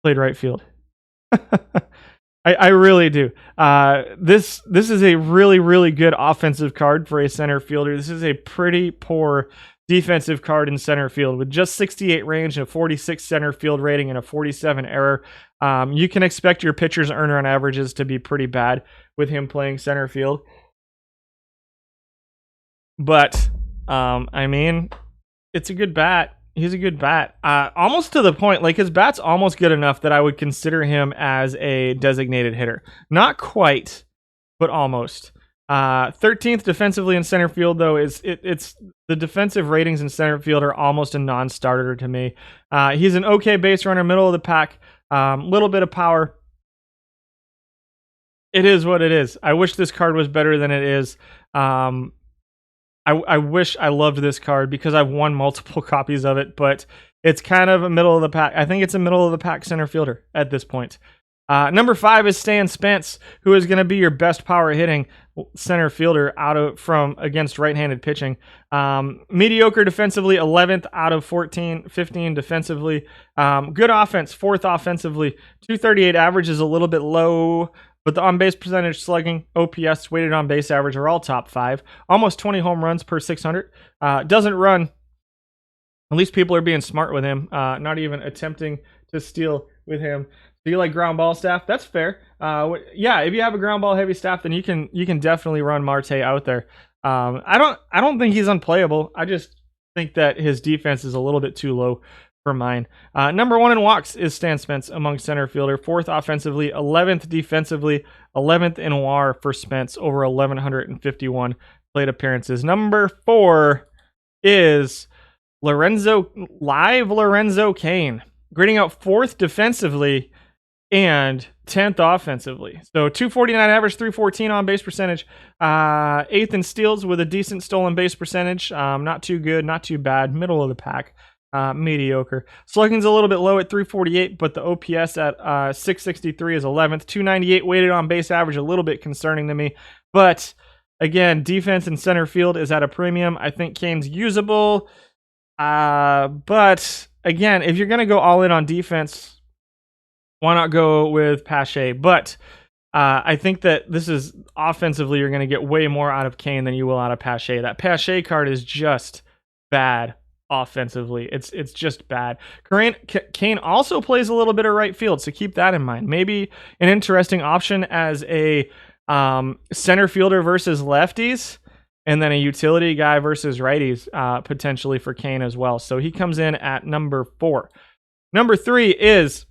played right field. I really do. This is a really, really good offensive card for a center fielder. This is a pretty poor defensive card in center field with just 68 range and a 46 center field rating and a 47 error. You can expect your pitcher's earner on averages to be pretty bad with him playing center field. But, I mean, it's a good bat. He's a good bat. Almost to the point, like his bat's almost good enough that I would consider him as a designated hitter. Not quite, but almost. 13th defensively in center field, though, it's the defensive ratings in center field are almost a non-starter to me. He's an okay base runner, middle of the pack, little bit of power. It is what it is. I wish this card was better than it is. I wish I loved this card because I've won multiple copies of it, but it's kind of a middle of the pack. I think it's a middle of the pack center fielder at this point. Number 5 is Stan Spence, who is going to be your best power hitting center fielder against right-handed pitching. Mediocre defensively, 11th out of 15 defensively. Good offense, 4th offensively. 238 average is a little bit low, but the on-base percentage, slugging, OPS, weighted on-base average are all top 5. Almost 20 home runs per 600. Doesn't run. At least people are being smart with him. Not even attempting to steal with him. Do you like ground ball staff? That's fair. Yeah, if you have a ground ball heavy staff, then you can definitely run Marte out there. I don't think he's unplayable. I just think that his defense is a little bit too low for mine. Number 1 in walks is Stan Spence among center fielder. 4th offensively, 11th defensively, 11th in WAR for Spence, over 1,151 plate appearances. Number 4 is Lorenzo Cain, grading out 4th defensively and 10th offensively. So 249 average, 314 on base percentage, 8th in steals with a decent stolen base percentage. Not too good, not too bad, middle of the pack. Mediocre. Slugging's a little bit low at 348, but the OPS at 663 is 11th. 298 weighted on base average, a little bit concerning to me. But again, defense in center field is at a premium. I think Cain's usable. But again, if you're going to go all in on defense, why not go with Pache? But I think that this is offensively, you're going to get way more out of Cain than you will out of Pache. That Pache card is just bad offensively. It's just bad. Cain also plays a little bit of right field, so keep that in mind. Maybe an interesting option as a center fielder versus lefties, and then a utility guy versus righties potentially for Cain as well. So he comes in at number 4. Number 3 is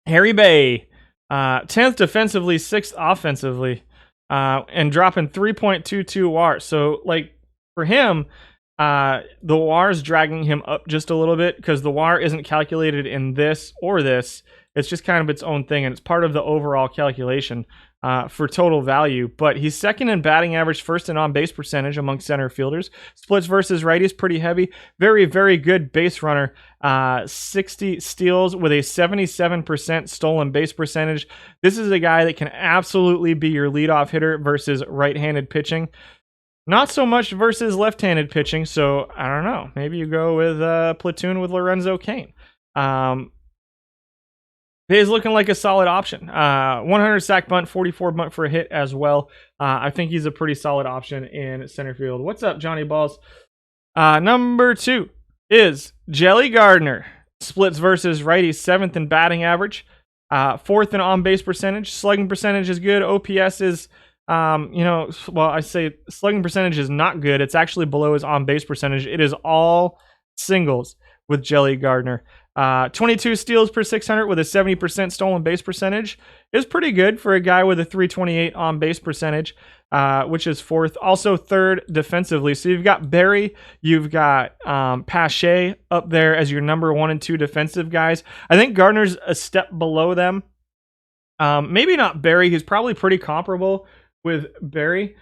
Harry Bay, 10th defensively, 6th offensively, and dropping 3.22 WAR. So, like, for him, the WAR is dragging him up just a little bit because the WAR isn't calculated in this or this. It's just kind of its own thing, and it's part of the overall calculation for total value. But he's second in batting average, first in on-base percentage among center fielders. Splits versus righties, pretty heavy. Very, very good base runner. 60 steals with a 77% stolen base percentage. This is a guy that can absolutely be your leadoff hitter versus right-handed pitching. Not so much versus left-handed pitching, so I don't know. Maybe you go with platoon with Lorenzo Cain. He's looking like a solid option. 100 sack bunt, 44 bunt for a hit as well. I think he's a pretty solid option in center field. What's up, Johnny Balls? Number 2 is Jelly Gardner. Splits versus righties, 7th in batting average, 4th in on-base percentage. Slugging percentage is good. OPS is... I say slugging percentage is not good. It's actually below his on-base percentage. It is all singles with Jelly Gardner. 22 steals per 600 with a 70% stolen base percentage is pretty good for a guy with a 328 on base percentage, which is fourth. Also third defensively. So you've got Barry, you've got Pache up there as your number 1 and 2 defensive guys. I think Gardner's a step below them. Maybe not Barry. He's probably pretty comparable with Barry.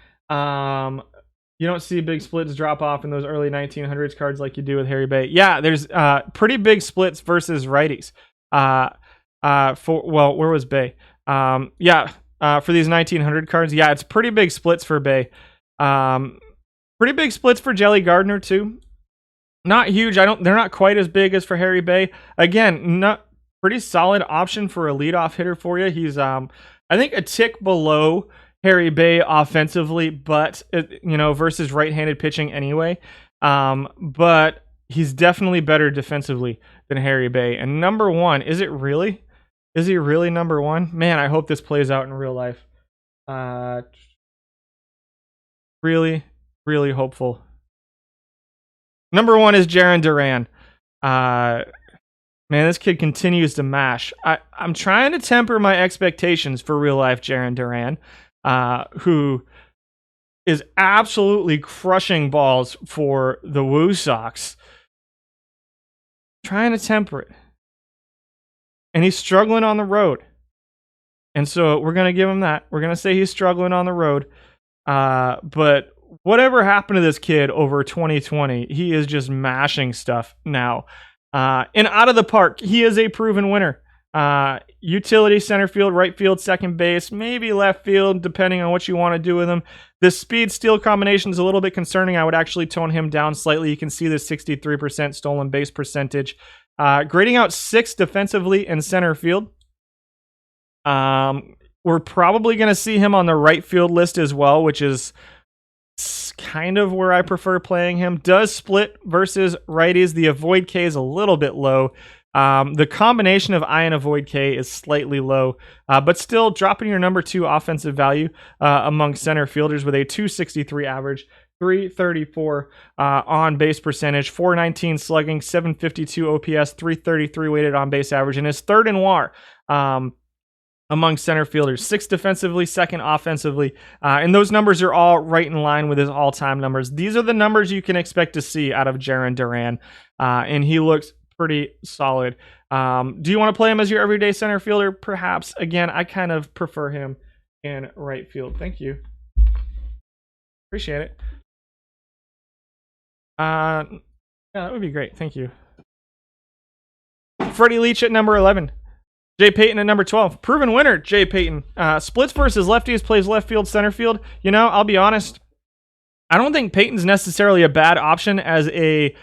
You don't see big splits drop off in those early 1900s cards like you do with Harry Bay. Yeah, there's pretty big splits versus righties. Where was Bay? For these 1900 cards, yeah, it's pretty big splits for Bay. Pretty big splits for Jelly Gardner too. Not huge. They're not quite as big as for Harry Bay. Again, not pretty solid option for a leadoff hitter for you. He's I think a tick below Harry Bay offensively, but versus right-handed pitching anyway. But he's definitely better defensively than Harry Bay. And number 1, is it really? Is he really number 1? Man, I hope this plays out in real life. Really, really hopeful. Number 1 is Jarren Duran. Man, this kid continues to mash. I'm trying to temper my expectations for real life Jarren Duran. Who is absolutely crushing balls for the Woo Sox. Trying to temper it. And he's struggling on the road. And so we're going to give him that. We're going to say he's struggling on the road. But whatever happened to this kid over 2020, he is just mashing stuff now. And out of the park, he is a proven winner. Utility, center field, right field, second base, maybe left field, depending on what you want to do with him. The speed steal combination is a little bit concerning. I would actually tone him down slightly. You can see the 63% stolen base percentage. Grading out 6 defensively in center field. We're probably going to see him on the right field list as well, which is kind of where I prefer playing him. Does split versus righties. The avoid K is a little bit low. The combination of I and avoid K is slightly low, but still dropping your number 2 offensive value among center fielders with a 263 average, 334 on base percentage, 419 slugging, 752 OPS, 333 weighted on base average, and his third in WAR among center fielders, 6th defensively, 2nd offensively, and those numbers are all right in line with his all-time numbers. These are the numbers you can expect to see out of Jarren Duran, and he looks pretty solid. Do you want to play him as your everyday center fielder? Perhaps. Again, I kind of prefer him in right field. Thank you. Appreciate it. Yeah, that would be great. Thank you. Freddie Leach at number 11. Jay Payton at number 12. Proven winner, Jay Payton. Splits versus lefties, plays left field, center field. I'll be honest. I don't think Payton's necessarily a bad option as a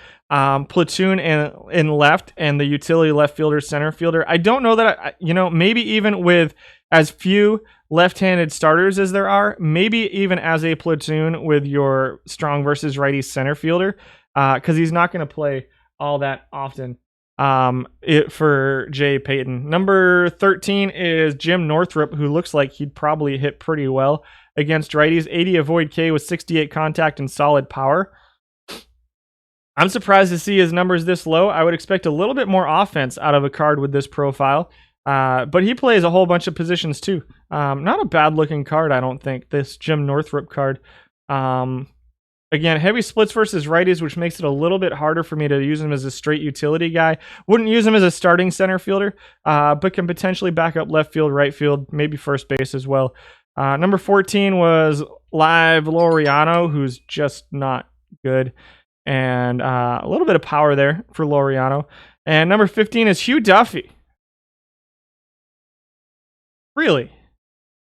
platoon in left and the utility left fielder, center fielder. I don't know that, maybe even with as few left-handed starters as there are, maybe even as a platoon with your strong versus righty center fielder, because he's not going to play all that often for Jay Payton. Number 13 is Jim Northrup, who looks like he'd probably hit pretty well against righties. 80 avoid K with 68 contact and solid power. I'm surprised to see his numbers this low. I would expect a little bit more offense out of a card with this profile. But he plays a whole bunch of positions too. Not a bad looking card, I don't think, this Jim Northrup card. Again, heavy splits versus righties, which makes it a little bit harder for me to use him as a straight utility guy. Wouldn't use him as a starting center fielder, but can potentially back up left field, right field, maybe first base as well. Number 14 was Live Laureano, who's just not good. And a little bit of power there for Laureano. And number 15 is Hugh Duffy. Really?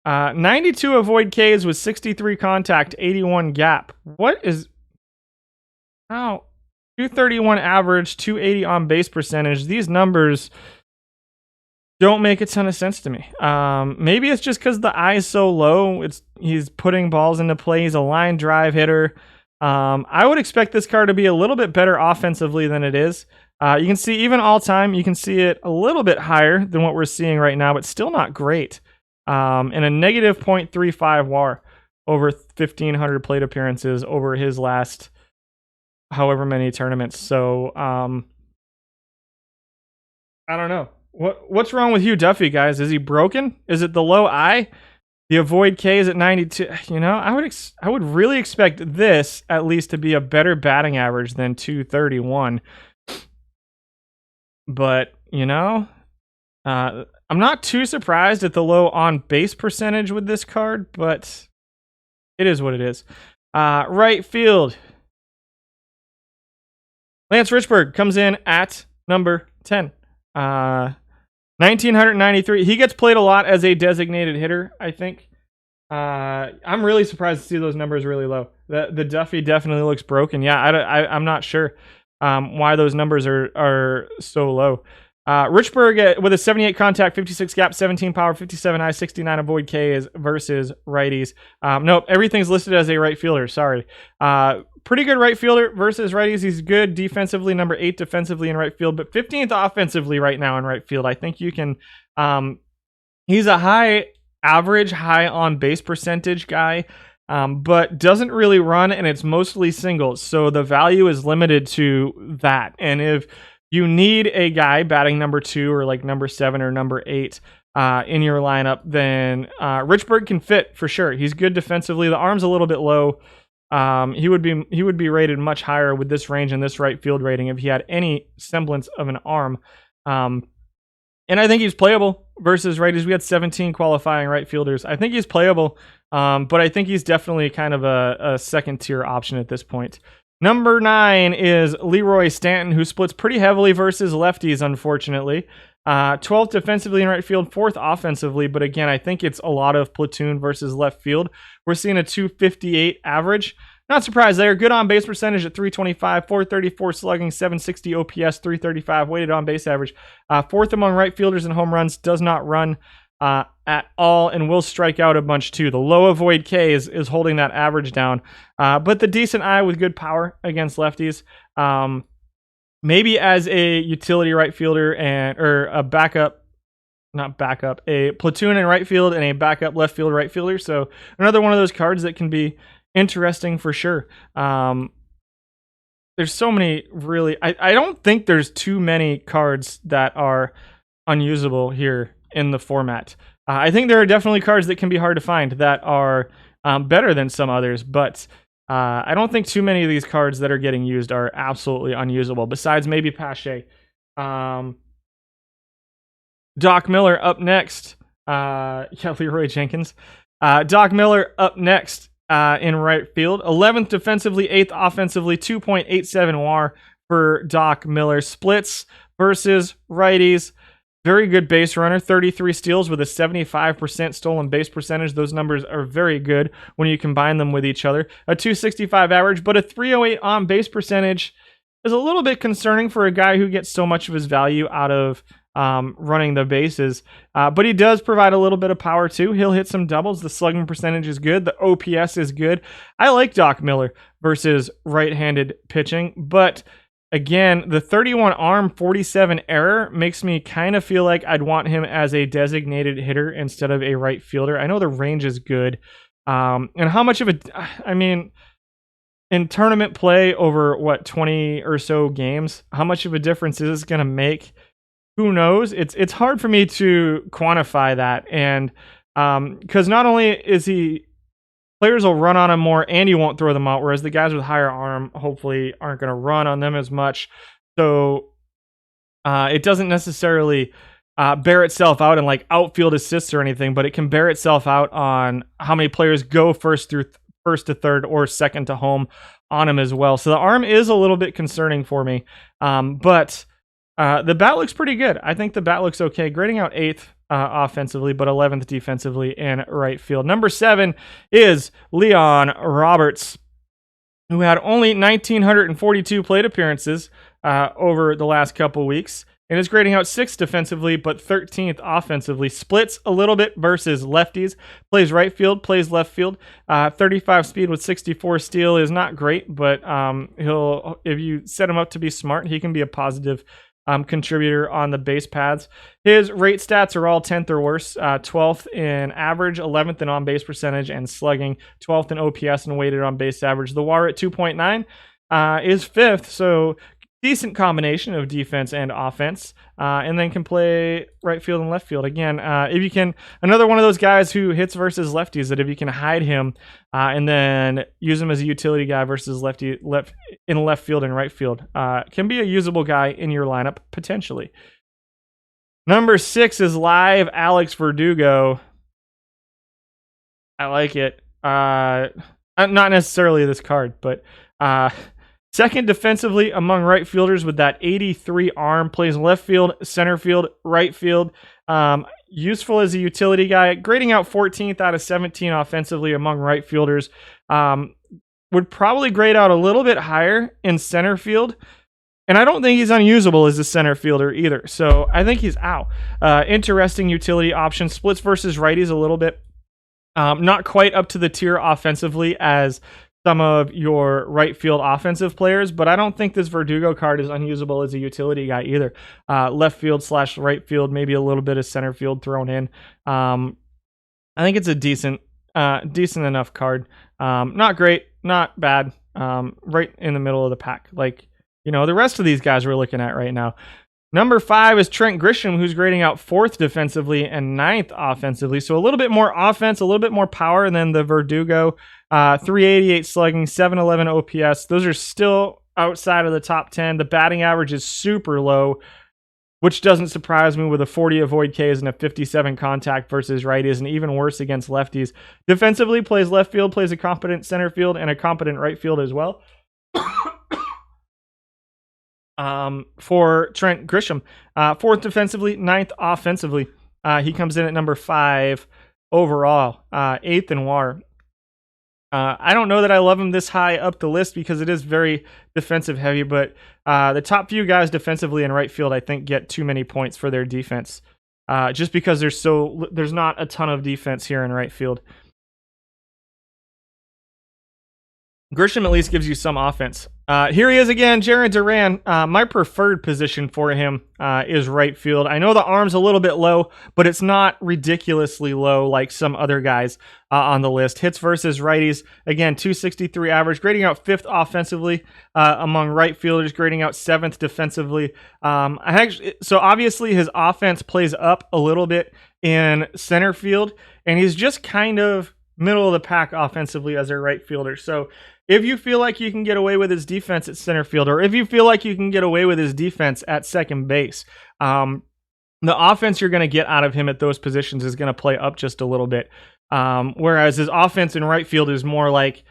92 avoid Ks with 63 contact, 81 gap. What is... How? 231 average, 280 on base percentage. These numbers don't make a ton of sense to me. Maybe it's just because the eye is so low. He's putting balls into play. He's a line drive hitter. I would expect this card to be a little bit better offensively than it is. You can see even all time, you can see it a little bit higher than what we're seeing right now, but still not great. And a negative 0.35 WAR over 1,500 plate appearances over his last however many tournaments. So I don't know. What's wrong with Hugh Duffy, guys? Is he broken? Is it the low I? The avoid K is at 92. You know, I would really expect this at least to be a better batting average than 231. But, you know, I'm not too surprised at the low on base percentage with this card, but it is what it is. Right field. Lance Richburg comes in at number 10. 1993. He gets played a lot as a designated hitter, I think. I'm really surprised to see those numbers really low. The Duffy definitely looks broken. Yeah, I'm not sure why those numbers are so low. Richburg with a 78 contact, 56 gap, 17 power, 57 I, 69 avoid K is versus righties. Nope, everything's listed as a right fielder. Sorry. Pretty good right fielder versus righties. He's good defensively, number 8 defensively in right field, but 15th offensively right now in right field. I think you can. He's a high average, high on base percentage guy, but doesn't really run, and it's mostly singles. So the value is limited to that. And if you need a guy batting number 2 or like number 7 or number 8 in your lineup, then Richburg can fit for sure. He's good defensively. The arm's a little bit low. He would be rated much higher with this range and this right field rating if he had any semblance of an arm. And I think he's playable versus righties. We had 17 qualifying right fielders. I think he's playable, but I think he's definitely kind of a second tier option at this point. Number 9 is Leroy Stanton, who splits pretty heavily versus lefties, unfortunately. 12th defensively in right field, 4th offensively, but again, I think it's a lot of platoon versus left field. We're seeing a 258 average. Not surprised there. Good on base percentage at 325, 434 slugging, 760 OPS, 335 weighted on base average. 4th among right fielders in home runs, does not run at all, and will strike out a bunch too. The low avoid K is holding that average down, but the decent eye with good power against lefties. Maybe as a utility right fielder or a backup, not backup, a platoon in right field and a backup left field right fielder. So another one of those cards that can be interesting for sure. There's so many really. I don't think there's too many cards that are unusable here in the format. I think there are definitely cards that can be hard to find that are better than some others, but I don't think too many of these cards that are getting used are absolutely unusable, besides maybe Pache. Doc Miller up next. Leroy Jenkins. Doc Miller up next in right field. 11th defensively, 8th offensively, 2.87 WAR for Doc Miller. Splits versus righties. Very good base runner, 33 steals with a 75% stolen base percentage. Those numbers are very good when you combine them with each other. A 265 average, but a 308 on base percentage is a little bit concerning for a guy who gets so much of his value out of running the bases. But he does provide a little bit of power too. He'll hit some doubles. The slugging percentage is good. The OPS is good. I like Doc Miller versus right-handed pitching, but again, the 31 arm, 47 error makes me kind of feel like I'd want him as a designated hitter instead of a right fielder. I know the range is good. And how much of in tournament play over 20 or so games, how much of a difference is this going to make? Who knows? It's hard for me to quantify that. And because not only is players will run on him more and you won't throw them out, whereas the guys with higher arm hopefully aren't going to run on them as much. So it doesn't necessarily bear itself out in like outfield assists or anything, but it can bear itself out on how many players go first to third or second to home on him as well. So the arm is a little bit concerning for me, but the bat looks pretty good. I think the bat looks okay. Grading out 8th offensively, but 11th defensively in right field. Number 7 is Leon Roberts, who had only 1,942 plate appearances over the last couple weeks, and is grading out 6th defensively, but 13th offensively. Splits a little bit versus lefties. Plays right field, plays left field. 35 speed with 64 steal is not great, but if you set him up to be smart, he can be a positive contributor on the base paths. His rate stats are all 10th or worse. 12th in average, 11th in on base percentage and slugging, 12th in OPS and weighted on base average. The WAR at 2.9. is fifth, so decent combination of defense and offense, and then can play right field and left field. Again, if you can, another one of those guys who hits versus lefties, that if you can hide him and then use him as a utility guy versus left field and right field, can be a usable guy in your lineup potentially. Number 6 is live Alex Verdugo. I like it. Not necessarily this card, but second defensively among right fielders with that 83 arm. Plays left field, center field, right field. Useful as a utility guy. Grading out 14th out of 17 offensively among right fielders. Would probably grade out a little bit higher in center field. And I don't think he's unusable as a center fielder either. So I think he's out. Interesting utility option. Splits versus righties a little bit. Not quite up to the tier offensively as some of your right field offensive players, but I don't think this Verdugo card is unusable as a utility guy either. Left field / right field, maybe a little bit of center field thrown in. I think it's a decent enough card. Not great, not bad. Right in the middle of the pack. Like, the rest of these guys we're looking at right now. Number 5 is Trent Grisham, who's grading out 4th defensively and 9th offensively. So a little bit more offense, a little bit more power than the Verdugo. 388 slugging, 711 OPS. Those are still outside of the top 10. The batting average is super low, which doesn't surprise me with a 40 avoid Ks and a 57 contact versus righties, and even worse against lefties. Defensively, plays left field, plays a competent center field, and a competent right field as well. For Trent Grisham. 4th defensively, 9th offensively. He comes in at number 5 overall, 8th in WAR. I don't know that I love him this high up the list because it is very defensive heavy, but the top few guys defensively in right field, I think, get too many points for their defense. Just because there's not a ton of defense here in right field. Grisham at least gives you some offense. Here he is again, Jarren Duran. My preferred position for him is right field. I know the arm's a little bit low, but it's not ridiculously low like some other guys on the list. Hits versus righties, again, 263 average, grading out 5th offensively among right fielders, grading out 7th defensively. So obviously his offense plays up a little bit in center field, and he's just kind of middle of the pack offensively as a right fielder. So if you feel like you can get away with his defense at center field, or if you feel like you can get away with his defense at second base, the offense you're going to get out of him at those positions is going to play up just a little bit. Whereas his offense in right field is more like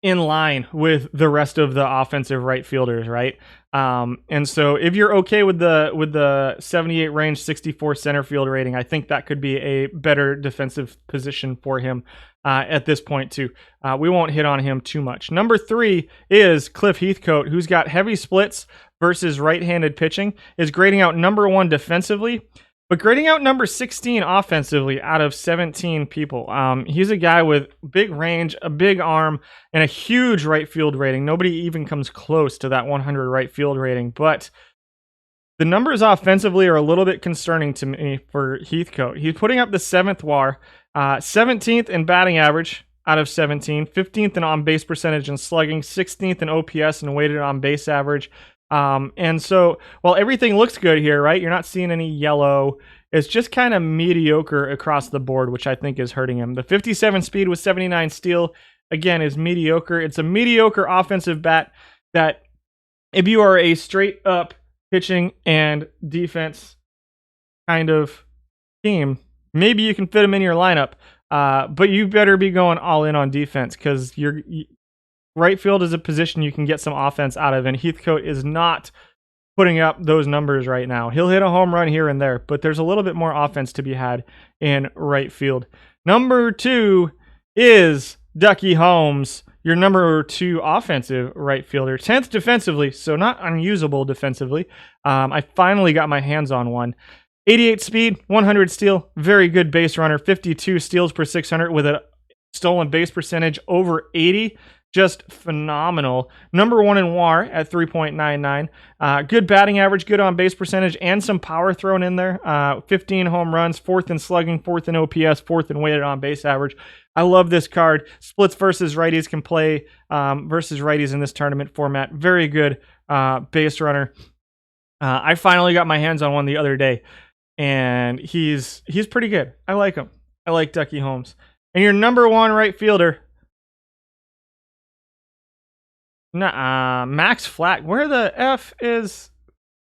in line with the rest of the offensive right fielders, right? And so if you're okay with the 78 range, 64 center field rating, I think that could be a better defensive position for him at this point too. We won't hit on him too much. Number 3 is Cliff Heathcote, who's got heavy splits versus right-handed pitching, is grading out number 1 defensively, but grading out number 16 offensively out of 17 people. He's a guy with big range, a big arm, and a huge right field rating. Nobody even comes close to that 100 right field rating, but the numbers offensively are a little bit concerning to me for Heathcote. He's putting up the 7th WAR, 17th in batting average out of 17, 15th in on-base percentage and slugging, 16th in OPS and weighted on-base average. And so while everything looks good here, right, you're not seeing any yellow. It's just kind of mediocre across the board, which I think is hurting him. The 57 speed with 79 steal, again, is mediocre. It's a mediocre offensive bat that if you are a straight up pitching and defense kind of team, maybe you can fit him in your lineup. But you better be going all in on defense, because right field is a position you can get some offense out of, and Heathcote is not putting up those numbers right now. He'll hit a home run here and there, but there's a little bit more offense to be had in right field. Number 2 is Ducky Holmes, your number 2 offensive right fielder. 10th defensively, so not unusable defensively. I finally got my hands on one. 88 speed, 100 steal, very good base runner, 52 steals per 600 with a stolen base percentage over 80. just phenomenal. Number 1 in WAR at 3.99. Good batting average, good on base percentage, and some power thrown in there. 15 home runs, 4th in slugging, 4th in OPS, 4th in weighted on base average. I love this card. Splits versus righties, can play versus righties in this tournament format. Very good base runner. I finally got my hands on one the other day, and he's pretty good. I like him. I like Ducky Holmes. And your number 1 right fielder, Max Flack. Where the F is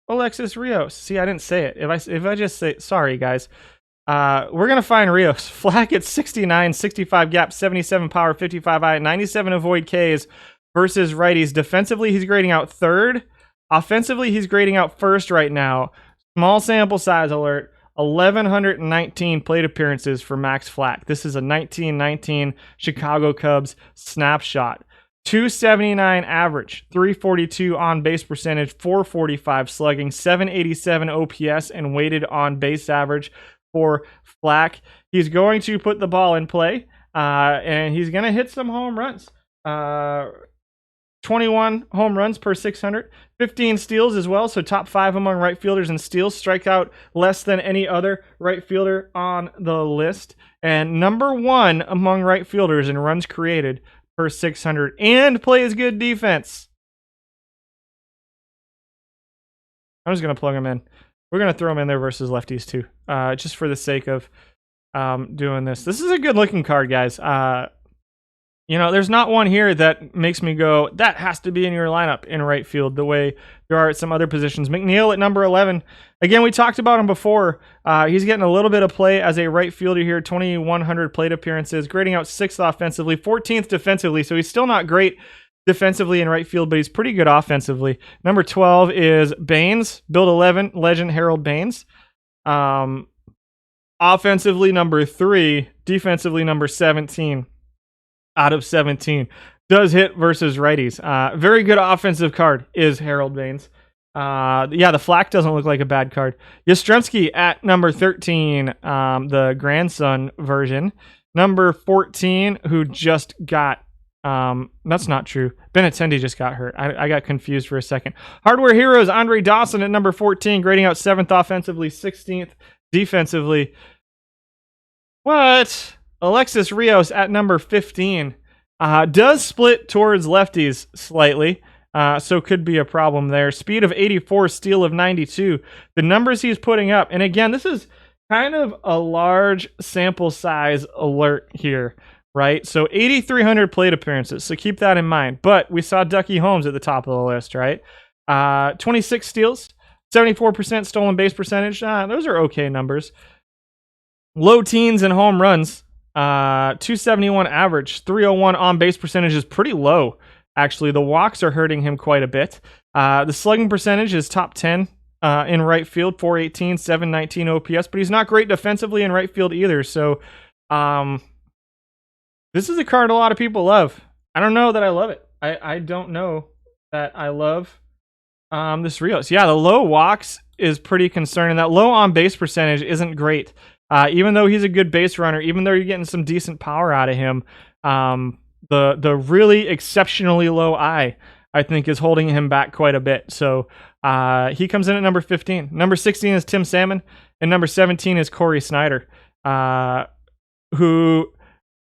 Alexis Rios? See, I didn't say it. If I just say, sorry guys. We're gonna find Rios. Flack at 69, 65 gap, 77 power, 55 eye, 97 avoid Ks versus righties. Defensively, he's grading out 3rd. Offensively, he's grading out 1st right now. Small sample size alert. 1,119 plate appearances for Max Flack. This is a 1919 Chicago Cubs snapshot. 279 average, 342 on base percentage, 445 slugging, 787 OPS, and weighted on base average for Flack. He's going to put the ball in play, and he's going to hit some home runs. 21 home runs per 600, 15 steals as well, so top 5 among right fielders in steals, strike out less than any other right fielder on the list, and number 1 among right fielders in runs created per 600, and plays good defense. I'm just going to plug him in. We're going to throw him in there versus lefties too, just for the sake of doing this. This is a good looking card, guys. You know, there's not one here that makes me go, that has to be in your lineup in right field, the way there are at some other positions. McNeil at number 11. Again, we talked about him before. He's getting a little bit of play as a right fielder here, 2,100 plate appearances, grading out 6th offensively, 14th defensively, so he's still not great defensively in right field, but he's pretty good offensively. Number 12 is Baines, build 11, legend Harold Baines. Offensively, number 3, defensively, number 17. Out of 17, does hit versus righties. Very good offensive card is Harold Baines. Yeah, the Flack doesn't look like a bad card. Yastrzemski at number 13, the grandson version. Number 14, who just got, that's not true. Benintendi just got hurt. I got confused for a second. Hardware Heroes, Andre Dawson at number 14, grading out 7th offensively, 16th defensively. What? Alexis Rios at number 15 does split towards lefties slightly, so could be a problem there. Speed of 84, steal of 92. The numbers he's putting up, and again, this is kind of a large sample size alert here, right? So 8,300 plate appearances, so keep that in mind. But we saw Ducky Holmes at the top of the list, right? 26 steals, 74% stolen base percentage. Those are okay numbers. Low teens and home runs. 271 average, 301 on base percentage is pretty low. Actually, the walks are hurting him quite a bit. The slugging percentage is top 10 in right field, 418, 719 OPS, but he's not great defensively in right field either. So, this is a card a lot of people love. I don't know that I love it. I don't know that I love this Rios. Yeah, the low walks is pretty concerning. That low on base percentage isn't great. Even though he's a good base runner, even though you're getting some decent power out of him, the really exceptionally low I think, is holding him back quite a bit. So he comes in at number 15. Number 16 is Tim Salmon, and number 17 is Corey Snyder, who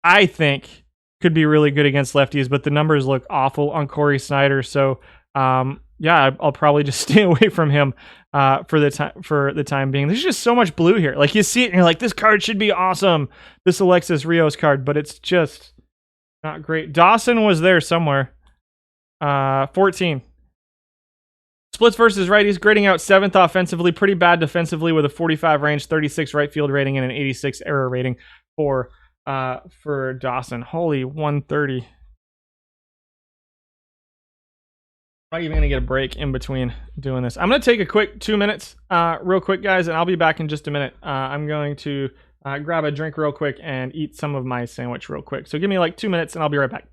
I think could be really good against lefties, but the numbers look awful on Corey Snyder. So yeah, I'll probably just stay away from him for the time being. There's just so much blue here. Like, you see it and you're like, this card should be awesome, this Alexis Rios card, but it's just not great. Dawson was there somewhere. 14. Splits versus righties, grading out 7th offensively, pretty bad defensively with a 45 range, 36 right field rating, and an 86 error rating for Dawson. Holy 130. I'm not even going to get a break in between doing this. I'm going to take a quick 2 minutes, real quick, guys, and I'll be back in just a minute. I'm going to grab a drink real quick and eat some of my sandwich real quick. So give me like 2 minutes, and I'll be right back.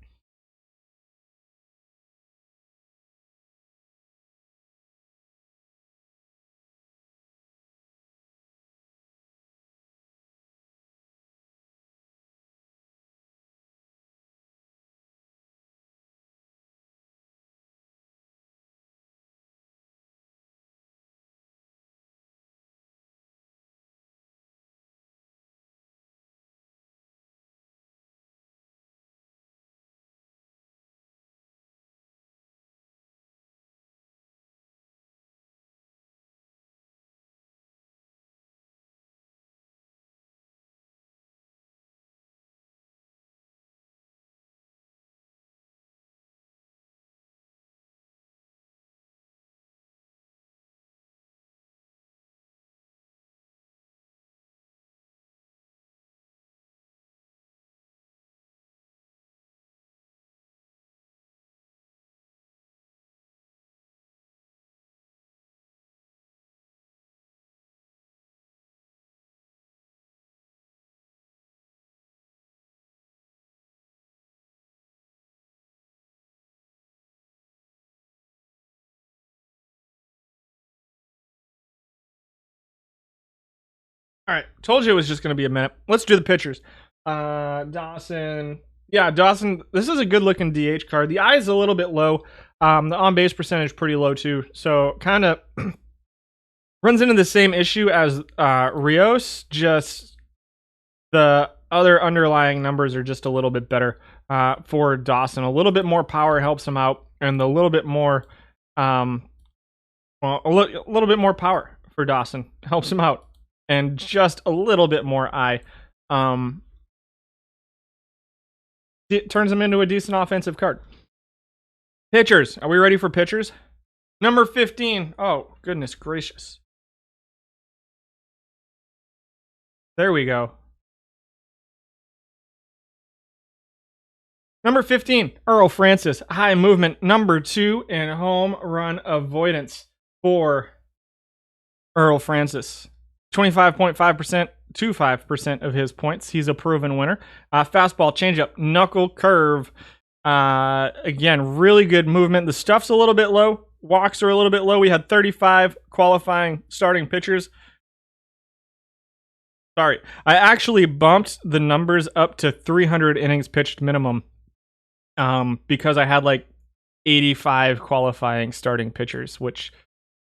All right, told you it was just going to be a minute. Let's do the pitchers. Dawson. Yeah, Dawson. This is a good looking DH card. The eye is a little bit low. The on base percentage pretty low too. So kind of runs into the same issue as Rios. Just the other underlying numbers are just a little bit better for Dawson. A little bit more power helps him out, and a little bit more, a little bit more power for Dawson helps him out. And just a little bit more eye. It turns him into a decent offensive card. Pitchers. Are we ready for pitchers? Number 15. Oh, goodness gracious. There we go. Number 15, Earl Francis. High movement. Number 2 in home run avoidance for Earl Francis. 25.5% to 5% of his points. He's a proven winner. Fastball, changeup, knuckle, curve. Again, really good movement. The stuff's a little bit low. Walks are a little bit low. We had 35 qualifying starting pitchers. Sorry. I actually bumped the numbers up to 300 innings pitched minimum because I had like 85 qualifying starting pitchers, which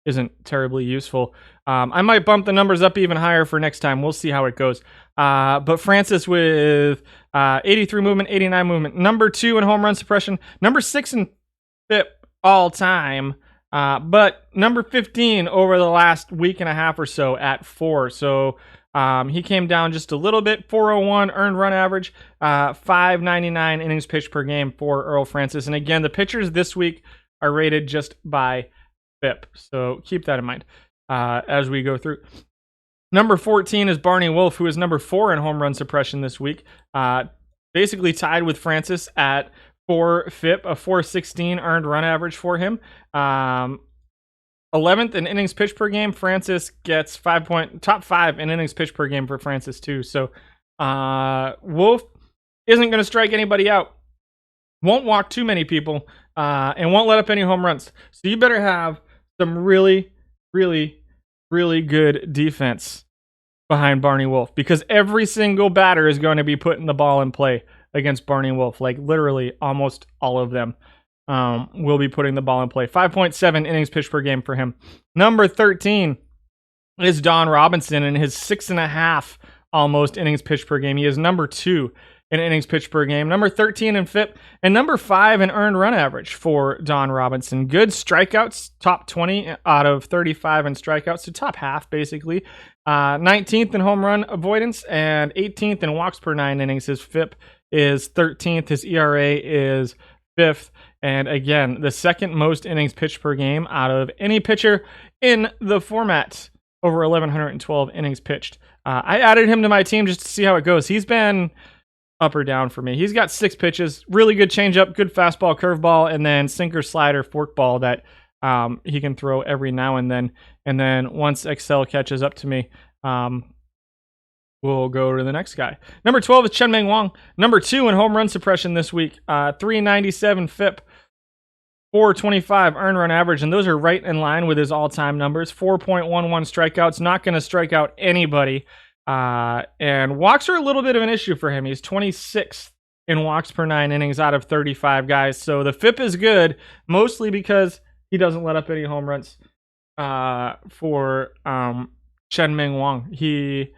isn't terribly useful. I might bump the numbers up even higher for next time. We'll see how it goes. But Francis with 83 movement, 89 movement. Number 2 in home run suppression. Number 6 in FIP all time. But number 15 over the last week and a half or so at 4. So he came down just a little bit. 401 earned run average. 599 innings pitched per game for Earl Francis. And again, the pitchers this week are rated just by FIP. So keep that in mind as we go through. Number 14 is Barney Wolf, who is number 4 in home run suppression this week. Basically tied with Francis at 4 FIP, a 416 earned run average for him. 11th in innings pitched per game. Francis gets top 5 in innings pitched per game for Francis too. So Wolf isn't going to strike anybody out. Won't walk too many people, and won't let up any home runs. So you better have some really, really, really good defense behind Barney Wolf, because every single batter is going to be putting the ball in play against Barney Wolf. Like literally almost all of them will be putting the ball in play. 5.7 innings pitched per game for him. Number 13 is Don Robinson and his 6.5 almost innings pitched per game. He is number 2 in innings pitched per game. Number 13 in FIP, and number 5 in earned run average for Don Robinson. Good strikeouts, top 20 out of 35 in strikeouts, so top half basically. 19th in home run avoidance and 18th in walks per 9 innings. His FIP is 13th. His ERA is 5th. And again, the second most innings pitched per game out of any pitcher in the format. Over 1,112 innings pitched. I added him to my team just to see how it goes. He's been up or down for me. He's got 6 pitches, really good changeup, good fastball, curveball, and then sinker, slider, forkball that he can throw every now and then. And then once Excel catches up to me, we'll go to the next guy. Number 12 is Chen-Meng Wang. Number 2 in home run suppression this week. 397 FIP, 425 earned run average, and those are right in line with his all-time numbers. 4.11 strikeouts, not going to strike out anybody. And walks are a little bit of an issue for him. He's 26th in walks per 9 innings out of 35 guys. So the FIP is good, mostly because he doesn't let up any home runs for Chen-Meng Wang. He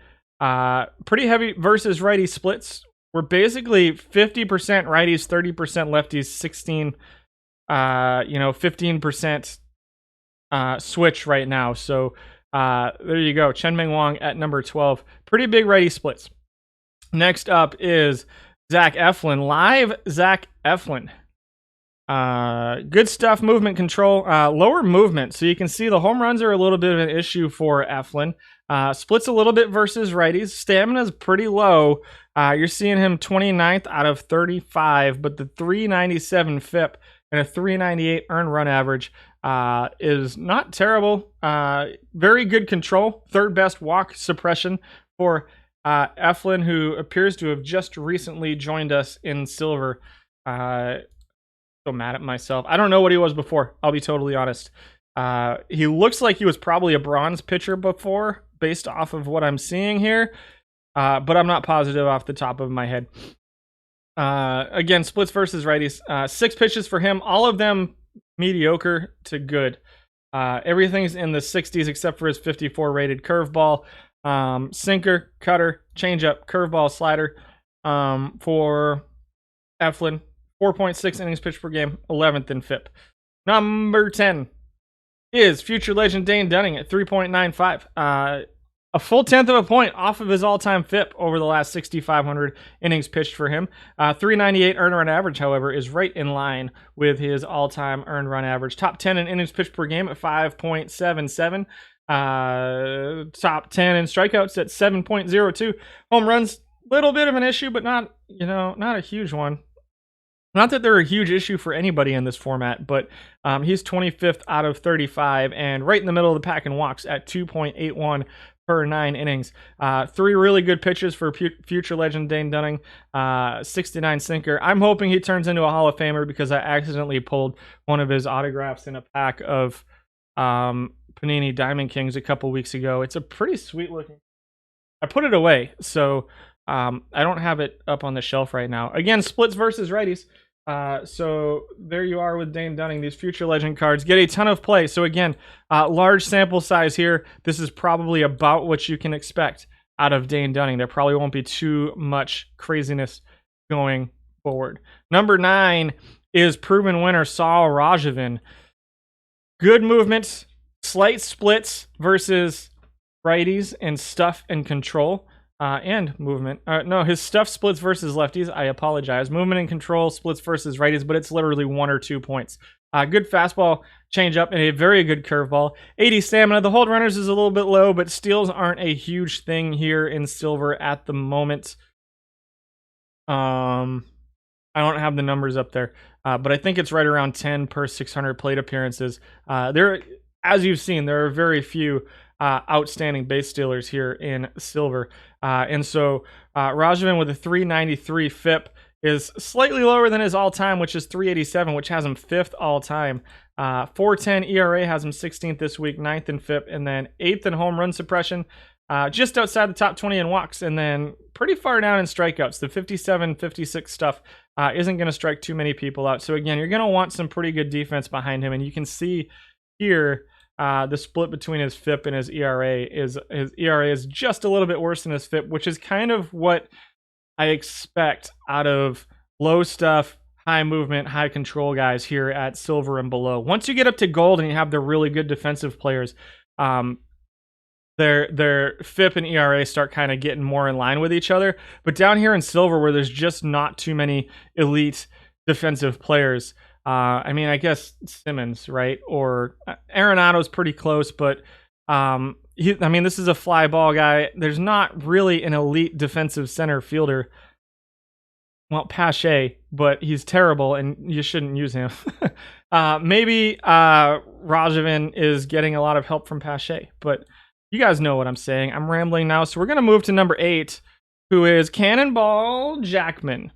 pretty heavy versus righty splits. We're basically 50% righties, 30% lefties, 15% switch right now. So there you go. Chen-Meng Wang at number 12. Pretty big righty splits. Next up is Zach Eflin. Live Zach Eflin. Good stuff. Movement control. Lower movement. So you can see the home runs are a little bit of an issue for Eflin. Splits a little bit versus righties. Stamina is pretty low. You're seeing him 29th out of 35, but the 397 FIP and a 398 earned run average is not terrible. Very good control. Third best walk suppression for Eflin, who appears to have just recently joined us in silver. So mad at myself. I don't know what he was before. I'll be totally honest. He looks like he was probably a bronze pitcher before, based off of what I'm seeing here, but I'm not positive off the top of my head. Again, splits versus righties. 6 pitches for him, all of them mediocre to good. Everything's in the 60s except for his 54 rated curveball, sinker, cutter, changeup, curveball, slider. For Eflin, 4.6 innings pitched per game, 11th in FIP. Number 10 is future legend Dane Dunning at 3.95. A full 1/10 of a point off of his all-time FIP over the last 6,500 innings pitched for him. 398 earned run average, however, is right in line with his all-time earned run average. Top 10 in innings pitched per game at 5.77. Top 10 in strikeouts at 7.02. Home runs, little bit of an issue, but not a huge one. Not that they're a huge issue for anybody in this format, but he's 25th out of 35 and right in the middle of the pack in walks at 2.81 per 9 innings. 3 really good pitches for future legend Dane Dunning. 69 sinker. I'm hoping he turns into a Hall of Famer because I accidentally pulled one of his autographs in a pack of Panini Diamond Kings a couple weeks ago. It's a pretty sweet looking. I put it away, so I don't have it up on the shelf right now. Again, splits versus righties. So there you are with Dane Dunning. These future legend cards get a ton of play. So again, large sample size here. This is probably about what you can expect out of Dane Dunning. There probably won't be too much craziness going forward. Number 9 is proven winner Saul Rajavin. Good movements, slight splits versus righties and stuff and control. And movement. No, his stuff splits versus lefties. I apologize. Movement and control splits versus righties, but it's literally 1 or 2 points. Good fastball, changeup, and a very good curveball. 80 stamina. The hold runners is a little bit low, but steals aren't a huge thing here in silver at the moment. I don't have the numbers up there, but I think it's right around 10 per 600 plate appearances. As you've seen, there are very few outstanding base stealers here in silver. And so Rajavin with a 393 FIP is slightly lower than his all-time, which is 387, which has him 5th all-time. 4.10 ERA has him 16th this week, 9th in FIP, and then 8th in home run suppression, just outside the top 20 in walks, and then pretty far down in strikeouts. The 57, 56 stuff isn't going to strike too many people out. So again, you're going to want some pretty good defense behind him, and you can see here the split between his FIP and his ERA is just a little bit worse than his FIP, which is kind of what I expect out of low stuff, high movement, high control guys here at silver and below. Once you get up to gold and you have the really good defensive players, their FIP and ERA start kind of getting more in line with each other. But down here in silver, where there's just not too many elite defensive players, I mean, I guess Simmons, right? Or Arenado's pretty close, but this is a fly ball guy. There's not really an elite defensive center fielder. Well, Pache, but he's terrible, and you shouldn't use him. Maybe Rajavin is getting a lot of help from Pache, but you guys know what I'm saying. I'm rambling now, so we're going to move to number 8, who is Cannonball Jackman.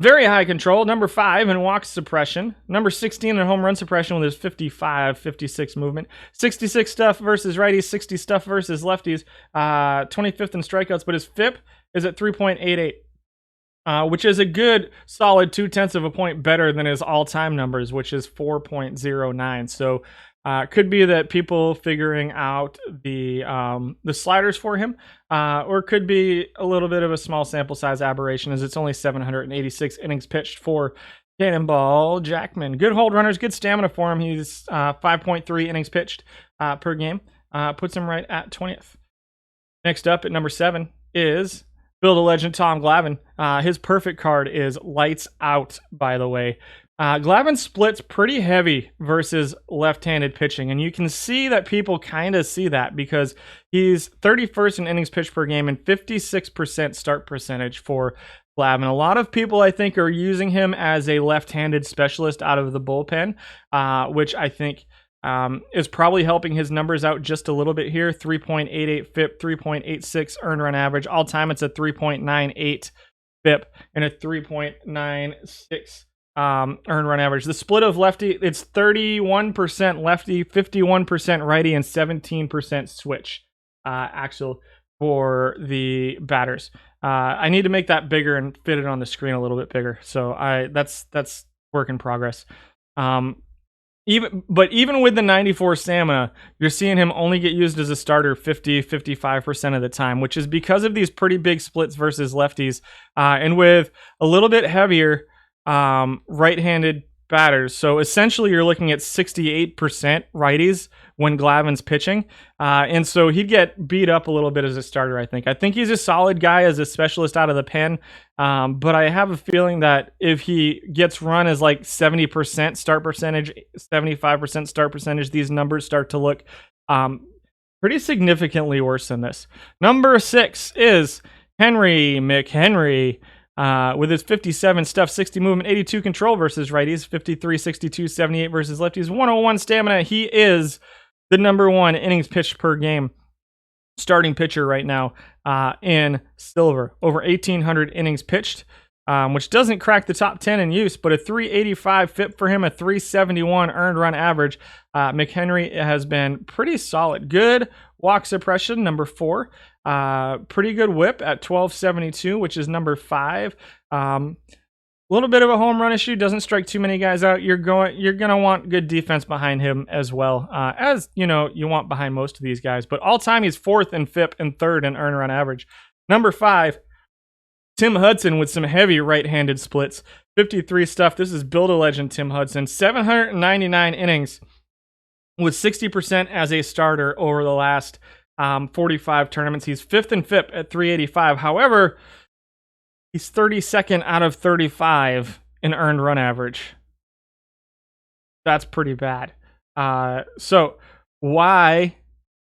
Very high control. Number 5 in walk suppression. Number 16 in home run suppression with his 55, 56 movement. 66 stuff versus righties, 60 stuff versus lefties. 25th in strikeouts, but his FIP is at 3.88, which is a good, solid 0.2 of a point better than his all-time numbers, which is 4.09. So could be that people figuring out the sliders for him, or could be a little bit of a small sample size aberration, as it's only 786 innings pitched for Cannonball Jackman. Good hold runners, good stamina for him. He's 5.3 innings pitched per game, puts him right at 20th. Next up at number 7 is Build a Legend Tom Glavine. His perfect card is Lights Out, by the way. Glavine splits pretty heavy versus left-handed pitching, and you can see that people kind of see that because he's 31st in innings pitched per game and 56% start percentage for Glavine. A lot of people, I think, are using him as a left-handed specialist out of the bullpen, which I think is probably helping his numbers out just a little bit here. 3.88 FIP, 3.86 earned run average. All time, it's a 3.98 FIP and a 3.96 earned run average. The split of lefty, it's 31% lefty, 51% righty, and 17% switch axle for the batters. I need to make that bigger and fit it on the screen a little bit bigger. So that's work in progress. Even with the 94 stamina, you're seeing him only get used as a starter 55% of the time, which is because of these pretty big splits versus lefties, and with a little bit heavier right-handed batters. So essentially you're looking at 68% righties when Glavin's pitching. And so he'd get beat up a little bit as a starter, I think. I think he's a solid guy as a specialist out of the pen. But I have a feeling that if he gets run as like 70% start percentage, 75% start percentage, these numbers start to look pretty significantly worse than this. Number 6 is Henry McHenry. With his 57 stuff, 60 movement, 82 control versus righties, 53, 62, 78 versus lefties, 101 stamina. He is the number 1 innings pitched per game starting pitcher right now in silver. Over 1,800 innings pitched, which doesn't crack the top 10 in use, but a 385 FIP for him, a 371 earned run average. McHenry has been pretty solid. Good walk suppression, number 4. Pretty good whip at 1272, which is number 5. A little bit of a home run issue, doesn't strike too many guys out. You're gonna want good defense behind him as well, as you know you want behind most of these guys. But all time he's 4th in FIP and 3rd in earned run average. Number 5, Tim Hudson with some heavy right-handed splits. 53 stuff. This is Build-A-Legend Tim Hudson. 799 innings with 60% as a starter over the last 45 tournaments. He's 5th in FIP at 385. However, he's 32nd out of 35 in earned run average. That's pretty bad. So why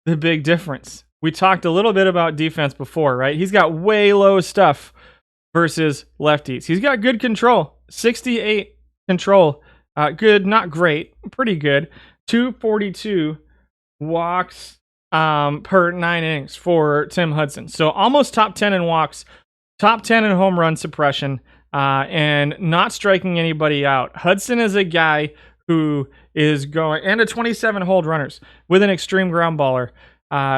the big difference? We talked a little bit about defense before, right? He's got way low stuff versus lefties. He's got good control, 68 control. Good, not great, pretty good. 242 walks per 9 innings for Tim Hudson. So almost top 10 in walks, top 10 in home run suppression, and not striking anybody out. Hudson is a guy who is going, and a 27 hold runners with an extreme ground baller.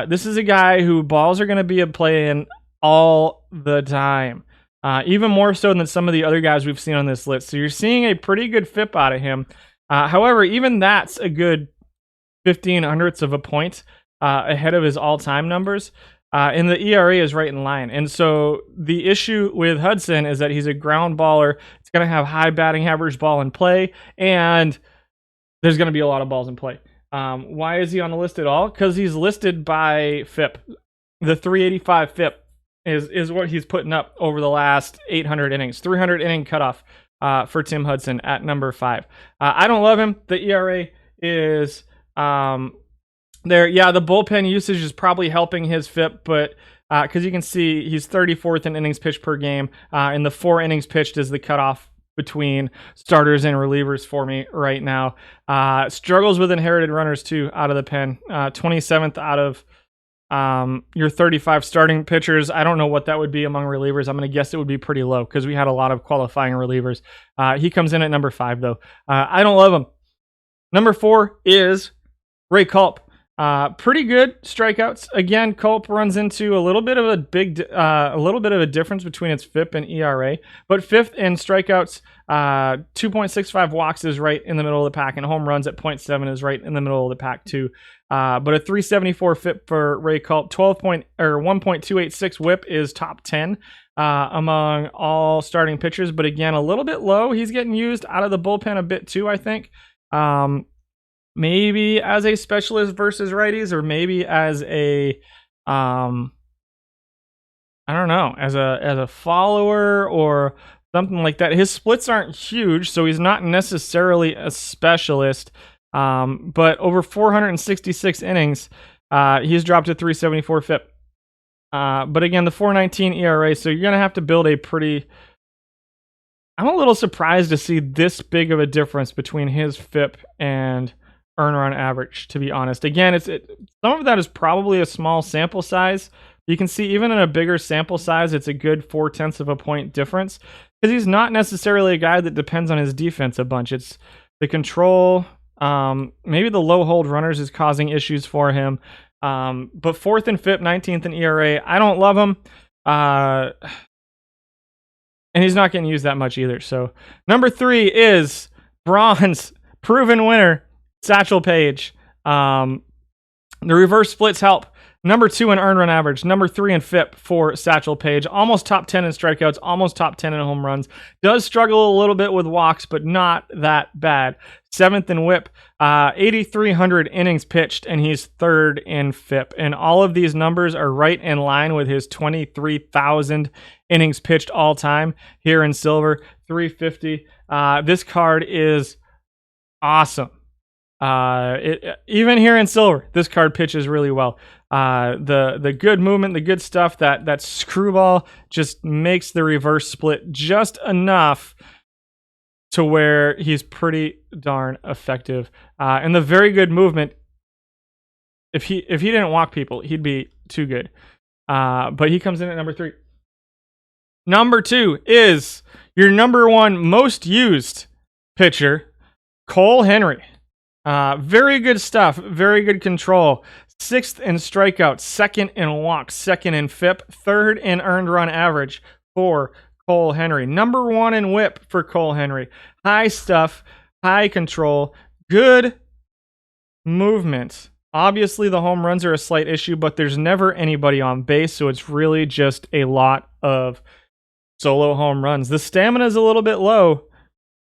This is a guy who balls are going to be a play in all the time. Even more so than some of the other guys we've seen on this list. So you're seeing a pretty good FIP out of him. However, even that's a good 15 hundredths of a point ahead of his all-time numbers. And the ERA is right in line. And so the issue with Hudson is that he's a ground baller. It's going to have high batting average ball in play, and there's going to be a lot of balls in play. Why is he on the list at all? Because he's listed by FIP. The 385 FIP is what he's putting up over the last 800 innings. 300 inning cutoff for Tim Hudson at number 5. I don't love him. The ERA is there. Yeah, the bullpen usage is probably helping his FIP, but because you can see he's 34th in innings pitched per game, and the 4 innings pitched is the cutoff between starters and relievers for me right now. Struggles with inherited runners too out of the pen. 27th out of your 35 starting pitchers. I don't know what that would be among relievers. I'm going to guess it would be pretty low because we had a lot of qualifying relievers. He comes in at number 5 though. I don't love him. Number 4 is Ray Culp. Pretty good strikeouts. Again, Culp runs into a little bit of a difference between its FIP and ERA, but 5th in strikeouts, 2.65 walks is right in the middle of the pack, and home runs at 0.7 is right in the middle of the pack too. But a 374 FIP for Ray Culp, 1.286 WHIP is top 10 among all starting pitchers, but again, a little bit low. He's getting used out of the bullpen a bit too, I think. Maybe as a specialist versus righties, or maybe as a, I don't know, as a follower or something like that. His splits aren't huge, so he's not necessarily a specialist. But over 466 innings, he's dropped to 374 FIP. But again, the 4.19 ERA, so you're gonna have to build a pretty. I'm a little surprised to see this big of a difference between his FIP and earn run average, to be honest. Again, some of that is probably a small sample size. You can see even in a bigger sample size, it's a good 0.4 of a point difference. because he's not necessarily a guy that depends on his defense a bunch. It's the control. Maybe the low hold runners is causing issues for him. But 4th and FIP, 19th in ERA. I don't love him. And he's not getting used that much either. So number 3 is bronze, proven winner, Satchel Paige. The reverse splits help. Number 2 in earned run average. Number 3 in FIP for Satchel Paige. Almost top 10 in strikeouts. Almost top 10 in home runs. Does struggle a little bit with walks, but not that bad. 7th in WHIP. 8,300 innings pitched, and he's 3rd in FIP. And all of these numbers are right in line with his 23,000 innings pitched all time here in silver. 350. This card is awesome. Even here in silver, this card pitches really well. The good movement, the good stuff, that screwball just makes the reverse split just enough to where he's pretty darn effective. And the very good movement, if he didn't walk people, he'd be too good. But he comes in at number 3. Number 2 is your number 1 most used pitcher, Cole Henry. Very good stuff. Very good control. 6th in strikeouts, 2nd in walks, 2nd in FIP, 3rd in earned run average for Cole Henry. Number 1 in WHIP for Cole Henry. High stuff, high control, good movement. Obviously, the home runs are a slight issue, but there's never anybody on base, so it's really just a lot of solo home runs. The stamina is a little bit low,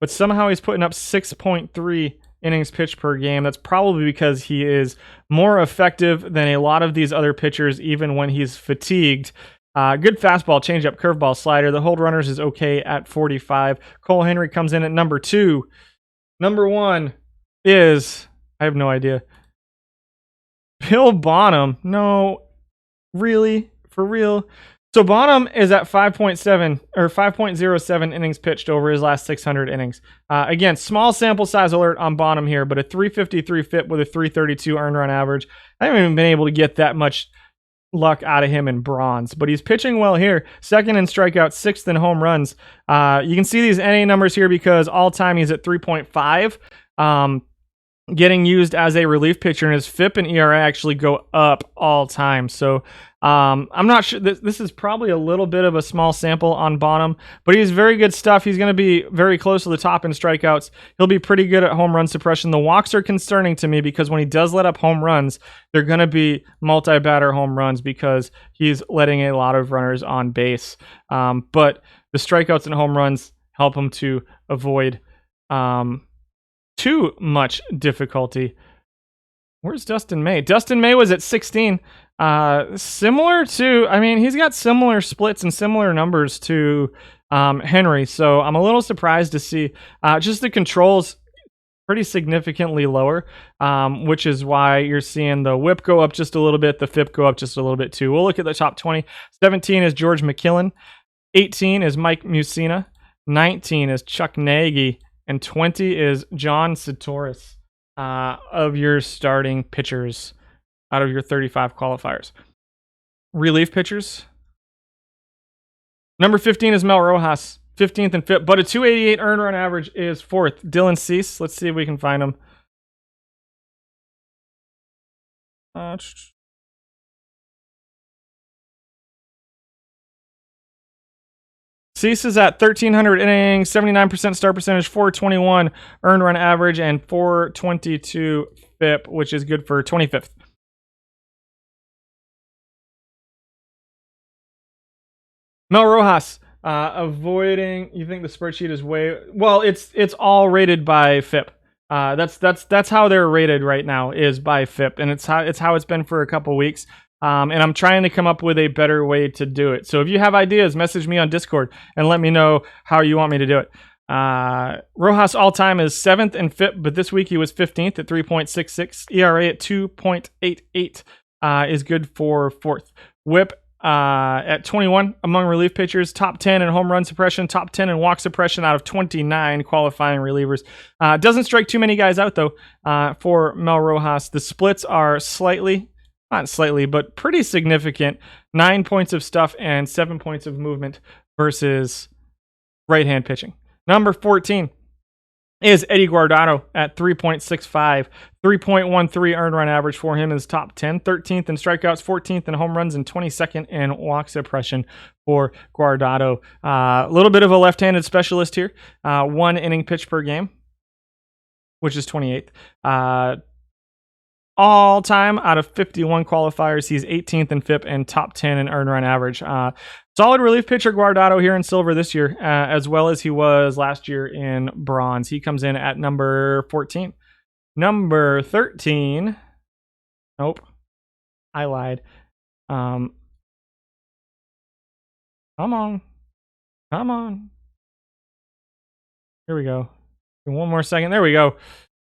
but somehow he's putting up 6.3 innings pitched per game. That's probably because he is more effective than a lot of these other pitchers, even when he's fatigued. Good fastball, changeup, curveball, slider. The hold runners is okay at 45. Cole Henry comes in at number 2. Number 1 is, I have no idea, Bill Bonham. No, really? For real? So Bonham is at 5.7 or 5.07 innings pitched over his last 600 innings. Again, small sample size alert on Bonham here, but a 353 FIP with a 332 earned run average. I haven't even been able to get that much luck out of him in bronze, but he's pitching well here. 2nd in strikeouts, 6th in home runs. You can see these NA numbers here because all time he's at 3.5. Getting used as a relief pitcher, and his FIP and ERA actually go up all time. So I'm not sure. This is probably a little bit of a small sample on Bonham, but he's very good stuff. He's going to be very close to the top in strikeouts. He'll be pretty good at home run suppression. The walks are concerning to me because when he does let up home runs, they're going to be multi-batter home runs because he's letting a lot of runners on base. But the strikeouts and home runs help him to avoid too much difficulty. Where's Dustin May? Dustin May was at 16. Similar to, I mean, he's got similar splits and similar numbers to Henry. So I'm a little surprised to see just the controls pretty significantly lower, which is why you're seeing the WHIP go up just a little bit, the FIP go up just a little bit too. We'll look at the top 20. 17 is George McKillen. 18 is Mike Mussina. 19 is Chuck Nagy. And 20 is John Satoris of your starting pitchers out of your 35 qualifiers. Relief pitchers. Number 15 is Mel Rojas, 15th in FIP, but a 288 earned run average is 4th. Dylan Cease, let's see if we can find him. Cease is at 1,300 innings, 79% start percentage, 421 earned run average, and 422 FIP, which is good for 25th. Mel Rojas, avoiding. You think the spreadsheet is way well? It's all rated by FIP. That's how they're rated right now, is by FIP, and it's how it's been for a couple weeks. And I'm trying to come up with a better way to do it. So if you have ideas, message me on Discord and let me know how you want me to do it. Rojas all-time is 7th in FIP, but this week he was 15th at 3.66. ERA at 2.88 is good for 4th. WHIP at 21 among relief pitchers, top 10 in home run suppression, top 10 in walk suppression out of 29 qualifying relievers. Doesn't strike too many guys out, though, for Mel Rojas. The splits are not slightly, but pretty significant. 9 points of stuff and 7 points of movement versus right-hand pitching. Number 14 is Eddie Guardado at 3.65. 3.13 earned run average for him is top 10. 13th in strikeouts, 14th in home runs, and 22nd in walk suppression for Guardado. A little bit of a left-handed specialist here. 1 inning pitch per game, which is 28th. All time out of 51 qualifiers, he's 18th in FIP and top 10 in earned run average. Solid relief pitcher Guardado here in silver this year, as well as he was last year in bronze. He comes in at number 14. Number 13. Nope. I lied. Come on. Here we go. One more second. There we go.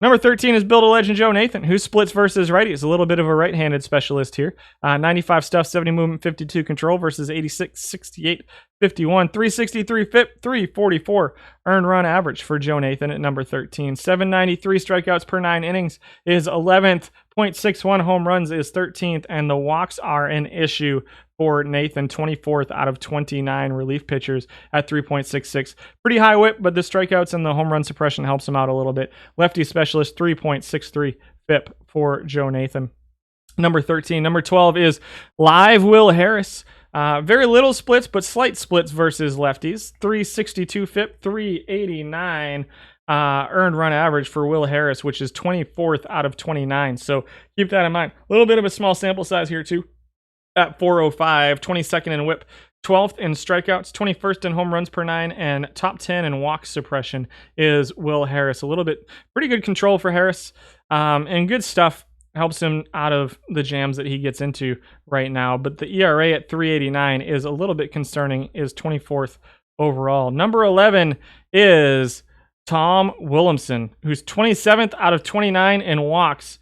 Number 13 is Build a Legend Joe Nathan, who splits versus righties. A little bit of a right-handed specialist here. 95 stuff, 70 movement, 52 control versus 86, 68, 51, 363 FIP, 344 earned run average for Joe Nathan at number 13. 793 strikeouts per 9 innings is 11th. 0.61 home runs is 13th, and the walks are an issue for Nathan, 24th out of 29 relief pitchers at 3.66. Pretty high whip, but the strikeouts and the home run suppression helps him out a little bit. Lefty specialist, 3.63 FIP for Joe Nathan. Number 13. Number 12 is Live Will Harris. Very little splits, but slight splits versus lefties. 362 FIP, 389 earned run average for Will Harris, which is 24th out of 29. So keep that in mind. A little bit of a small sample size here too. At 405, 22nd in whip, 12th in strikeouts, 21st in home runs per 9, and top 10 in walk suppression is Will Harris. A little bit, pretty good control for Harris, and good stuff. Helps him out of the jams that he gets into right now. But the ERA at 3.89 is a little bit concerning, is 24th overall. Number 11 is Tom Williamson, who's 27th out of 29 in walks,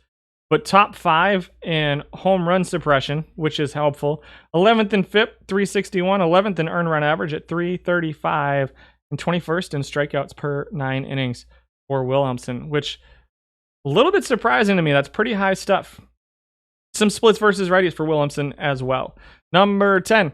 but top 5 in home run suppression, which is helpful. 11th in FIP, 361. 11th in earned run average at 335. And 21st in strikeouts per 9 innings for Williamson, which a little bit surprising to me. That's pretty high stuff. Some splits versus righties for Williamson as well. Number 10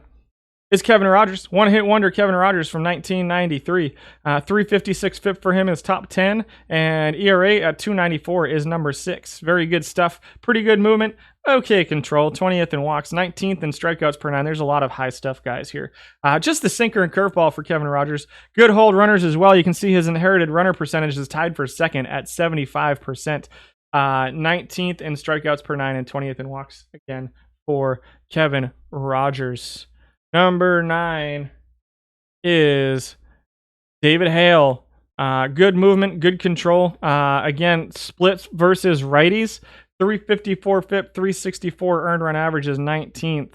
is Kevin Rogers. One-hit wonder Kevin Rogers from 1993. 356 FIP for him is top 10, and ERA at 294 is number 6. Very good stuff. Pretty good movement. Okay control. 20th in walks, 19th in strikeouts per 9. There's a lot of high stuff, guys, here. Just the sinker and curveball for Kevin Rogers. Good hold runners as well. You can see his inherited runner percentage is tied for second at 75%. 19th in strikeouts per 9 and 20th in walks, again, for Kevin Rogers. Number 9 is David Hale. Good movement, good control. Again, splits versus righties. 354 FIP, 364 earned run average is 19th.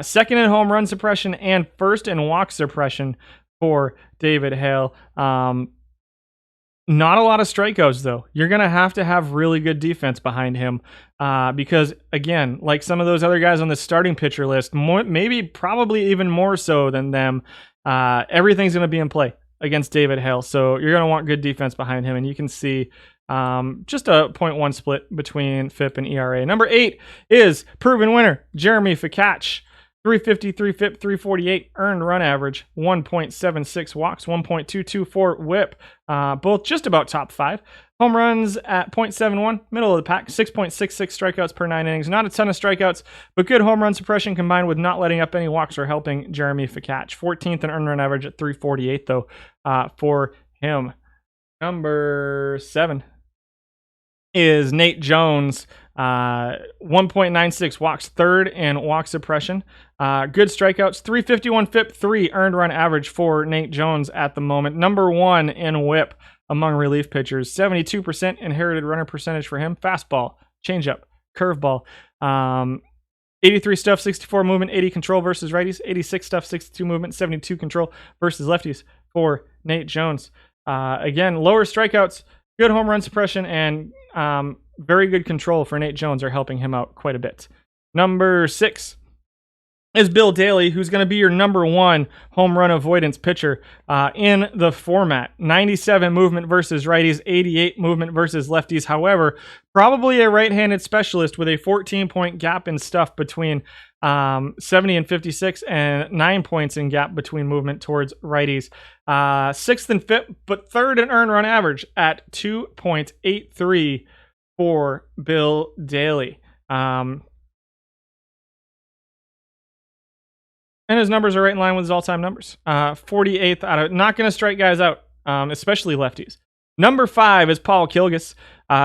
Second in home run suppression and first in walk suppression for David Hale. Not a lot of strikeouts, though. You're going to have really good defense behind him because, again, like some of those other guys on the starting pitcher list, probably even more so than them, everything's going to be in play against David Hale. So you're going to want good defense behind him, and you can see just a 0.1 split between FIP and ERA. Number 8 is proven winner, Jeremy Ficach. 353 FIP, 348 earned run average, 1.76 walks, 1.224 whip, both just about top 5. Home runs at 0.71, middle of the pack, 6.66 strikeouts per 9 innings. Not a ton of strikeouts, but good home run suppression combined with not letting up any walks are helping Jeremy Ficach. 14th in earned run average at 348, though, for him. Number 7 is Nate Jones. 1.96 walks, 3rd in walk suppression. Good strikeouts, 351 FIP, 3 earned run average for Nate Jones at the moment. Number 1 in whip among relief pitchers. 72% inherited runner percentage for him. Fastball, changeup, curveball. 83 stuff, 64 movement, 80 control versus righties. 86 stuff, 62 movement, 72 control versus lefties for Nate Jones. Again, lower strikeouts, good home run suppression, and very good control for Nate Jones are helping him out quite a bit. Number 6 is Bill Daly, who's going to be your number one home run avoidance pitcher in the format. 97 movement versus righties, 88 movement versus lefties. However, probably a right-handed specialist with a 14-point gap in stuff between 70 and 56 and 9 points in gap between movement towards righties. Sixth and fifth, but third in earned run average at 2.83 for Bill Daly. And his numbers are right in line with his all-time numbers. 48th out of, not going to strike guys out, especially lefties. Number 5 is Paul Kilgus.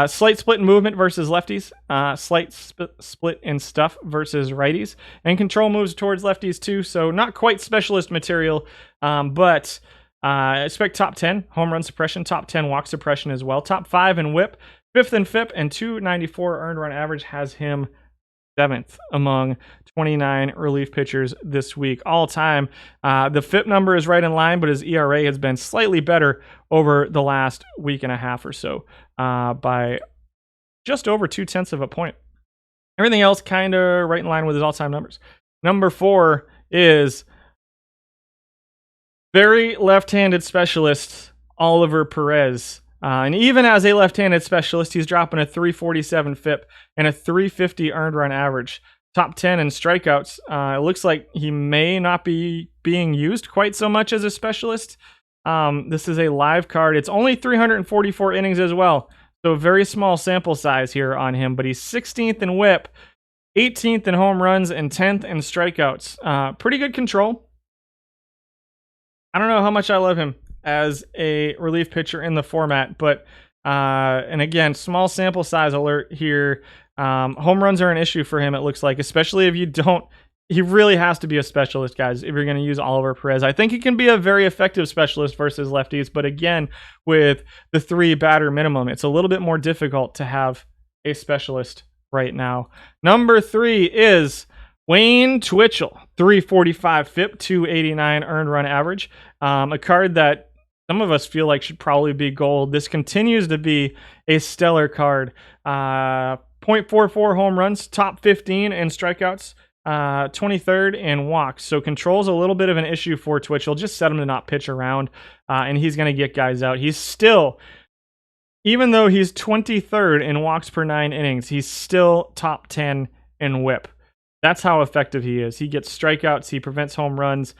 Slight split in movement versus lefties. Slight split in stuff versus righties. And control moves towards lefties too, so not quite specialist material, but I expect top 10 home run suppression, top 10 walk suppression as well. Top 5 in whip, 5th in FIP, and 294 earned run average has him 7th among 29 relief pitchers this week. All time, the FIP number is right in line, but his ERA has been slightly better over the last week and a half or so by just over 0.2 of a point. Everything else kind of right in line with his all-time numbers. Number 4 is very left-handed specialist Oliver Perez. And even as a left-handed specialist, he's dropping a 347 FIP and a 350 earned run average. Top 10 in strikeouts. It looks like he may not be being used quite so much as a specialist. This is a live card. It's only 344 innings as well. So a very small sample size here on him. But he's 16th in whip, 18th in home runs, and 10th in strikeouts. Pretty good control. I don't know how much I love him as a relief pitcher in the format, but and again, small sample size alert here. Home runs are an issue for him, it looks like, especially if you don't. He really has to be a specialist, guys, if you're going to use Oliver Perez. I think he can be a very effective specialist versus lefties, but again, with the 3 batter minimum, it's a little bit more difficult to have a specialist right now. Number 3 is Wayne Twitchell, 345 FIP, 289 earned run average. A card that some of us feel like should probably be gold. This continues to be a stellar card. 0.44 home runs, top 15 in strikeouts, 23rd in walks. So control's a little bit of an issue for Twitchell. Just set him to not pitch around, and he's going to get guys out. He's still, even though he's 23rd in walks per 9 innings, he's still top 10 in whip. That's how effective he is. He gets strikeouts. He prevents home runs.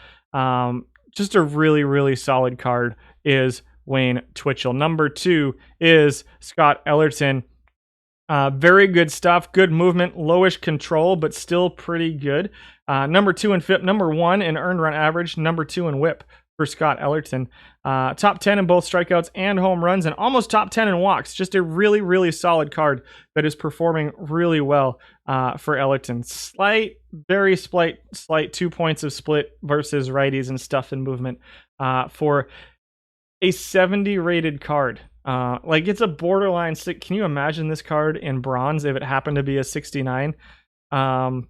Just a really, really solid card is Wayne Twitchell. Number 2 is Scott Ellerton. Very good stuff. Good movement. Lowish control, but still pretty good. Number 2 in FIP. Number 1 in earned run average. Number 2 in whip for Scott Ellerton. Top 10 in both strikeouts and home runs, and almost top 10 in walks. Just a really, really solid card that is performing really well for Ellerton. Very slight 2 points of split versus righties and stuff in movement for a 70 rated card. Like, it's a borderline stick. Can you imagine this card in bronze if it happened to be a 69? Sinker,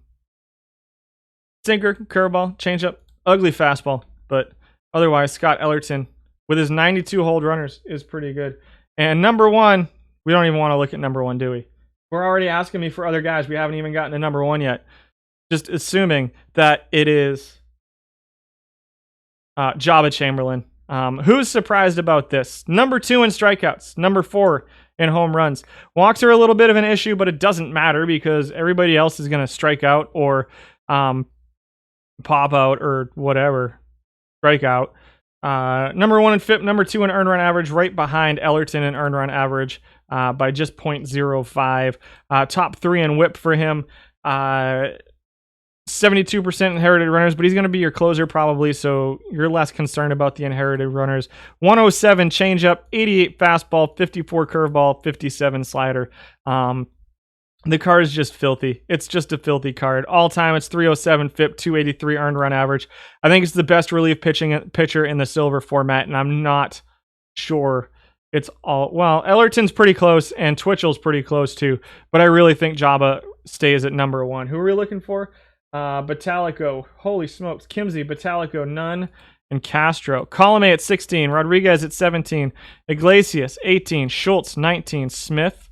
curveball, changeup, ugly fastball, but otherwise, Scott Ellerton with his 92 hold runners is pretty good. And number 1, we don't even want to look at number 1, do we? We're already asking me for other guys. We haven't even gotten to number 1 yet. Just assuming that it is Jabba Chamberlain. Who's surprised about this? Number 2 in strikeouts. Number 4 in home runs. Walks are a little bit of an issue, but it doesn't matter because everybody else is going to strike out or pop out or whatever. Strike out. Number 1 in FIP, number 2 in earned run average, right behind Ellerton in earned run average by just 0.05. Top 3 in whip for him. 72% inherited runners, but he's going to be your closer probably, so you're less concerned about the inherited runners. 107 changeup, 88 fastball, 54 curveball, 57 slider. The card is just filthy. It's just a filthy card. All time, it's 307 FIP, 283 earned run average. I think it's the best relief pitcher in the silver format, and I'm not sure it's all. Well, Ellerton's pretty close, and Twitchell's pretty close too, but I really think Jabba stays at number 1. Who are we looking for? Batalico, holy smokes, Kimsey, Batalico, Nunn, and Castro. Colome at 16, Rodriguez at 17, Iglesias 18, Schultz 19, Smith,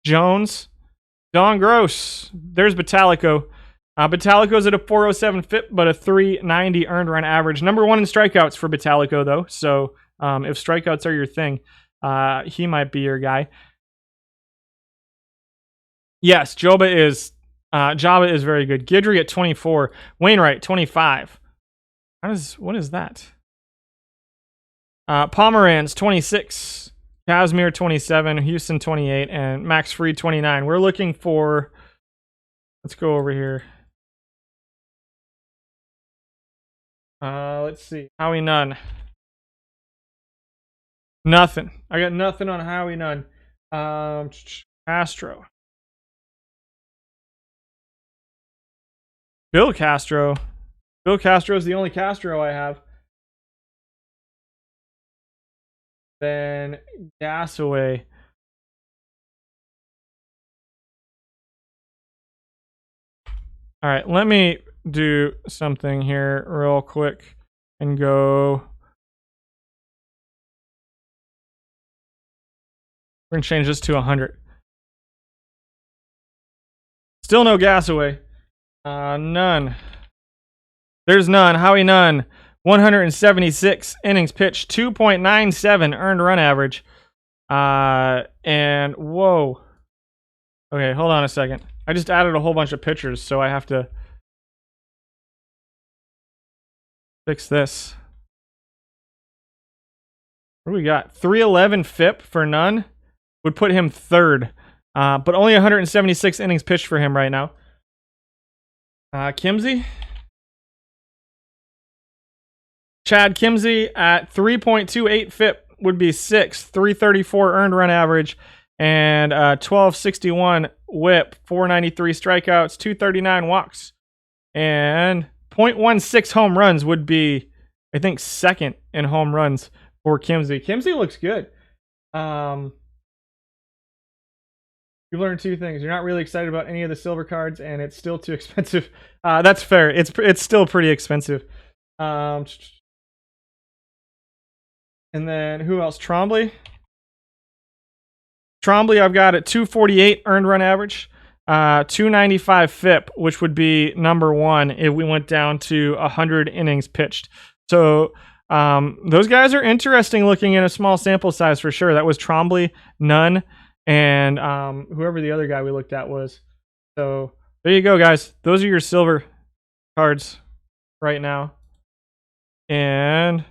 Jones, Don Gross. There's Batalico. Batalico's at a 407 FIP, but a 390 earned run average. Number 1 in strikeouts for Batalico, though. So if strikeouts are your thing, he might be your guy. Yes, Jabba is very good. Guidry at 24. Wainwright, 25. What is that? Pomeranz, 26. Casimir, 27. Houston, 28. And Max Fried, 29. We're looking for... Let's go over here. Let's see. Howie Nunn. Nothing. I got nothing on Howie Nunn. Castro. Bill Castro. Bill Castro is the only Castro I have. Then Gasaway. All right, let me do something here real quick and go. We're going to change this to 100. Still no Gasaway. None. There's none. Howie Nunn. 176 innings pitched. 2.97 earned run average. And whoa. Okay, hold on a second. I just added a whole bunch of pitchers, so I have to fix this. What do we got? 311 FIP for Nunn would put him third, but only 176 innings pitched for him right now. Kimsey. Chad Kimsey at 3.28 FIP would be 6th, 334 earned run average, and 1261 whip, 493 strikeouts, 239 walks, and 0.16 home runs would be, I think, 2nd in home runs for Kimsey. Kimsey looks good. You learned 2 things. You're not really excited about any of the silver cards, and it's still too expensive. That's fair. It's still pretty expensive. And then who else? Trombley. Trombley I've got at 248 earned run average, 295 FIP, which would be number 1 if we went down to 100 innings pitched. So those guys are interesting looking in a small sample size for sure. That was Trombley, Nunn, and whoever the other guy we looked at was. So there you go, guys. Those are your silver cards right now. And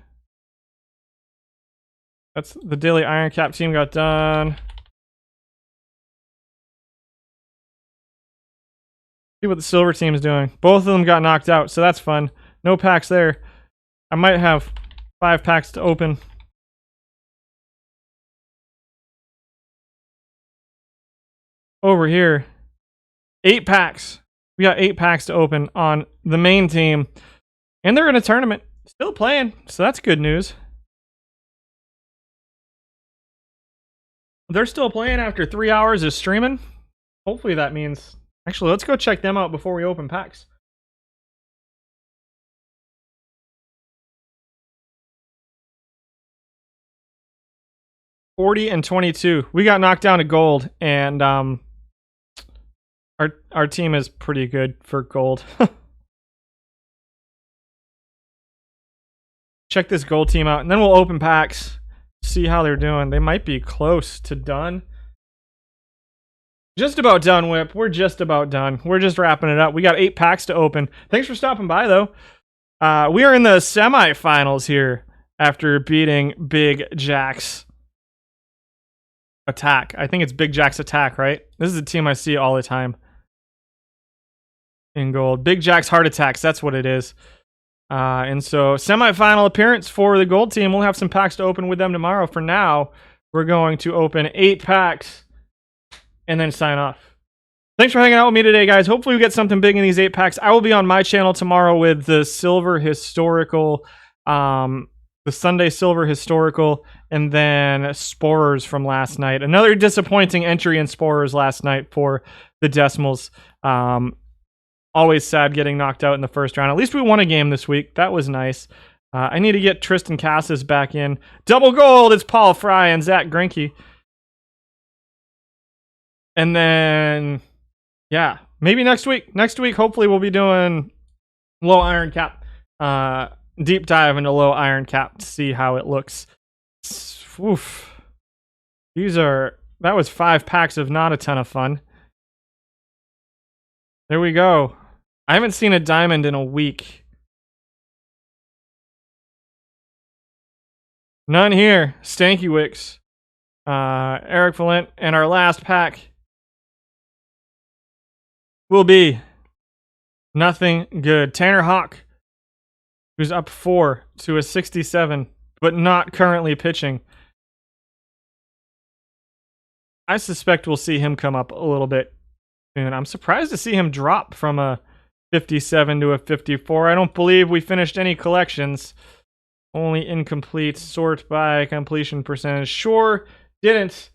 that's the daily Iron Cap team got done. See what the silver team is doing. Both of them got knocked out, so that's fun. No packs there. I might have 5 packs to open. Over here, 8 packs. We got 8 packs to open on the main team. And they're in a tournament. Still playing, so that's good news. They're still playing after 3 hours of streaming. Hopefully that means... Actually, let's go check them out before we open packs. $40 and $22. We got knocked down to gold, and our team is pretty good for gold. Check this gold team out, and then we'll open packs. See how they're doing. They might be close to done. Just about done, Whip. We're just about done. We're just wrapping it up. We got 8 packs to open. Thanks for stopping by, though. We are in the semifinals here after beating Big Jack's Attack. I think it's Big Jack's Attack, right? This is a team I see all the time in gold. Big Jack's Heart Attacks. That's what it is. And so, semifinal appearance for the gold team. We'll have some packs to open with them tomorrow. For now, we're going to open 8 packs and then sign off. Thanks for hanging out with me today, guys. Hopefully we get something big in these 8 packs. I will be on my channel tomorrow with the Silver Historical, the Sunday Silver Historical, and then Sporers from last night. Another disappointing entry in Sporers last night for the Decimals. Always sad getting knocked out in the first round. At least we won a game this week. That was nice. I need to get Tristan Casas back in. Double gold! It's Paul Fry and Zach Greinke. And then, yeah, maybe next week. Next week, hopefully, we'll be doing low iron cap. Deep dive into low iron cap to see how it looks. Oof. That was 5 packs of not a ton of fun. There we go. I haven't seen a diamond in a week. None here. Stanky Wicks. Eric Valent. And our last pack will be nothing good. Tanner Hawk, who's up 4 to a 67, but not currently pitching. I suspect we'll see him come up a little bit soon. I'm surprised to see him drop from a 57 to a 54. I don't believe we finished any collections. Only incomplete. Sort by completion percentage. Sure didn't.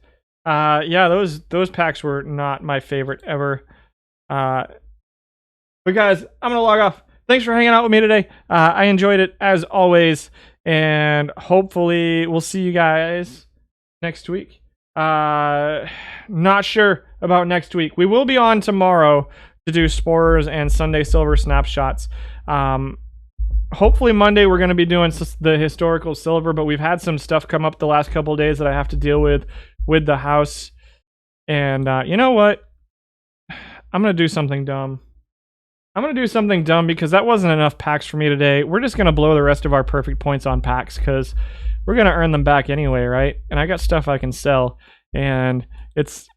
Yeah, those packs were not my favorite ever. But guys, I'm gonna log off. Thanks for hanging out with me today. I enjoyed it as always, and hopefully we'll see you guys next week. Not sure about next week. We will be on tomorrow to do Spores and Sunday Silver snapshots. Hopefully Monday we're going to be doing the historical silver, but we've had some stuff come up the last couple of days that I have to deal with the house. And you know what? I'm going to do something dumb. I'm going to do something dumb because that wasn't enough packs for me today. We're just going to blow the rest of our perfect points on packs because we're going to earn them back anyway, right? And I got stuff I can sell. And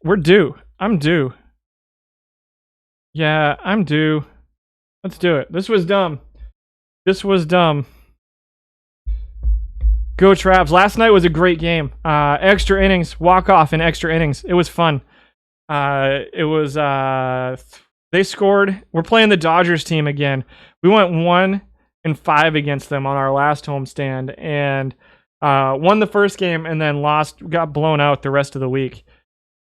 we're due. I'm due. Yeah, I'm due. Let's do it. This was dumb. This was dumb. Go Travs. Last night was a great game. Extra innings, walk off in extra innings. It was fun. They scored. We're playing the Dodgers team again. We went 1-5 against them on our last homestand and won the first game and then got blown out the rest of the week.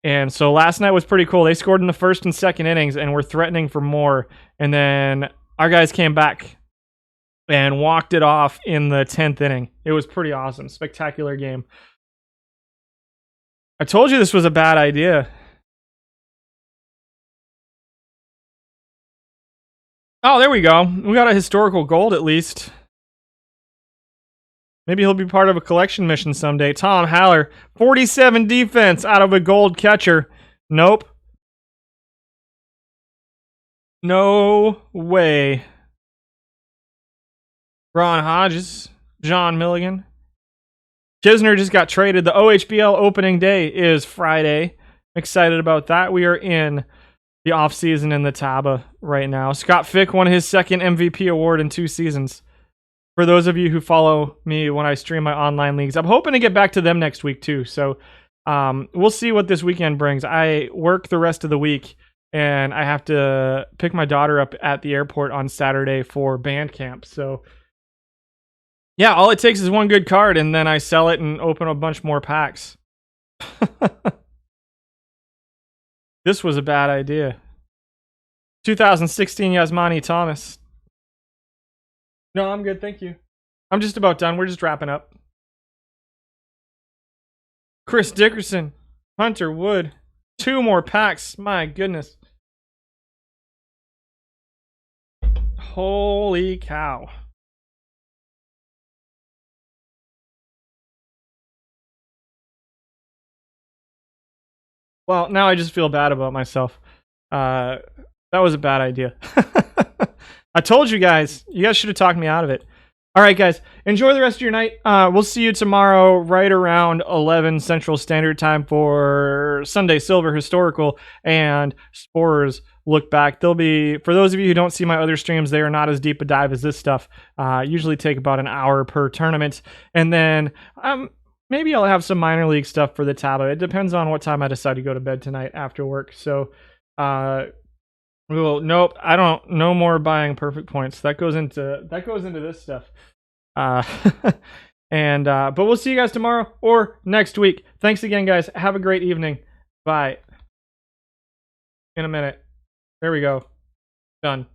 And so last night was pretty cool. They scored in the first and second innings and were threatening for more. And then our guys came back and walked it off in the 10th inning. It was pretty awesome. Spectacular game. I told you this was a bad idea. Oh, there we go. We got a historical gold at least. Maybe he'll be part of a collection mission someday. Tom Haller, 47 defense out of a gold catcher. Nope. No way. Ron Hodges, John Milligan. Kisner just got traded. The OHBL opening day is Friday. Excited about that. We are in the offseason in the Taba right now. Scott Fick won his second MVP award in 2 seasons. For those of you who follow me when I stream my online leagues, I'm hoping to get back to them next week too. So we'll see what this weekend brings. I work the rest of the week, and I have to pick my daughter up at the airport on Saturday for band camp. So yeah, all it takes is one good card, and then I sell it and open a bunch more packs. This was a bad idea. 2016 Yasmani Thomas. No, I'm good, thank you. I'm just about done. We're just wrapping up. Chris Dickerson, Hunter Wood. 2 more packs. My goodness. Holy cow. Well, now I just feel bad about myself. That was a bad idea. I told you guys. You guys should have talked me out of it. All right, guys. Enjoy the rest of your night. We'll see you tomorrow right around 11 Central Standard Time for Sunday Silver Historical and Spores Look Back. They'll be, for those of you who don't see my other streams, they are not as deep a dive as this stuff. Usually take about an hour per tournament. And then maybe I'll have some minor league stuff for the Taba. It depends on what time I decide to go to bed tonight after work. So, nope, I don't. No more buying perfect points. That goes into this stuff. But we'll see you guys tomorrow or next week. Thanks again, guys. Have a great evening. Bye. In a minute. There we go. Done.